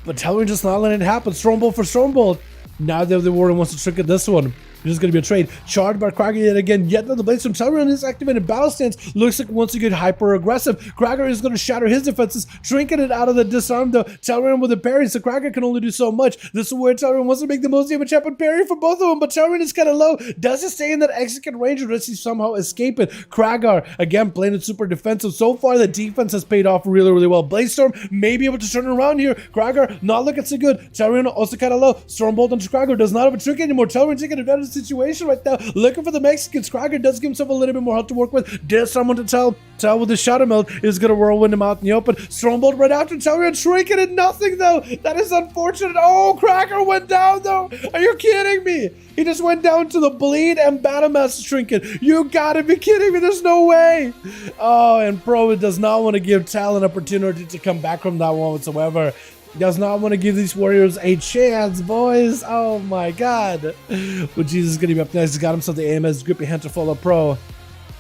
But Dalaran just not letting it happen. Stormbolt for Stormbolt. Now the Warden wants to trick at this one. This is going to be a trade. Charged by Kragar yet again. Yet another blaze from Dalaran is activated battle stance. Looks like once again hyper aggressive. Kragar is going to shatter his defenses. Shrinking it out of the disarm though. Dalaran with a parry. So Kragar can only do so much. This is where Dalaran wants to make the most damage happen. Parry for both of them. But Dalaran is kind of low. Does he stay in that execute range or does he somehow escape it? Kragar again playing it super defensive. So far the defense has paid off really, really well. Blaze Storm may be able to turn around here. Kragar not looking so good. Dalaran also kind of low. Stormbolt onto Kragar does not have a trick anymore. Dalaran taking advantage of the situation right now. Looking for the Mexicans. Kragar does give himself a little bit more help to work with. There's someone to tell with the Shadow Meld is going to whirlwind him out in the open. Stormbolt right after Dalaran shrinking it. Nothing though. That is unfortunate. Oh, Kragar went down though. Are you kidding me? He just went down to the bleed and Battle Master shrinking. You gotta be kidding me. There's no way. Oh, and Pro does not want to give Tal an opportunity to come back from that one whatsoever. Does not want to give these Warriors a chance, boys. Oh my God. But Jesus is going to be up next. He's got himself the AMS grippy hand to follow Pro.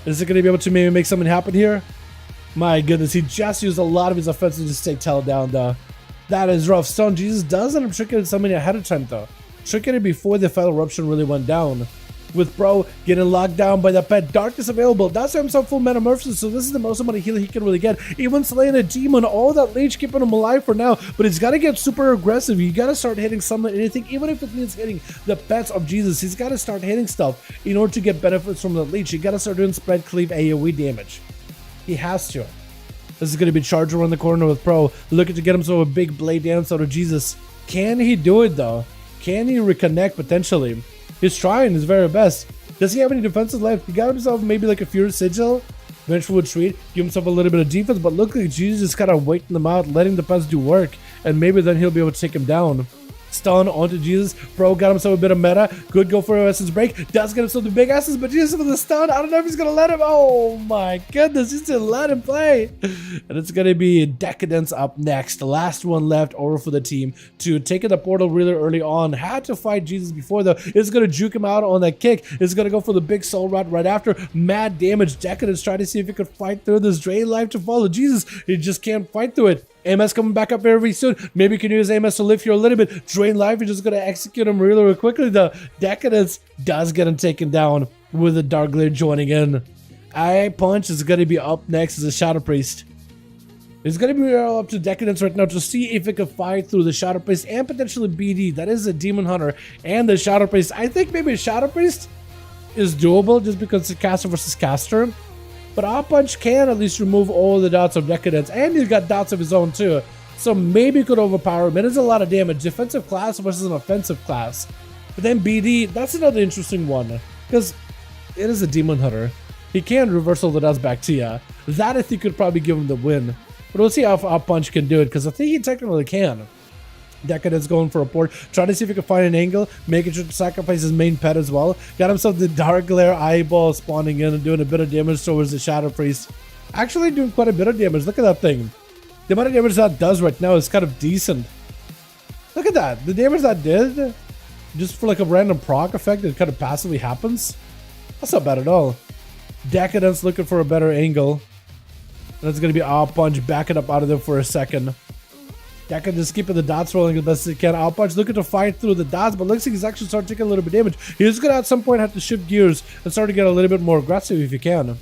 Is it going to be able to maybe make something happen here? My goodness, he just used a lot of his offensive to just take Tal down though. That is rough. Stone Jesus does end up tricking somebody ahead of time though. Tricking it before the Fatal Eruption really went down. With Bro getting locked down by the pet. Darkness available. That's himself full metamorphosis, so this is the most amount of heal he can really get. Even slaying a demon, all that leech keeping him alive for now. But he's got to get super aggressive. You got to start hitting someone, anything, even if it means hitting the pets of Jesus. He's got to start hitting stuff in order to get benefits from the leech. You got to start doing spread cleave AoE damage. He has to. This is going to be Charger around the corner with Pro. Looking to get himself a big blade dance out of Jesus. Can he do it though? Can he reconnect potentially? He's trying his very best. Does he have any defenses left? He got himself maybe like a Furious Sigil. Vengeful Retreat. Give himself a little bit of defense. But look like Jesus is kind of waiting them out. Letting the pets do work. And maybe then he'll be able to take him down. Stun onto Jesus. Pro got himself a bit of meta. Good go for Essence Break. Does get himself the big Essence. But Jesus with the stun. I don't know if he's going to let him. Oh my goodness. He's going to let him play. And it's going to be Decadence up next. The last one left over for the team to take the portal really early on. Had to fight Jesus before though. It's going to juke him out on that kick. It's going to go for the big soul rot right after. Mad damage. Decadence trying to see if he could fight through this. Drain life to follow Jesus. He just can't fight through it. AMS coming back up very soon. Maybe you can use AMS to lift here a little bit. Drain life. You're just going to execute him really, really quickly. The Decadence does get him taken down with the Dark Glare joining in. I Punch is going to be up next as a Shadow Priest. It's going to be up to Decadence right now to see if it can fight through the Shadow Priest and potentially BD. That is a Demon Hunter and the Shadow Priest. I think maybe a Shadow Priest is doable just because it's caster versus caster. But Our Punch can at least remove all the dots of Decadence, and he's got dots of his own too. So maybe he could overpower him. It is a lot of damage. Defensive class versus an offensive class. But then BD, that's another interesting one. Because it is a Demon Hunter. He can reverse all the dots back to you. That I think could probably give him the win. But we'll see how Our Punch can do it, because I think he technically can. Decadence going for a port, trying to see if he can find an angle, making sure to sacrifice his main pet as well. Got himself the Dark Glare eyeball spawning in and doing a bit of damage towards the Shadow Priest. Actually doing quite a bit of damage. Look at that thing. The amount of damage that does right now is kind of decent. Look at that. The damage that did, just for like a random proc effect that kind of passively happens. That's not bad at all. Decadence looking for a better angle. That's going to be Our Punch backing up out of there for a second. Deca just keeping the dots rolling as best as he can. Outpunch looking to fight through the dots, but looks like he's actually starting to take a little bit of damage. He's gonna at some point have to shift gears and start to get a little bit more aggressive if he can.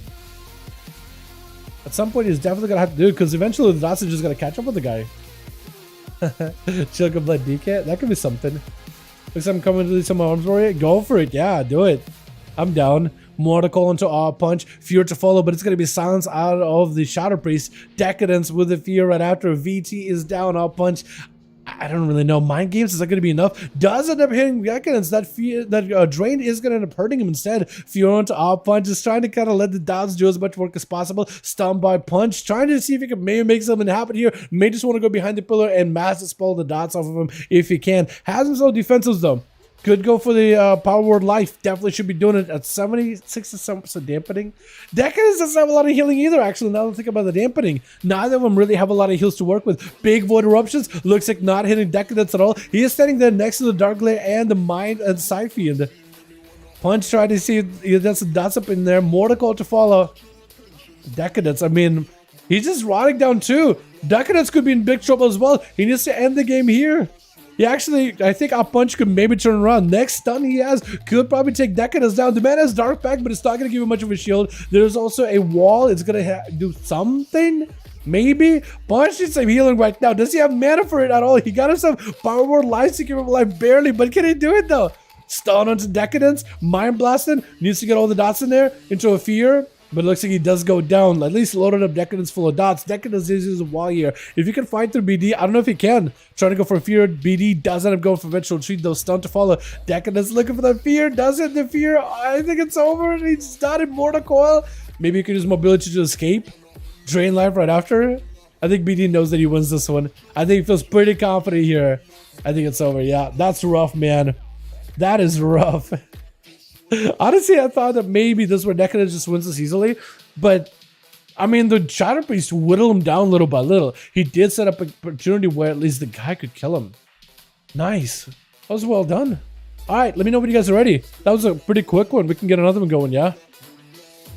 At some point he's definitely gonna have to do it because eventually the dots are just gonna catch up with the guy. Chilka Blood DK, that could be something. Looks like I'm coming to do some arms warrior. Go for it, yeah, do it. I'm down. More to call into Punch. Fear to follow, but it's going to be silence out of the Shadow Priest. Decadence with the fear right after. VT is down. Punch. I don't really know. Mind games, is that going to be enough? Does end up hitting Decadence. That fear, that Drain is going to end up hurting him instead. Fear onto Punch. Just trying to kind of let the dots do as much work as possible. Stun by Punch. Trying to see if he can maybe make something happen here. May just want to go behind the pillar and mass dispel the dots off of him if he can. Has himself defenses though. Could go for the Power Word Life. Definitely should be doing it at 76 to 7% dampening. Decadence doesn't have a lot of healing either, actually, now that I think about the dampening. Neither of them really have a lot of heals to work with. Big Void Eruptions. Looks like not hitting Decadence at all. He is standing there next to the Dark Glare and the Mind and Siphon. Punch trying to see if he gets some dots up in there. More to call to follow. Decadence, I mean, he's just rotting down too. Decadence could be in big trouble as well. He needs to end the game here. He actually, I think Punch could maybe turn around. Next stun he has could probably take Decadence down. The man has Dark Pack, but it's not going to give him much of a shield. There's also a wall. It's going to do something. Maybe. Punch needs some healing right now. Does he have mana for it at all? He got himself Power Word Life to give him life barely, but can he do it though? Stun onto Decadence. Mind Blasting. Needs to get all the dots in there into a fear. But it looks like he does go down. At least loaded up Decadence full of dots. Decadence uses a wall here. If you can fight through BD, I don't know if he can. Trying to go for fear. BD does end up going for Vengeful Retreat, though. Stun to follow. Decadence looking for that fear. Doesn't. The fear. I think it's over. He's started Mortal Coil. Maybe you can use mobility to escape. Drain life right after. I think BD knows that he wins this one. I think he feels pretty confident here. I think it's over. Yeah, that's rough, man. That is rough. Honestly, I thought that maybe this where Decadence just wins this easily, but I mean, the Shadow Priest whittled him down little by little. He did set up an opportunity where at least the guy could kill him. Nice. That was well done. All right, let me know when you guys are ready. That was a pretty quick one. We can get another one going, yeah?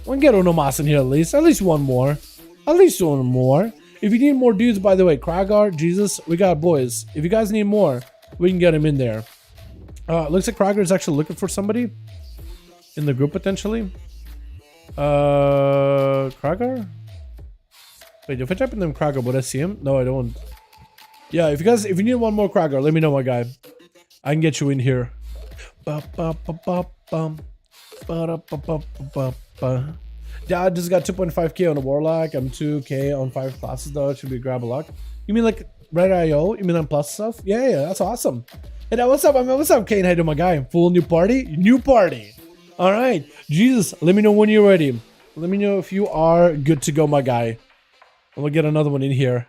We can get Onomas in here at least one more. At least one more. If you need more dudes, by the way, Kragar, Jesus, we got boys. If you guys need more, we can get him in there. Looks like Kragar is actually looking for somebody in the group potentially. Kragar? Wait, if I type in them Kragar, would I see him? No, I don't. Yeah, if you need one more Kragar, let me know, my guy. I can get you in here. Yeah, I just got 2.5k on a Warlock. I'm 2k on 5 classes though. It should be grab a luck. You mean like Red IO? You mean on plus stuff? Yeah, that's awesome. Hey, what's up? What's up, Kane? How you doing, my guy? Full new party? New party. All right, Jesus, let me know when you're ready. Let me know if you are good to go, my guy. And we'll get another one in here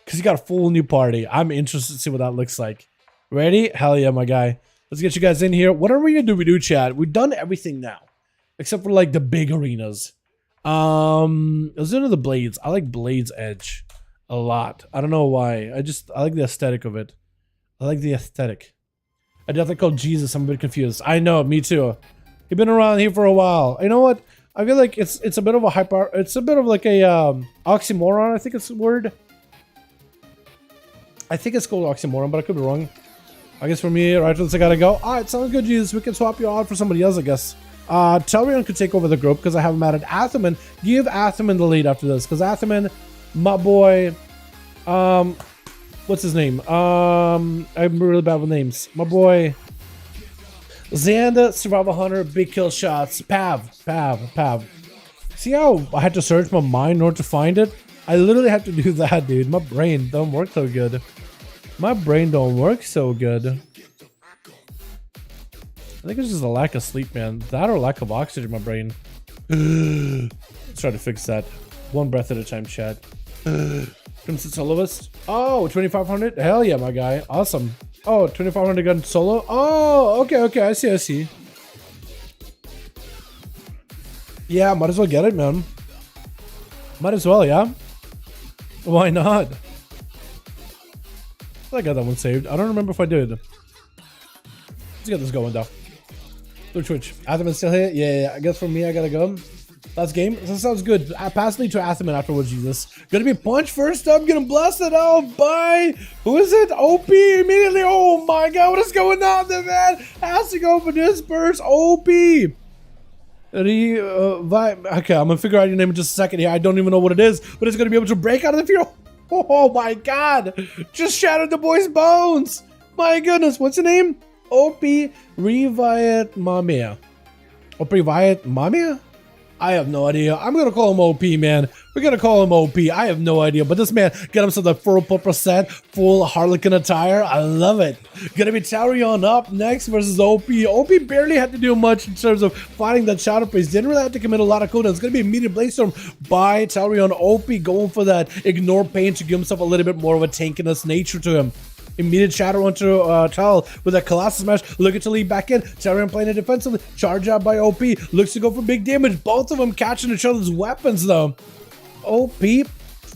because you got a full new party. I'm interested to see what that looks like. Ready? Hell yeah, my guy. Let's get you guys in here. What arena do we do, chat? We've done everything now, except for like the big arenas. Let's do the Blades. I like Blades Edge a lot. I don't know why. I like the aesthetic of it. I like the aesthetic. I definitely called Jesus. I'm a bit confused. I know, me too. You've been around here for a while. You know what? I feel like it's a bit of a hyper. It's a bit of like a oxymoron. I think it's the word. I think it's called oxymoron, but I could be wrong. I guess for me, right, I gotta go. All right, sounds good, Jesus. We can swap you out for somebody else, I guess. Telrion could take over the group because I have him added. Atherman, give Atherman the lead after this because Atherman, my boy, what's his name? I'm really bad with names. My boy. Xander, Survival Hunter, Big Kill Shots, Pav. See how I had to search my mind in order to find it? I literally had to do that, dude. My brain don't work so good. I think it's just a lack of sleep, man. That or lack of oxygen in my brain. Let's try to fix that. One breath at a time, chat. Crimson Soloist. Oh, 2500? Hell yeah, my guy. Awesome. Oh, 2500 gun solo. Oh, okay. I see. Yeah, might as well get it, man. Might as well, yeah. Why not? I got that one saved. I don't remember if I did. Let's get this going, though. Through Twitch. Atherman's still here? Yeah. I guess for me, I gotta go. Last game? That sounds good. Pass me to Athaman afterwards, Jesus. Gonna be punched first up, getting blasted out by... Who is it? OP immediately. Oh my god, what is going on there, man? Has to go for this burst. OP. Okay, I'm gonna figure out your name in just a second here. I don't even know what it is, but it's gonna be able to break out of the field. Oh my god. Just shattered the boy's bones. My goodness, what's your name? OP Reviat Mamia. OP Reviat Mamia? I have no idea. I'm gonna call him OP, man. We're gonna call him OP. I have no idea. But this man got himself the 4% full Harlequin attire. I love it. Gonna be Tarion up next versus OP. OP barely had to do much in terms of fighting that Shadow Priest. Didn't really have to commit a lot of cooldowns. It's gonna be immediate Bladestorm by Tarion. OP going for that ignore pain to give himself a little bit more of a tankiness nature to him. Immediate shatter onto Tal with a Colossus Smash, looking to lead back in. Tarion playing it defensively, charge out by OP, looks to go for big damage. Both of them catching each other's weapons though. OP,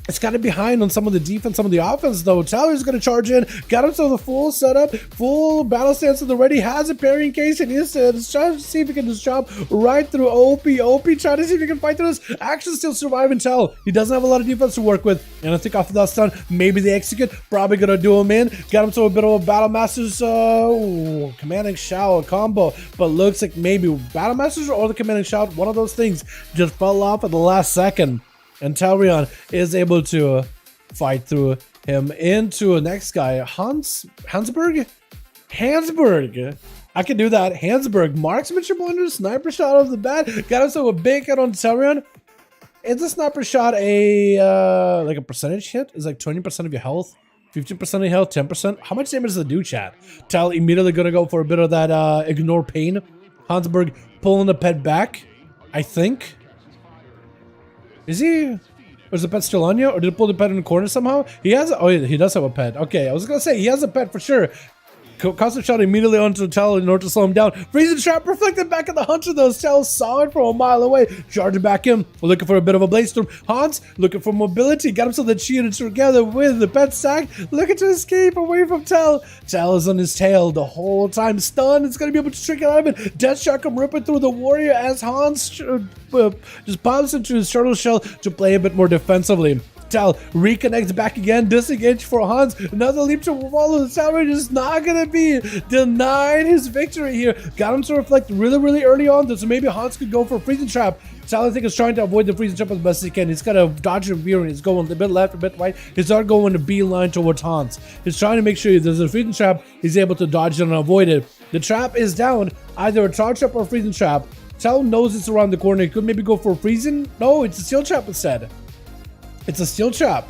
it's kind of behind on some of the defense, some of the offense though. Tyler's going to charge in, got himself the full setup, full battle stance already, has a parrying case, and he's trying to see if he can just chop right through OP. OP trying to see if he can fight through this. Action still surviving Tal. He doesn't have a lot of defense to work with, and I think after that stun, maybe they execute, probably going to do him in. Got him to a bit of a Battle Masters commanding shout combo, but looks like maybe Battle Masters or the commanding shout, one of those things just fell off at the last second. And Tarion is able to fight through him into the next guy. Hansberg? I can do that. Hansberg. Marksmanship blunder, sniper shot off the bat. Got himself a big hit on Tarion. Is a sniper shot a like a percentage hit? Is like 20% of your health? 15% of your health? 10%? How much damage does it do, chat? Tal immediately gonna go for a bit of that ignore pain. Hansberg pulling the pet back, I think. Is he? Or is the pet still on you? Or did it pull the pet in the corner somehow? He has. Oh, he does have a pet. Okay, I was gonna say he has a pet for sure. Constant shot immediately onto Tal in order to slow him down. Freezing trap reflected back at the hunter though. Tal saw it from a mile away. Charging back in. Looking for a bit of a Bladestorm. Hans looking for mobility. Got himself the cheated together with the pet sack. Looking to escape away from Tal. Tal is on his tail the whole time. Stunned. It's going to be able to trick it out of it. Death Shock come ripping through the warrior as Hans just pops into his turtle shell to play a bit more defensively. Tal reconnects back again, disengage for Hans. Another leap to follow. The Tal is not gonna be denied his victory here. Got him to reflect really early on, so maybe Hans could go for a freezing trap. Tal, I think, is trying to avoid the freezing trap as best he can. He's got a dodge and veer, and he's going a bit left, a bit right. He's not going to beeline towards Hans. He's trying to make sure if there's a freezing trap, he's able to dodge it and avoid it. The trap is down, either a charge trap or a freezing trap. Tal knows it's around the corner. He could maybe go for a freezing. No, it's a steel trap instead. It's a steel trap.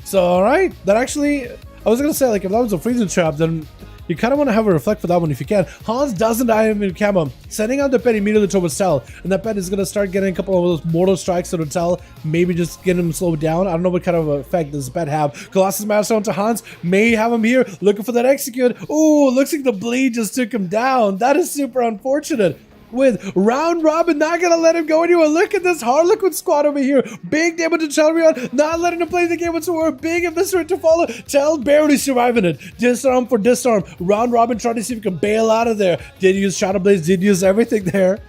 So, alright. That actually, I was going to say, like, if that was a freezing trap, then you kind of want to have a reflect for that one if you can. Hans doesn't die in camo. Sending out the pet immediately towards Tal. And that pet is going to start getting a couple of those mortal strikes to Tal. Maybe just get him slowed down. I don't know what kind of effect does the pet have. Colossus Master onto Hans. May have him here. Looking for that execute. Ooh, looks like the bleed just took him down. That is super unfortunate. With round robin, not gonna let him go anywhere. Look at this Harlequin squad over here. Big damage to Tarion, not letting him play the game whatsoever. Big eviscerate to follow. Tal barely surviving it. Disarm for disarm. Round robin trying to see if he can bail out of there. Did use Shadow Blaze, did use everything there.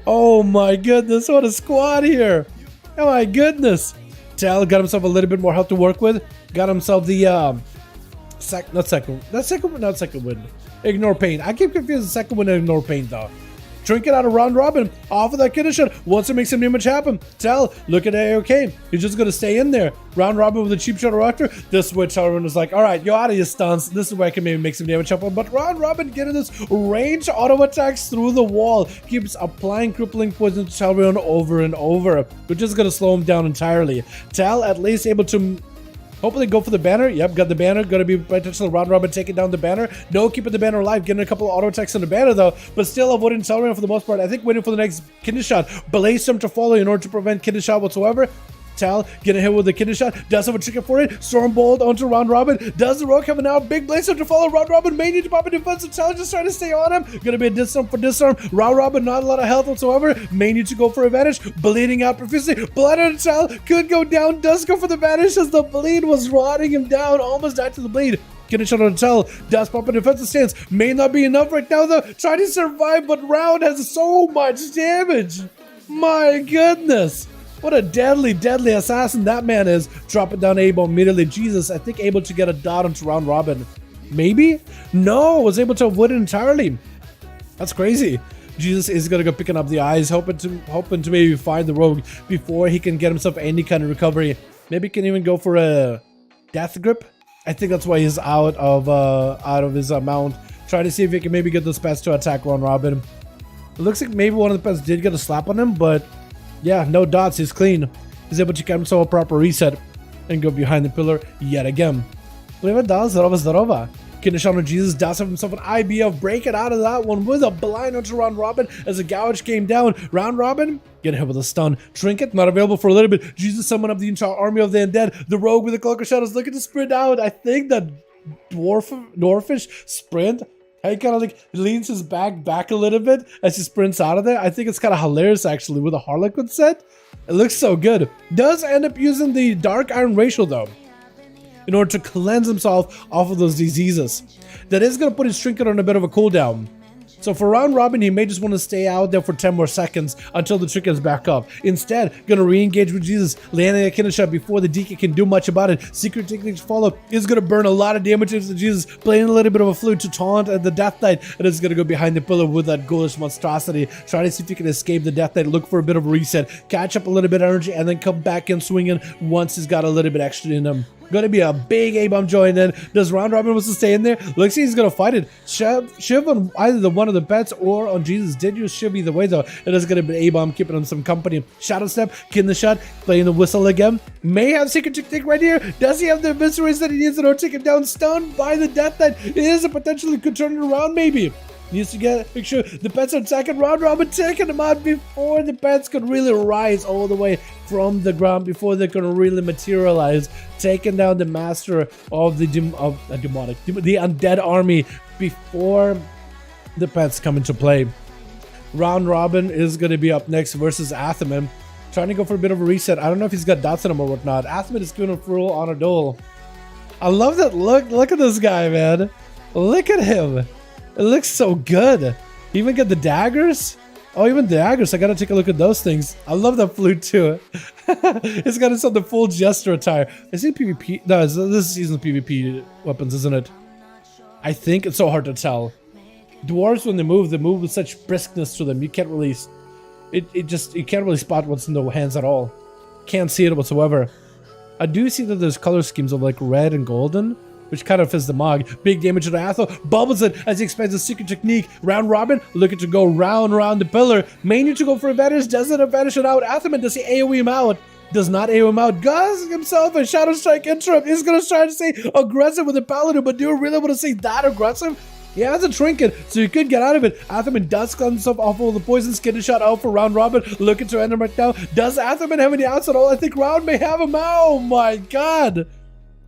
Oh my goodness, what a squad here. Oh my goodness. Tal got himself a little bit more health to work with. Got himself the second win. Ignore pain. I keep confusing the second win and ignore pain though. Trinket out of round robin, off of that kidney shot, wants to make some damage happen. Tal, look at AOK, he's just gonna stay in there. Round robin with a cheap shot reactor. This switch, everyone was like, alright, you're out of your stunts. This is where I can maybe make some damage happen. But round robin getting this range auto attacks through the wall, keeps applying crippling poison to Tarion over and over, which is gonna slow him down entirely. Tal at least able to hopefully go for the banner. Yep, got the banner. Gonna be potentially round robin taking down the banner. No, keeping the banner alive. Getting a couple of auto attacks on the banner though, but still avoiding Tarion for the most part. I think waiting for the next kidney shot. Bladestorm to follow in order to prevent kidney shot whatsoever. Tal getting hit with the kidney shot. Does have a ticket for it. Stormbolt onto round robin. Does the rogue coming out? Big Bladestorm to follow. Round robin may need to pop a defensive. Tal just trying to stay on him. Gonna be a disarm for disarm. Round robin not a lot of health whatsoever. May need to go for a vanish. Bleeding out profusely. Blood on Tal could go down. Does go for the vanish as the bleed was rotting him down. Almost died to the bleed. Getting shot on Tal. Does pop a defensive stance. May not be enough right now though. Trying to survive, but round has so much damage. My goodness. What a deadly, deadly assassin that man is. Dropping down Able immediately. Jesus, I think able to get a dot onto round robin. Maybe? No, was able to avoid it entirely. That's crazy. Jesus is gonna go picking up the eyes, hoping to maybe find the rogue before he can get himself any kind of recovery. Maybe he can even go for a death grip. I think that's why he's out of his mount. Trying to see if he can maybe get those pets to attack round robin. It looks like maybe one of the pets did get a slap on him, but yeah, no dots. He's clean. He's able to get himself a proper reset and go behind the pillar yet again. Zdorova. Kineshana Jesus does have himself an IBF, breaking out of that one with a blind onto round robin as the gouge came down. Round robin getting hit with a stun. Trinket not available for a little bit. Jesus summon up the entire army of the undead. The rogue with the cloak of shadows looking to sprint out. I think that dwarfish sprint, how he kind of like leans his back a little bit as he sprints out of there. I think it's kind of hilarious actually with a Harlequin set. It looks so good. Does end up using the Dark Iron Racial though, in order to cleanse himself off of those diseases. That is going to put his trinket on a bit of a cooldown. So for round robin, he may just want to stay out there for 10 more seconds until the trinket is back up. Instead, going to re-engage with Jesus, landing a kidney shot before the DK can do much about it. Secret techniques follow. Is going to burn a lot of damage into Jesus, playing a little bit of a flute to taunt at the Death Knight, and is going to go behind the pillar with that ghoulish monstrosity, trying to see if he can escape the Death Knight, look for a bit of a reset, catch up a little bit of energy, and then come back in swinging once he's got a little bit extra in him. Gonna be a big A-bomb join in. Does round robin wants to stay in there? Looks like he's gonna fight it. Shiv on either the one of the pets or on Jesus. Did use Shiv either way though. It is gonna be A-bomb keeping him some company. Shadow step, kin the shot, playing the whistle again. May have secret technique right here. Does he have the eviscerates that he needs in order to take him down? Stunned by the Death Knight. It is a potentially could turn it around maybe. Needs to make sure the pets are attacking round robin, taking them out before the pets could really rise all the way from the ground, before they could really materialize, taking down the master of the undead army before the pets come into play. Round robin is going to be up next versus Athaman, trying to go for a bit of a reset. I don't know if he's got dots in him or whatnot. Athaman is going for full on a duel. I love that look. Look at this guy, man. Look at him. It looks so good. He even get the daggers. Oh, even daggers. I gotta take a look at those things. I love that flute too. It's got the full jester attire. Is it PvP? No, this is season PvP weapons, isn't it? I think it's so hard to tell. Dwarves, when they move with such briskness to them. You can't really, you can't really spot what's in the hands at all. Can't see it whatsoever. I do see that there's color schemes of like red and golden, which kind of fits the mog. Big damage to the Athel. Bubbles it as he expands his secret technique. Round robin, looking to go round the pillar. May need to go for advantage. Doesn't advantage it out. Athaman, does he AoE him out? Does not AoE him out. Does himself a Shadow Strike interrupt. He's going to try to stay aggressive with the Paladin, but do you really want to say that aggressive? He has a trinket, so you could get out of it. Athaman does cut himself off of the poison. Skin shot out for round robin. Looking to end him right now. Does Athaman have any outs at all? I think round may have him out. Oh my god.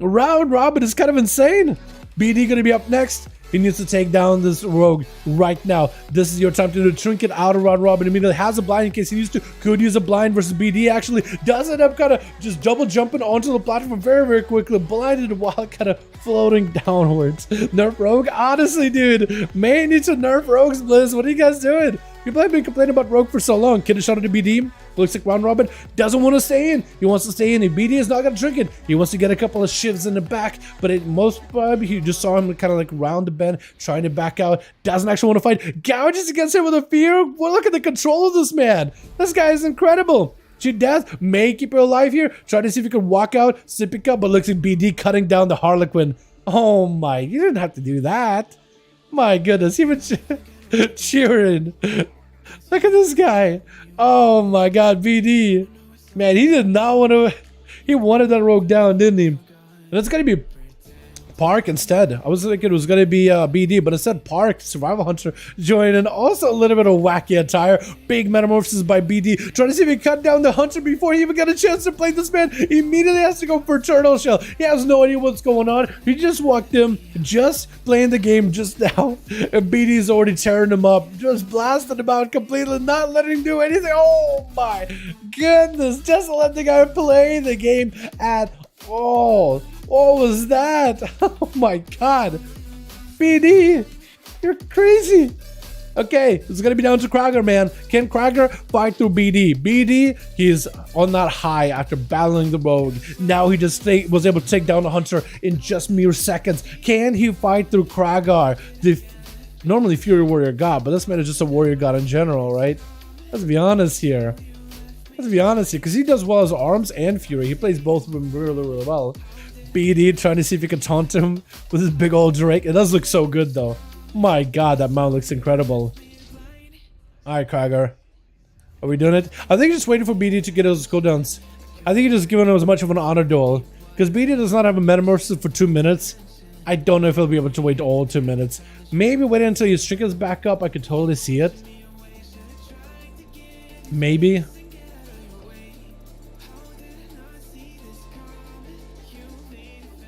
Round robin is kind of insane. BD gonna be up next. He needs to take down this rogue right now. This is your time to do trinket out of round robin. Immediately has a blind in case he needs to. Could use a blind versus BD actually. Does end up kind of just double jumping onto the platform very quickly. Blinded while kind of floating downwards. Nerf rogue? Honestly, dude. May need to nerf rogues, Blizz. What are you guys doing? People have been complaining about rogue for so long. Kid shot to BD. Looks like round robin doesn't want to stay in. He wants to stay in. If BD is not going to trinket, he wants to get a couple of shivs in the back. But it most probably he just saw him kind of like round the bend, trying to back out. Doesn't actually want to fight. Gouges against him with a fear. Well, look at the control of this man. This guy is incredible. To death, may keep her alive here. Try to see if he can walk out, sipping up, but looks like BD cutting down the Harlequin. Oh my, you didn't have to do that. My goodness, even cheering. Look at this guy. Oh my god, BD. Man, he did not want to. He wanted that rogue down, didn't he? And it's going to be Park instead. I was thinking it was going to be BD, but instead Park, Survival Hunter, joining. Also a little bit of wacky attire. Big metamorphosis by BD. Trying to see if he can cut down the Hunter before he even got a chance to play this man. He immediately has to go for Turtle Shell. He has no idea what's going on. He just walked in, just playing the game just now. And BD's already tearing him up. Just blasting him out completely, not letting him do anything. Oh my goodness. Just let the guy play the game at all. What was that? Oh my god. BD, you're crazy. Okay, it's gonna be down to Krager, man. Can Krager fight through BD? BD, he's on that high after battling the rogue. Now he just was able to take down the hunter in just mere seconds. Can he fight through Krager, the normally Fury Warrior God, but this man is just a Warrior God in general, right? Let's be honest here. Let's be honest here, because he does well as Arms and Fury. He plays both of them really, really well. BD trying to see if he can taunt him with his big old Drake. It does look so good, though. My God, that mount looks incredible. Alright, Krager. Are we doing it? I think just waiting for BD to get those cooldowns. I think he's just giving him as much of an honor duel. Because BD does not have a metamorphosis for 2 minutes. I don't know if he'll be able to wait all 2 minutes. Maybe wait until his streak is back up. I could totally see it. Maybe.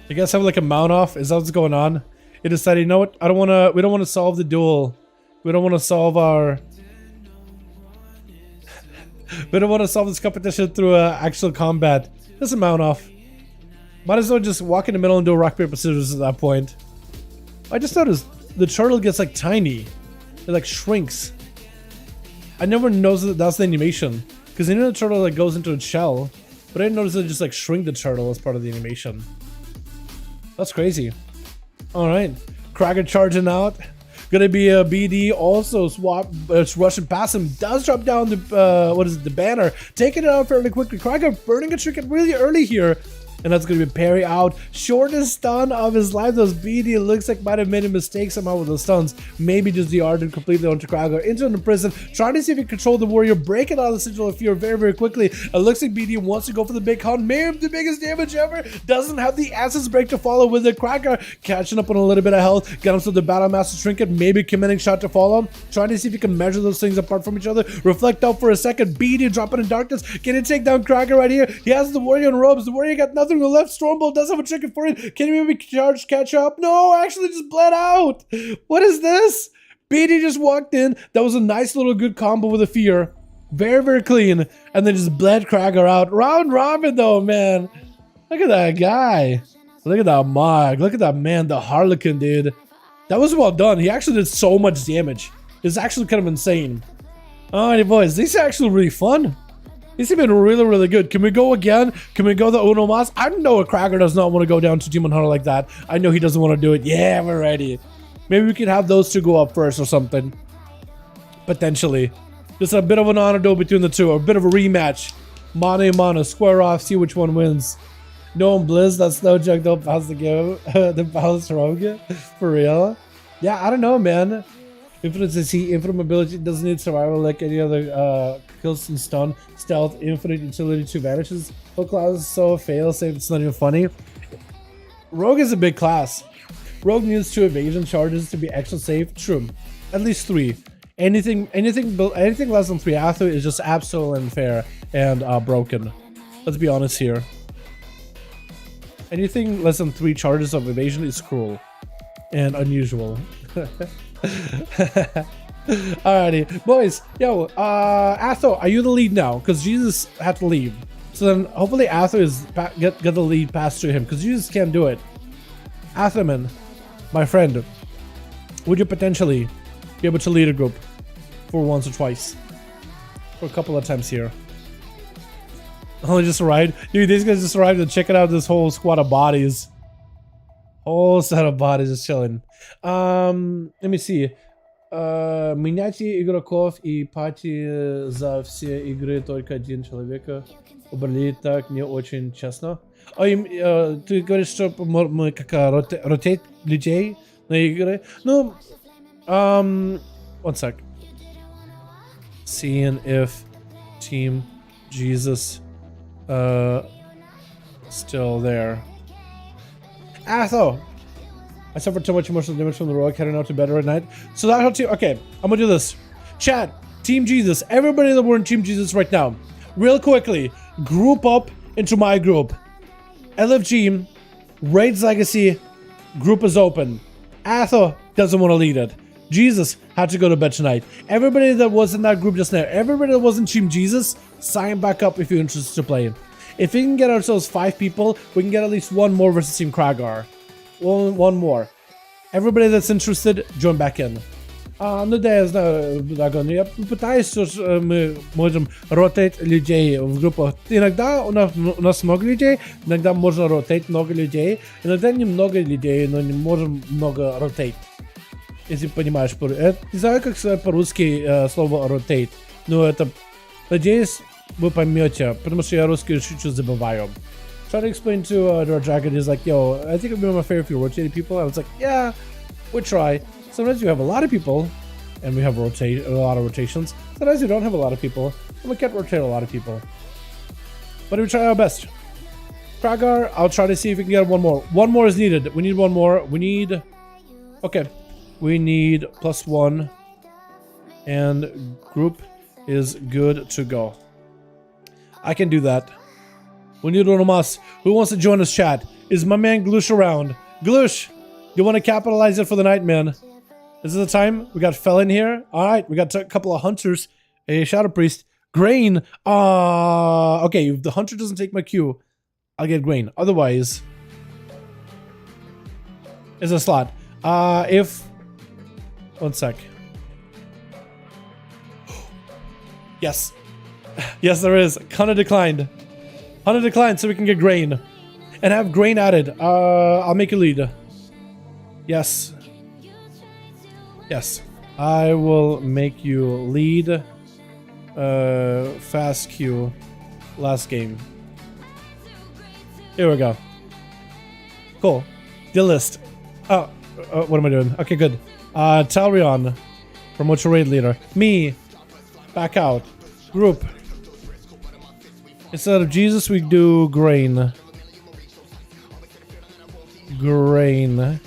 You guys have like a mount off? Is that what's going on? He decided, you know what? We don't wanna solve the duel. We don't wanna solve our we don't wanna solve this competition through actual combat. Just a mount off. Might as well just walk in the middle and do a rock, paper, scissors at that point. I just noticed the turtle gets like tiny. It like shrinks. I never noticed that that's the animation. Because you know the turtle like goes into its shell. But I didn't notice it just like shrink the turtle as part of the animation. That's crazy. Alright. Krager charging out. Gonna be a BD also rushing past him. Does drop down the the banner. Taking it out fairly quickly. Krager burning a trinket really early here. And that's going to be parry out. Shortest stun of his life. Those BD looks like might have made a mistake somehow with those stuns. Maybe just the ardent completely onto Krager. Into the prison. Trying to see if he can control the warrior. Break it out of the sigil of fear very, very quickly. It looks like BD wants to go for the big hunt. Maybe the biggest damage ever. Doesn't have the ASUS break to follow with it. Krager catching up on a little bit of health. Got himself the Battle Master Trinket. Maybe committing shot to follow. Trying to see if he can measure those things apart from each other. Reflect out for a second. BD dropping in darkness. Can he take down Krager right here? He has the warrior in robes. The warrior got nothing on the left. Stormbolt does have a trinket for it. Can he maybe charge, catch up? No, actually just bled out. What is this? BD just walked in. That was a nice little good combo with a fear. Very, very clean. And then just bled Krager out. Round robin though, man. Look at that guy. Look at that Mog. Look at that man, the Harlequin, dude. That was well done. He actually did so much damage. It's actually kind of insane. Alrighty, boys. These are actually really fun. These have been really, really good. Can we go again? Can we go the Uno Mas? I know a Krager does not want to go down to Demon Hunter like that. I know he doesn't want to do it. Yeah, we're ready. Maybe we could have those two go up first or something. Potentially. Just a bit of an honor duel between the two. A bit of a rematch. Mano a mano. Square off. See which one wins. No one Blizz. That's no joke. Don't pass the game. The balance rogue. For real. Yeah, I don't know, man. Infinite CC, infinite mobility, doesn't need survival like any other kills and stun. Stealth, infinite utility, 2 vanishes. Whole class is so fail safe, it's not even funny. Rogue is a big class. Rogue needs 2 evasion charges to be extra safe. True. At least 3. Anything less than 3 Athu is just absolutely unfair and broken. Let's be honest here. Anything less than 3 charges of evasion is cruel and unusual. Alrighty, boys. Yo, Atho, are you the lead now? Because Jesus had to leave. So then hopefully Atho is get the lead passed to him, because Jesus can't do it. Athoman, my friend, would you potentially be able to lead a group for once or twice? For a couple of times here. Only just arrived? Dude, these guys just arrived and checking out this whole squad of bodies. Whole set of bodies just chilling. Let me see. Меняйте игроков и пати за все игры только один человека. Убрали так не очень честно. Ты говоришь, что мы как ротейт людей на игры? Ну, one sec. Seeing if Team Jesus still there. Atho! I suffered too much emotional damage from the rogue, heading out to bed right night. So that's how team. Okay, I'm gonna do this. Chat, Team Jesus, everybody that we're in Team Jesus right now, real quickly, group up into my group. LFG, Raids Legacy, group is open. Atho doesn't want to lead it. Jesus had to go to bed tonight. Everybody that was in that group just now, everybody that was in Team Jesus, sign back up if you're interested to play. If we can get ourselves 5 people, we can get at least 1 more versus Team Krager. One more. Everybody that's interested, join back in. Ну да, я знаю, Dragon, я пытаюсь, что мы можем ротать людей в группах. Иногда у нас много людей, иногда можно ротать много людей, иногда немного людей, но не можем много ротать. Если понимаешь, не знаю, как сказать по-русски слово rotate, но это, надеюсь, вы поймете, потому что я русский чуть-чуть забываю. Trying to explain to Dragon, he's like, yo, I think it'd be my favorite if you rotated people. I was like, yeah, we try. Sometimes you have a lot of people, and we have a lot of rotations. Sometimes you don't have a lot of people, and we can't rotate a lot of people. But we try our best. Kragar, I'll try to see if we can get one more. One more is needed. We need one more. We need... Okay. We need +1. And group is good to go. I can do that. We need one of us. Who wants to join us, chat? Is my man Gloosh around? Gloosh, you want to capitalize it for the night, man? This is the time. We got Fell in here. All right, we got a couple of hunters. A Shadow Priest. Grain. Okay, if the hunter doesn't take my Q, I'll get Grain. Otherwise, it's a slot. If... One sec. Yes. Yes, there is. Hunter declined. Hunter declined so we can get Grain. And have Grain added. I'll make a lead. Yes. Yes. I will make you lead fast queue last game. Here we go. Cool. The list. Oh, what am I doing? Okay, good. Talrion, promote your raid leader. Me, back out. Group. Instead of Jesus, we do Grain. Grain.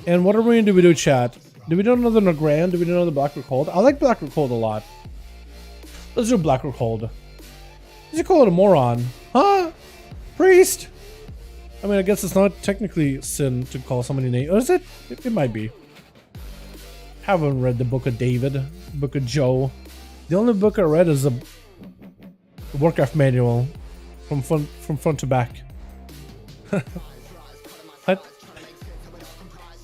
And what are we gonna do? We do chat. Do we do another Nagran? Do we do another Blackrock Hold? I like Blackrock Hold a lot. Let's do Blackrock Hold. Did you call it a moron? Huh? Priest? I mean, I guess it's not technically sin to call somebody name. Or is it? It might be. Haven't read the Book of David, Book of Joe. The only book I read is the Warcraft manual from front to back. What?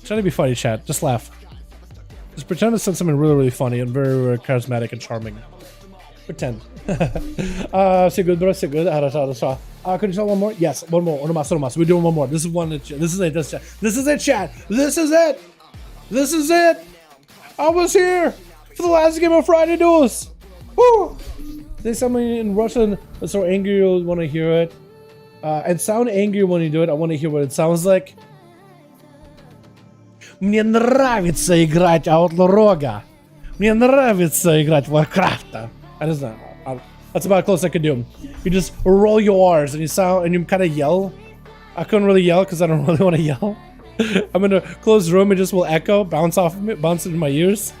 Trying to be funny, chat. Just laugh. Just pretend to say something really, really funny and very, very charismatic and charming. Pretend. Say good, bro. Say good. Could you tell one more? Yes, one more. One more. We're doing one more. This is one. This is it. This is it, chat. This is it. This is it. I was here for the last game of Friday Duels. Woo! Say something in Russian that's so angry you'll want to hear it. And sound angry when you do it. I want to hear what it sounds like. Мне нравится играть Outlaw Roga. Мне нравится играть Warcraft. I just know. That's about as close I could do. You just roll your R's and you kind of yell. I couldn't really yell because I don't really want to yell. I'm in a closed room, it just will echo, bounce off of me, bounce into my ears.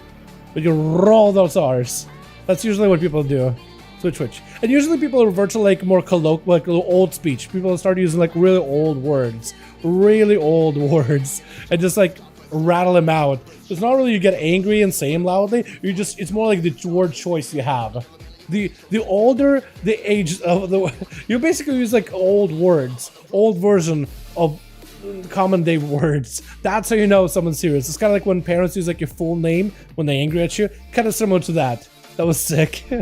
But you roll those R's. That's usually what people do. Switch. And usually people revert to like more colloquial, like old speech. People start using like really old words. Really old words. And just like rattle them out. It's not really you get angry and say them loudly. You just, it's more like the word choice you have. The older the age of the, you basically use like old words. Old version of common day words. That's how you know someone's serious. It's kind of like when parents use like your full name when they're angry at you. Kind of similar to that. That was sick. I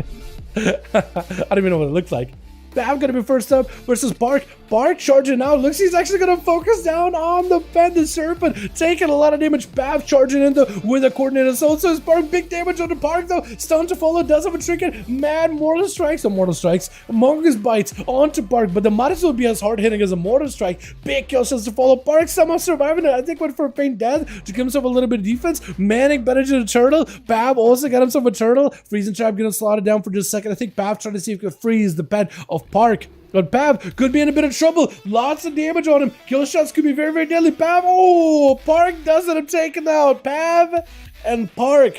don't even know what it looked like. Bab gonna be first up versus Bark. Bark charging out. Looks he's actually gonna focus down on the bend, the serpent, taking a lot of damage. Bab charging into with a coordinated assault. So Bark big damage on the Bark though. Stun to follow, does have a trinket. Mad mortal strikes. Mongoose bites onto Bark, but the might as well be as hard hitting as a mortal strike. Big kill shots to follow. Bark somehow surviving it. I think went for a faint death to give himself a little bit of defense. Manning better to the turtle. Bab also got himself a turtle. Freezing trap getting slotted down for just a second. I think Bab trying to see if he could freeze the pet of Park. But Pav could be in a bit of trouble. Lots of damage on him. Kill shots could be very, very deadly. Pav, oh, Park does it. I'm taken out. Pav and Park.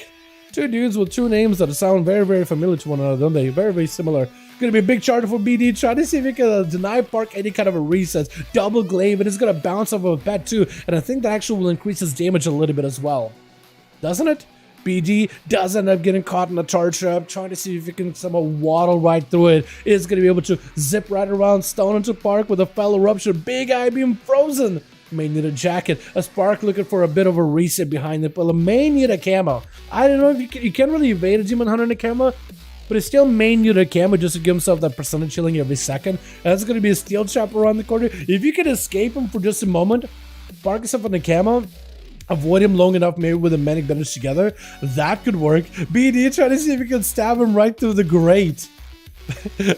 Two dudes with two names that sound very, very familiar to one another, don't they? Very, very similar. Gonna be a big charge for BD. Trying to see if he can deny Park any kind of a reset. Double glaive, and it's gonna bounce off of a pet too. And I think that actually will increase his damage a little bit as well. Doesn't it? BD does end up getting caught in a charge trap, trying to see if he can somehow waddle right through it. Is going to be able to zip right around, stone into Park with a fell eruption. Big eye beam frozen. May need a jacket. A Spark looking for a bit of a reset behind the pillar. May need a camo. I don't know if you can't really evade a Demon Hunter in a camo, but it still may need a camo just to give himself that percentage healing every second. That's going to be a steel trap around the corner. If you can escape him for just a moment, park yourself on the camo, avoid him long enough, maybe with a manic bandage together, that could work. BD trying to see if you can stab him right through the grate.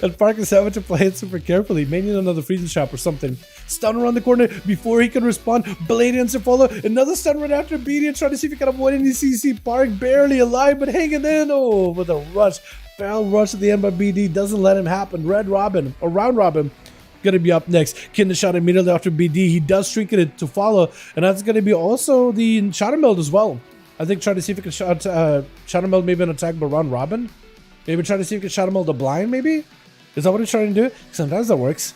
And Park is having to play it super carefully. May need another freezing trap or something. Stun around the corner before he can respond. Blade to follow. Another stun right after BD trying to see if he can avoid any CC. Park barely alive but hanging in. Oh, with a rush. Foul rush at the end by BD doesn't let him happen. Red Robin or Round Robin gonna be up next. Kinder shot immediately after BD. He does shrink it to follow, and that's gonna be also the Shadow Meld as well. I think try to see if he can Shadow Meld maybe an attack by Round Robin. Maybe try to see if he can Shadow Meld the blind, maybe? Is that what he's trying to do? Sometimes that works.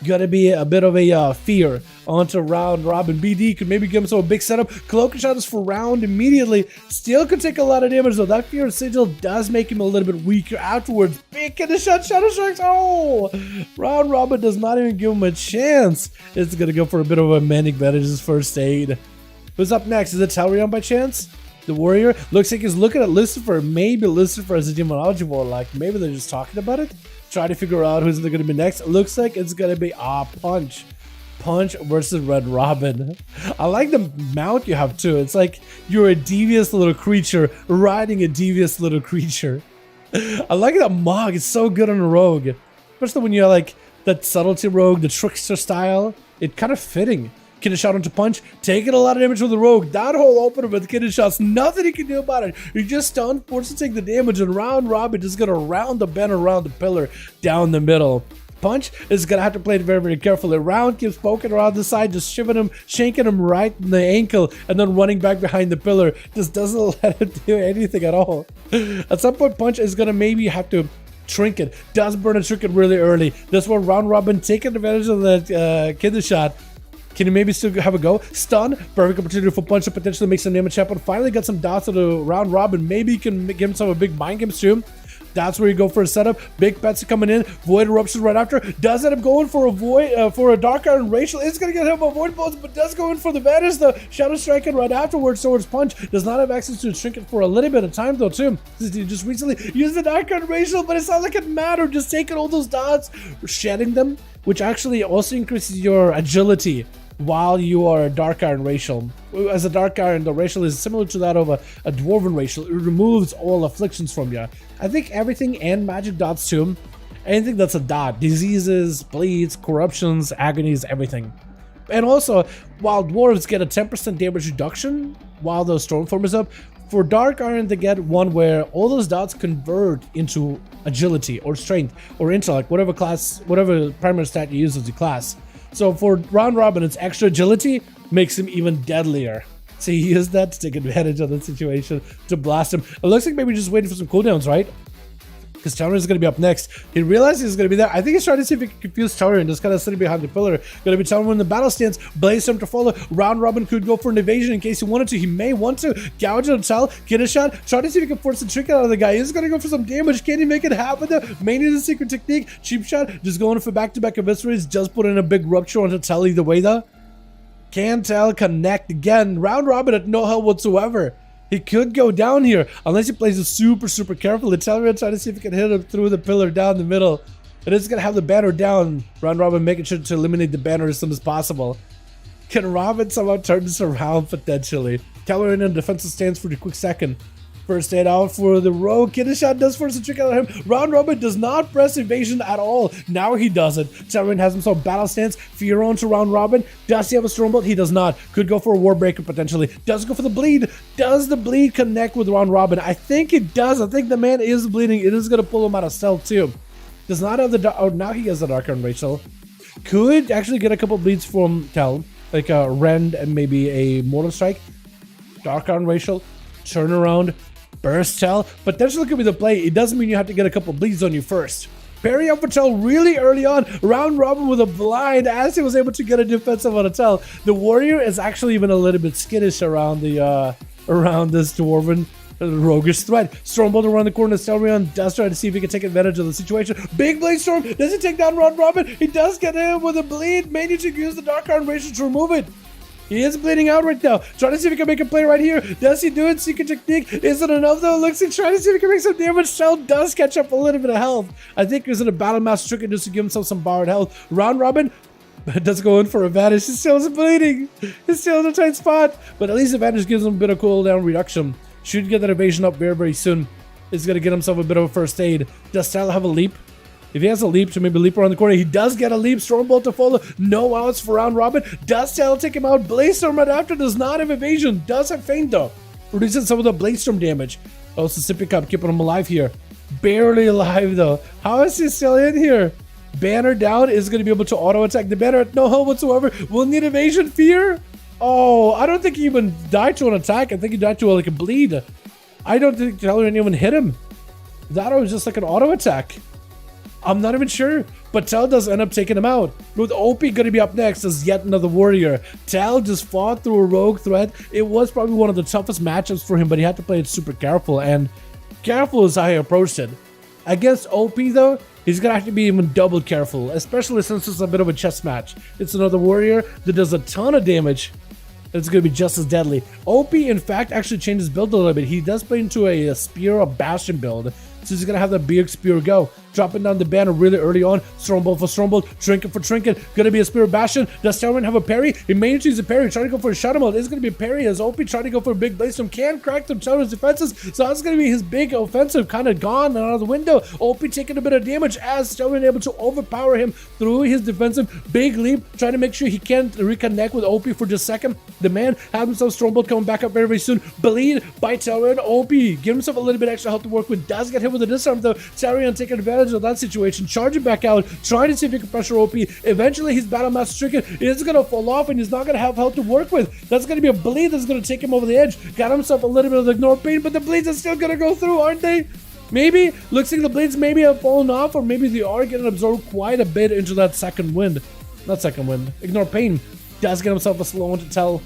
Gotta be a bit of a fear onto Round Robin. BD could maybe give himself a big setup. Cloak shot is for Round immediately. Still could take a lot of damage though. That Fear Sigil does make him a little bit weaker afterwards. Big in the shot, Shadow Strikes. Oh! Round Robin does not even give him a chance. It's gonna go for a bit of a Manic Bandage's first aid. Who's up next? Is it Talrion by chance? The Warrior? Looks like he's looking at Lucifer. Maybe Lucifer as a Demonology Warlock. Maybe they're just talking about it. Try to figure out who's going to be next. Looks like it's going to be Punch. Punch versus Red Robin. I like the mount you have too. It's like you're a devious little creature riding a devious little creature. I like that Mog. It's so good on a rogue. Especially when you're like that subtlety rogue, the trickster style. It's kind of fitting. Kidney shot onto Punch, taking a lot of damage from the rogue. That whole opener with kidney shots, nothing he can do about it. He just stunned, forced to take the damage, and Round Robin is gonna round the bend around the pillar down the middle. Punch is gonna have to play it very, very carefully. Round keeps poking around the side, just shivering him, shanking him right in the ankle, and then running back behind the pillar. Just doesn't let him do anything at all. At some point, Punch is gonna maybe have to trinket. Does burn a trinket really early. This one, Round Robin taking advantage of that kidney shot. Can he maybe still have a go? Stun. Perfect opportunity for Punch to potentially make some damage happen. Finally got some dots to the Round Robin. Maybe he can give himself a big mind games too. That's where you go for a setup. Big pets are coming in. Void Eruption right after. Does end up going for a Void, for a Dark Iron Racial. It's going to get him a Void Balls, but does go in for the Vanish. The Shadow Striking right afterwards towards Punch. Does not have access to a Trinket for a little bit of time though too. He just recently used the Dark Iron Racial, but it's not like it mattered. Just taking all those dots, shedding them, which actually also increases your agility while you are a Dark Iron Racial. As a Dark Iron, the Racial is similar to that of a Dwarven Racial. It removes all afflictions from you. I think everything and magic dots too. Anything that's a dot. Diseases, bleeds, corruptions, agonies, everything. And also, while Dwarves get a 10% damage reduction while the Stormform is up, for Dark Iron they get one where all those dots convert into agility or strength or intellect, whatever primary stat you use as your class. So for Round Robin, it's extra agility, makes him even deadlier. So he used that to take advantage of the situation to blast him. It looks like maybe just waiting for some cooldowns, right? Because Talrion is going to be up next. He realized he's going to be there. I think he's trying to see if he can confuse Talrion, just kind of sitting behind the pillar. Going to be Talrion in the battle stance. Blaze him to follow. Round Robin could go for an evasion in case he wanted to. He may want to. Gouge on Tal. Get a shot. Try to see if he can force the trick out of the guy. He's going to go for some damage. Can he make it happen though? May need a secret technique. Cheap shot. Just going for back-to-back eviscerates. Just put in a big rupture onto Tal either way though. Can Tal connect again? Round Robin at no help whatsoever. He could go down here unless he plays it super, super carefully. Talrion trying to see if he can hit him through the pillar down the middle. And it's going to have the banner down. Round Robin making sure to eliminate the banner as soon as possible. Can Robin somehow turn this around potentially? Talrion in a defensive stance for the quick second. First aid out for the rogue. Kidney shot does force a trick out of him. Round Robin does not press evasion at all. Now he does it. Talrion has himself battle stance. Fear on to Round Robin. Does he have a Stormbolt? He does not. Could go for a Warbreaker potentially. Does go for the bleed. Does the bleed connect with Round Robin? I think it does. I think the man is bleeding. It is going to pull him out of stealth too. Does not have the... Oh, now he has the Dark Iron Racial. Could actually get a couple bleeds from Tal. Like a Rend and maybe a Mortal Strike. Dark Iron Racial. Turn around. Burst Tal. Potentially could be the play. It doesn't mean you have to get a couple bleeds on you first. Parry up for Tal really early on. Round Robin with a blind as he was able to get a defensive on a Tal. The Warrior is actually even a little bit skittish around the around this Dwarven roguish threat. Stormbolt around the corner. Talrion does try to see if he can take advantage of the situation. Big Blade Storm. Does he take down Round Robin? He does get him with a bleed. May need to use the Dark Iron Racial to remove it. He is bleeding out right now. Trying to see if he can make a play right here. Does he do it? Secret technique. Is it enough though? Looks like trying to see if he can make some damage. Shell does catch up a little bit of health. I think he's in a battle master trick just to give himself some borrowed health. Round robin. Does go in for advantage. He still is bleeding. He's still in a tight spot. But at least advantage gives him a bit of cooldown reduction. Should get that evasion up very, very soon. He's going to get himself a bit of a first aid. Does Tal have a leap? If he has a leap to maybe leap around the corner, he does get a leap. Stormbolt to follow. No outs for round robin. Does Tal take him out? Blaze Storm right after does not have evasion. Does have feint though. Reducing some of the Blaze Storm damage. Oh, Sippy Cup keeping him alive here. Barely alive though. How is he still in here? Banner down is going to be able to auto attack the banner at no health whatsoever. Will need evasion fear. Oh, I don't think he even died to an attack. I think he died to like a bleed. I don't think Dalaran even hit him. That was just like an auto attack. I'm not even sure, but Tal does end up taking him out. With OP going to be up next as yet another warrior. Tal just fought through a rogue threat. It was probably one of the toughest matchups for him, but he had to play it super careful, and careful is how he approached it. Against OP though, he's going to have to be even double careful, especially since it's a bit of a chess match. It's another warrior that does a ton of damage. It's going to be just as deadly. OP, in fact, actually changed his build a little bit. He does play into a spear, a bastion build. So he's going to have the big spear go. Dropping down the banner really early on. Strongbolt for Strongbolt. Trinket for Trinket. Going to be a spear bastion. Does Dalaran have a parry? He may need to use a parry. Trying to go for a shadow mode. It's going to be a parry as OP trying to go for a big blaze storm. Can crack them Dalaran's defenses. So that's going to be his big offensive kind of gone and out of the window. OP taking a bit of damage as Dalaran able to overpower him through his defensive. Big leap. Trying to make sure he can't reconnect with OP for just a second. The man has himself Strongbolt coming back up very, very soon. Bleed by Dalaran. OP give himself a little bit extra help to work with. Does get hit with a disarm though. Dalaran taking advantage of that situation. Charging back out, trying to see if he can pressure OP. Eventually, his battle master Trinket is going to fall off and he's not going to have health to work with. That's going to be a bleed that's going to take him over the edge. Got himself a little bit of the ignore pain, but the bleeds are still going to go through, aren't they? Maybe. Looks like the bleeds maybe have fallen off, or maybe they are getting absorbed quite a bit into that second wind. Not second wind. Ignore pain. Does get himself a slow one to tell.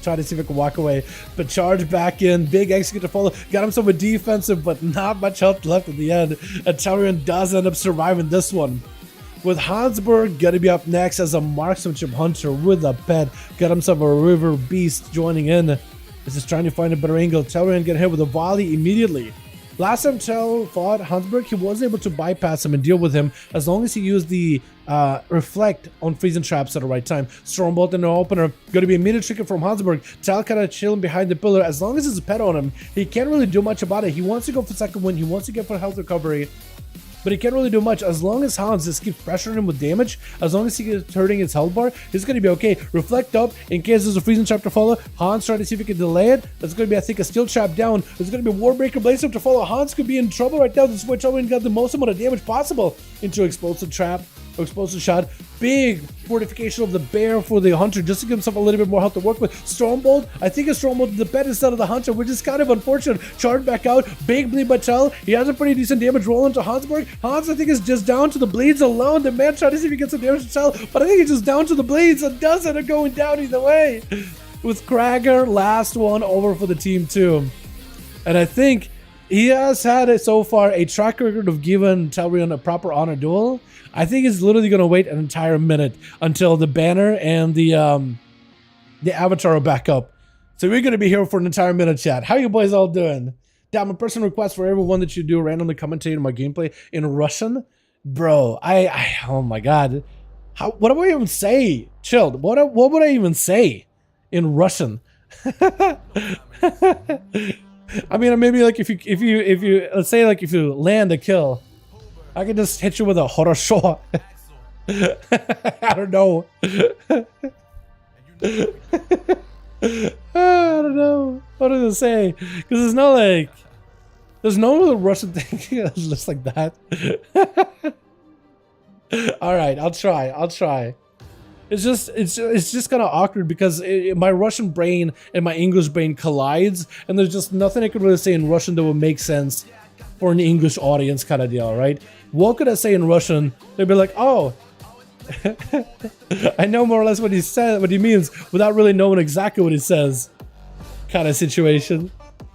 Try to see if it can walk away, but charge back in. Big execute to follow. Got himself a defensive, but not much health left at the end. And Dalaran does end up surviving this one. With Hansberg gonna be up next as a marksmanship hunter with a pet. Got himself a river beast joining in. This is trying to find a better angle. Dalaran get hit with a volley immediately. Last time Tal fought Hansberg, he was able to bypass him and deal with him as long as he used the reflect on freezing traps at the right time. Stormbolt in the opener, going to be immediate Trinket from Hansberg. Tal kind of chilling behind the pillar. As long as there's a pet on him, he can't really do much about it. He wants to go for second win. He wants to get for health recovery, but he can't really do much. As long as Hans just keeps pressuring him with damage, as long as he keeps hurting his health bar, he's going to be okay. Reflect up in case there's a freezing trap to follow. Hans trying to see if he can delay it. That's going to be, I think, a steel trap down. There's going to be a Warbreaker Blaze up to follow. Hans could be in trouble right now. This is where Dalaran got the most amount of damage possible into explosive trap. Explosive shot. Big fortification of the bear for the hunter just to give himself a little bit more health to work with. Stormbolt, I think it's Stormbolt the pet instead of the hunter, which is kind of unfortunate. Charge back out. Big bleed by Tal. He has a pretty decent damage roll into Hansberg. Hans, I think, is just down to the bleeds alone. The man trying to see if he gets some damage to Tal, but I think he's just down to the bleeds and doesn't end up going down either way. With Krager, last one over for the team too. And I think he has had so far a track record of giving Dalaran a proper honor duel. I think he's literally going to wait an entire minute until the banner and the avatar are back up. So we're going to be here for an entire minute, chat. How you boys all doing? Damn, a personal request for everyone that you do randomly commentate my gameplay in Russian. Bro, oh my god. What do I even say? Chilled. What would I even say in Russian? I mean, maybe like if you let's say like if you land a kill, I can just hit you with a horosho. I don't know. I don't know. What does it say? Because it's not like there's no other Russian thing that's just like that. All right, I'll try. It's just kind of awkward because my Russian brain and my English brain collides, and there's just nothing I could really say in Russian that would make sense for an English audience kind of deal, right? What could I say in Russian? They'd be like, oh, I know more or less what he said, what he means, without really knowing exactly what he says, kind of situation.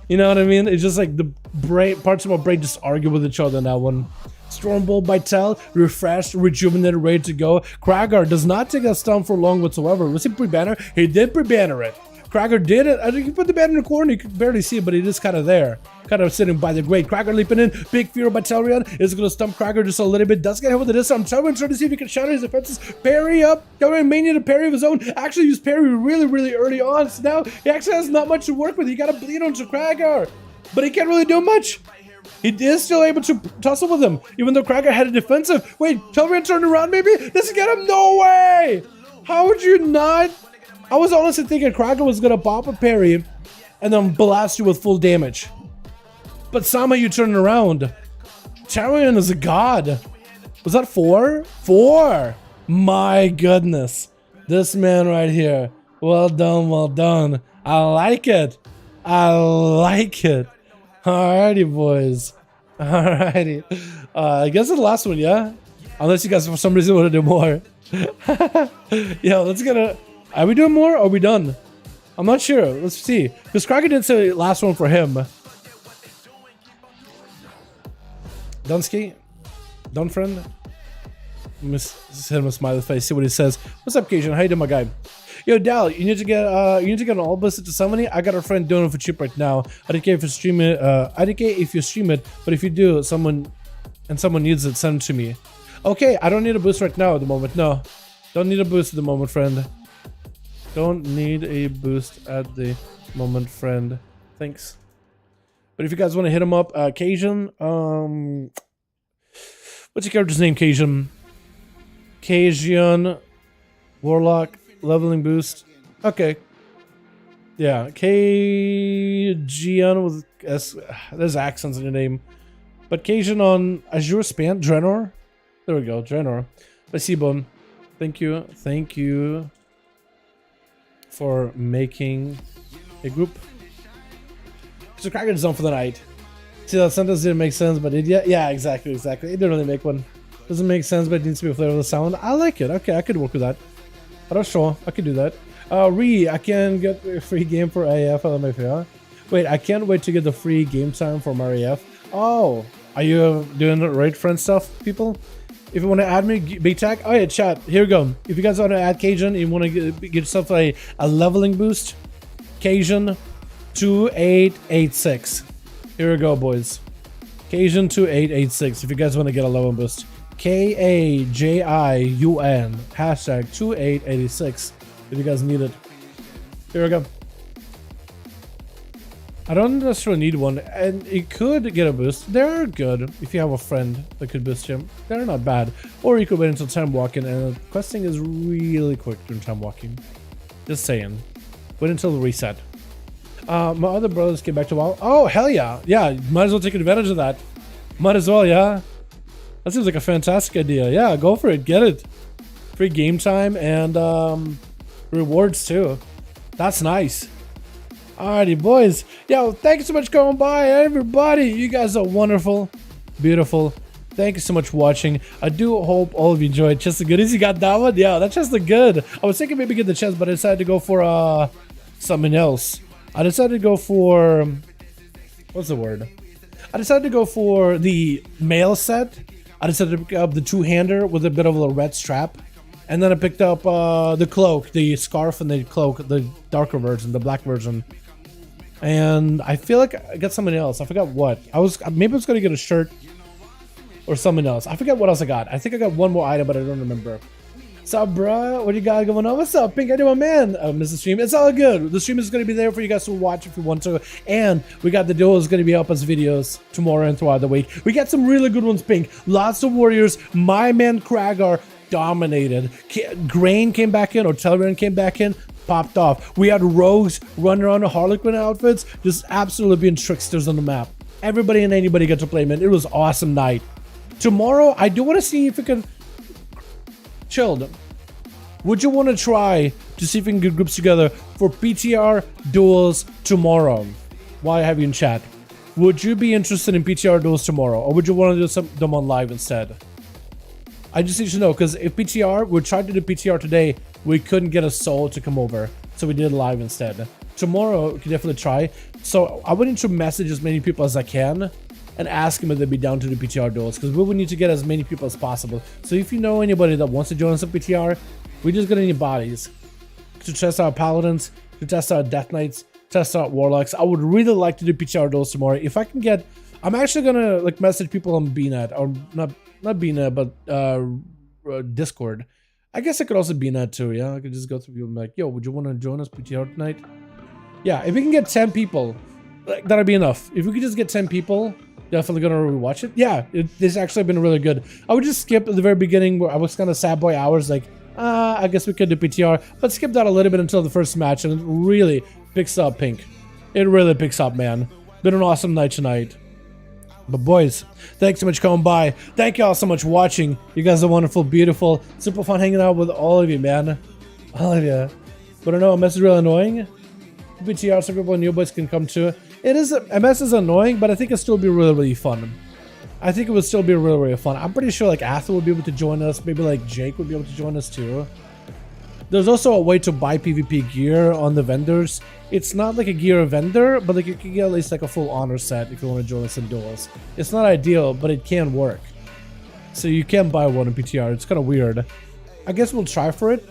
You know what I mean? It's just like the brain, parts of my brain just argue with each other in that one. Stormbolt by Tel, refreshed, rejuvenated, ready to go. Kragar does not take that stun for long whatsoever. Was he pre-banner? He did pre-banner it. Kragar did it. I think he put the banner in the corner. You could barely see it, but it is kind of there. Kind of sitting by the grate. Kragar leaping in. Big Fear by Telrian is going to stump Kragar just a little bit. Does get hit with the disarm. Telrian trying to see if he can shatter his defenses. Parry up. Telrian may need a parry of his own. Actually used parry really early on. So now he actually has not much to work with. He got to bleed onto Kragar. But he can't really do much. He is still able to tussle with him, even though Kragar had a defensive. Wait, Telrian turned around maybe? Does he get him? No way! How would you not? I was honestly thinking Kragar was going to pop a parry and then blast you with full damage. But somehow you turn around. Telrian is a god. Was that 4? 4! My goodness. This man right here. Well done, well done. I like it. I like it. Alrighty, boys. Alrighty. I guess it's the last one, yeah? Unless you guys for some reason want to do more. Yeah, let's get a... Are we doing more or are we done? I'm not sure. Let's see. Because Kraken did say last one for him. Dunsky? Done, friend? Just hit him a smiley face. See what he says. What's up, Cajun? How you doing, my guy? Yo, Dal, you need to get an all busted to somebody. I got a friend doing it for cheap right now. IDK if you stream it. IDK if you stream it. But if you do, someone needs it, send it to me. Okay, I don't need a boost right now at the moment. No, don't need a boost at the moment, friend. Don't need a boost at the moment, friend. Thanks. But if you guys want to hit him up, Cajun. What's your character's name, Cajun? Cajun Warlock. Leveling boost. Okay. Yeah. Cajun with S. There's accents in your name. But Cajun on Azure Span. Drenor. There we go. Drenor. Let's see, Bone. Thank you. Thank you for making a group. So Kraken is on for the night. See, that sentence didn't make sense, but it, yeah, exactly. It didn't really make one. Doesn't make sense, but it needs to be a flavor of the sound. I like it. Okay, I could work with that. I don't sure. I could do that. I can get a free game for AF. Wait, I can't wait to get the free game time for my AF. Oh, are you doing the raid friend stuff, people? If you want to add me, big tag. Oh yeah, chat. Here we go. If you guys want to add Cajun, you want to get yourself a leveling boost. Cajun 2886. Here we go, boys. Cajun 2886. If you guys want to get a leveling boost. KAJIUN hashtag 2886 if you guys need it. Here we go. I don't necessarily need one, and it could get a boost. They're good if you have a friend that could boost him. They're not bad. Or you could wait until time walking, and questing is really quick during time walking. Just saying. Wait until the reset. My other brothers came back to WoW. Oh hell yeah. Yeah, might as well take advantage of that. Might as well, yeah. That seems like a fantastic idea. Yeah, go for it. Get it. Free game time and rewards too. That's nice. Alrighty, boys. Yo, thank you so much for coming by, everybody. You guys are wonderful, beautiful. Thank you so much for watching. I do hope all of you enjoyed. Chest of goodies. You got that one? Yeah, that chest looked good. I was thinking maybe get the chest, but I decided to go for something else. I decided to go for... What's the word? I decided to go for the male set. I decided to pick up the two-hander with a bit of a red strap. And then I picked up the cloak, the scarf and the cloak, the darker version, the black version. And I feel like I got something else. I forgot what. Maybe I was going to get a shirt or something else. I forget what else I got. I think I got one more item, but I don't remember. What's up, bruh? What you got going on? What's up, Pink? I do my man. Mr. Stream. It's all good. The stream is going to be there for you guys to watch if you want to. And we got the duels going to be up as videos tomorrow and throughout the week. We got some really good ones, Pink. Lots of warriors. My man Kragar dominated. Grain came back in, or Telrian came back in, popped off. We had rogues running around in Harlequin outfits, just absolutely being tricksters on the map. Everybody and anybody got to play, man. It was an awesome night. Tomorrow, I do want to see if we can... Chilled. Would you want to try to see if we can get groups together for PTR duels tomorrow? While I have you in chat. Would you be interested in PTR duels tomorrow? Or would you want to do them on live instead? I just need to know, because if PTR, we tried to do PTR today, we couldn't get a soul to come over. So we did live instead. Tomorrow, we can definitely try. So I would need to message as many people as I can and ask them if they'd be down to the PTR duels, because we would need to get as many people as possible. So if you know anybody that wants to join us at PTR, we're just gonna need bodies to test out Paladins, to test out Death Knights, test out Warlocks. I would really like to do PTR duels tomorrow. If I can get, I'm actually gonna like message people on BNet, or not BNet, but Discord. I guess I could also BNet too, yeah? I could just go through people and be like, yo, would you want to join us PTR tonight? Yeah, if we can get 10 people, like, that'd be enough. If we could just get 10 people, definitely gonna rewatch it. Yeah, this actually been really good. I would just skip at the very beginning where I was kind of sad boy hours, like, I guess we could do PTR, but skip that a little bit until the first match, and it really picks up, Pink. It really picks up, man. Been an awesome night tonight. But boys, thanks so much for coming by. Thank you all so much for watching. You guys are wonderful, beautiful, super fun hanging out with all of you, man. All of you. But I know MS is really annoying. PTR so people new boys can come to. It is, MS is annoying, but I think it'll still be really, really fun. I think it would still be really, really fun. I'm pretty sure like Arthur would be able to join us. Maybe like Jake would be able to join us too. There's also a way to buy PvP gear on the vendors. It's not like a gear vendor, but like you can get at least like a full honor set if you want to join us in duels. It's not ideal, but it can work. So you can buy one in PTR. It's kind of weird. I guess we'll try for it.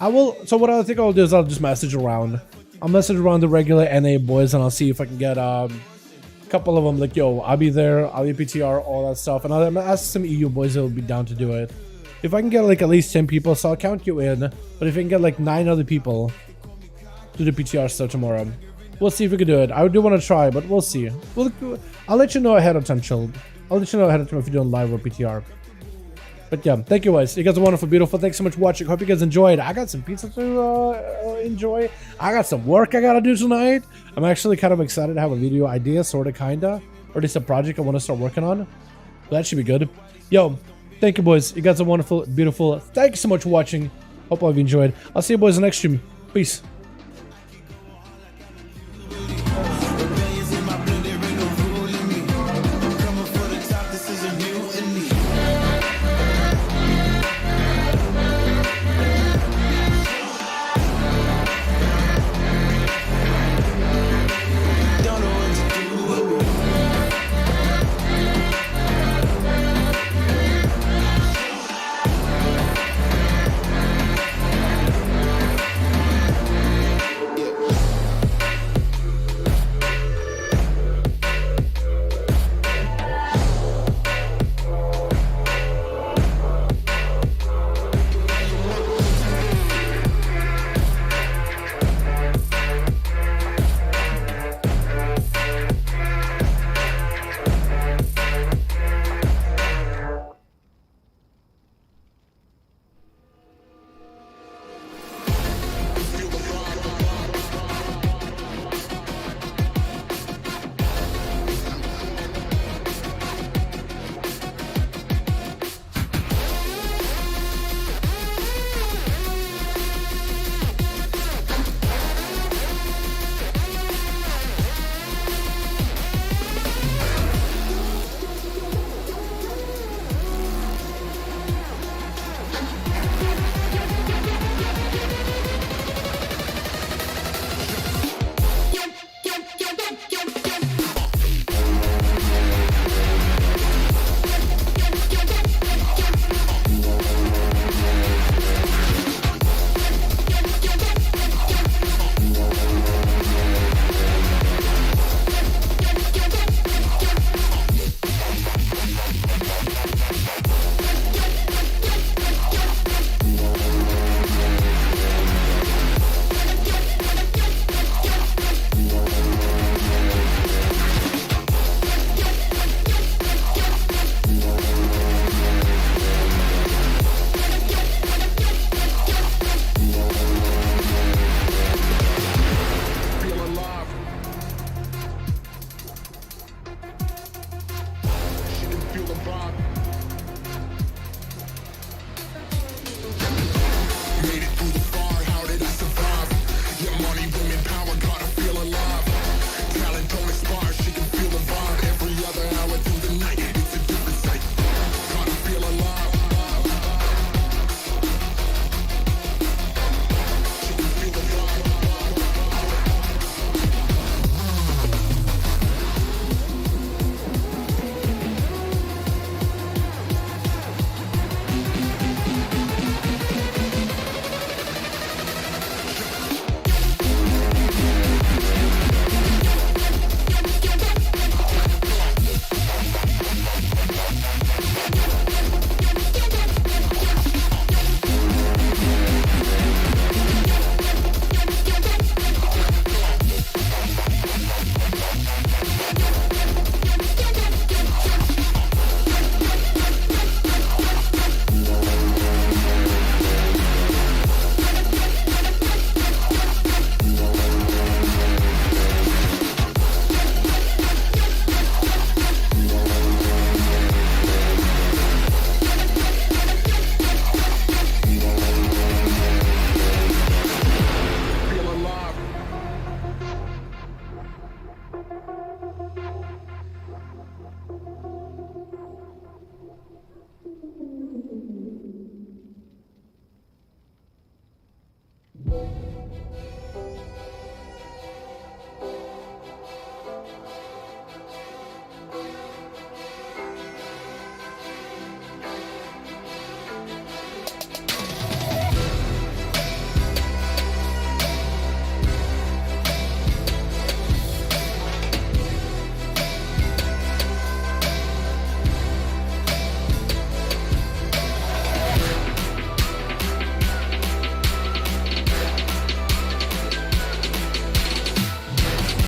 I will. So what I think I'll do is I'll just message around. I'll message around the regular NA boys, and I'll see if I can get a couple of them. Like, yo, I'll be there. I'll be PTR, all that stuff, and I'll ask some EU boys that will be down to do it. If I can get like at least 10 people, so I'll count you in. But if I can get like 9 other people to the PTR stuff tomorrow, we'll see if we can do it. I do want to try, but we'll see. I'll let you know ahead of time, Chilled. I'll let you know ahead of time if you're doing live or PTR. But yeah, thank you guys. You guys are wonderful, beautiful. Thanks so much for watching. Hope you guys enjoyed. I got some pizza to enjoy. I got some work I gotta do tonight. I'm actually kind of excited to have a video idea, sorta, kinda, or at least a project I want to start working on. That should be good. Yo, thank you, boys. You guys are wonderful, beautiful. Thank you so much for watching. Hope all of you enjoyed. I'll see you boys in the next stream. Peace.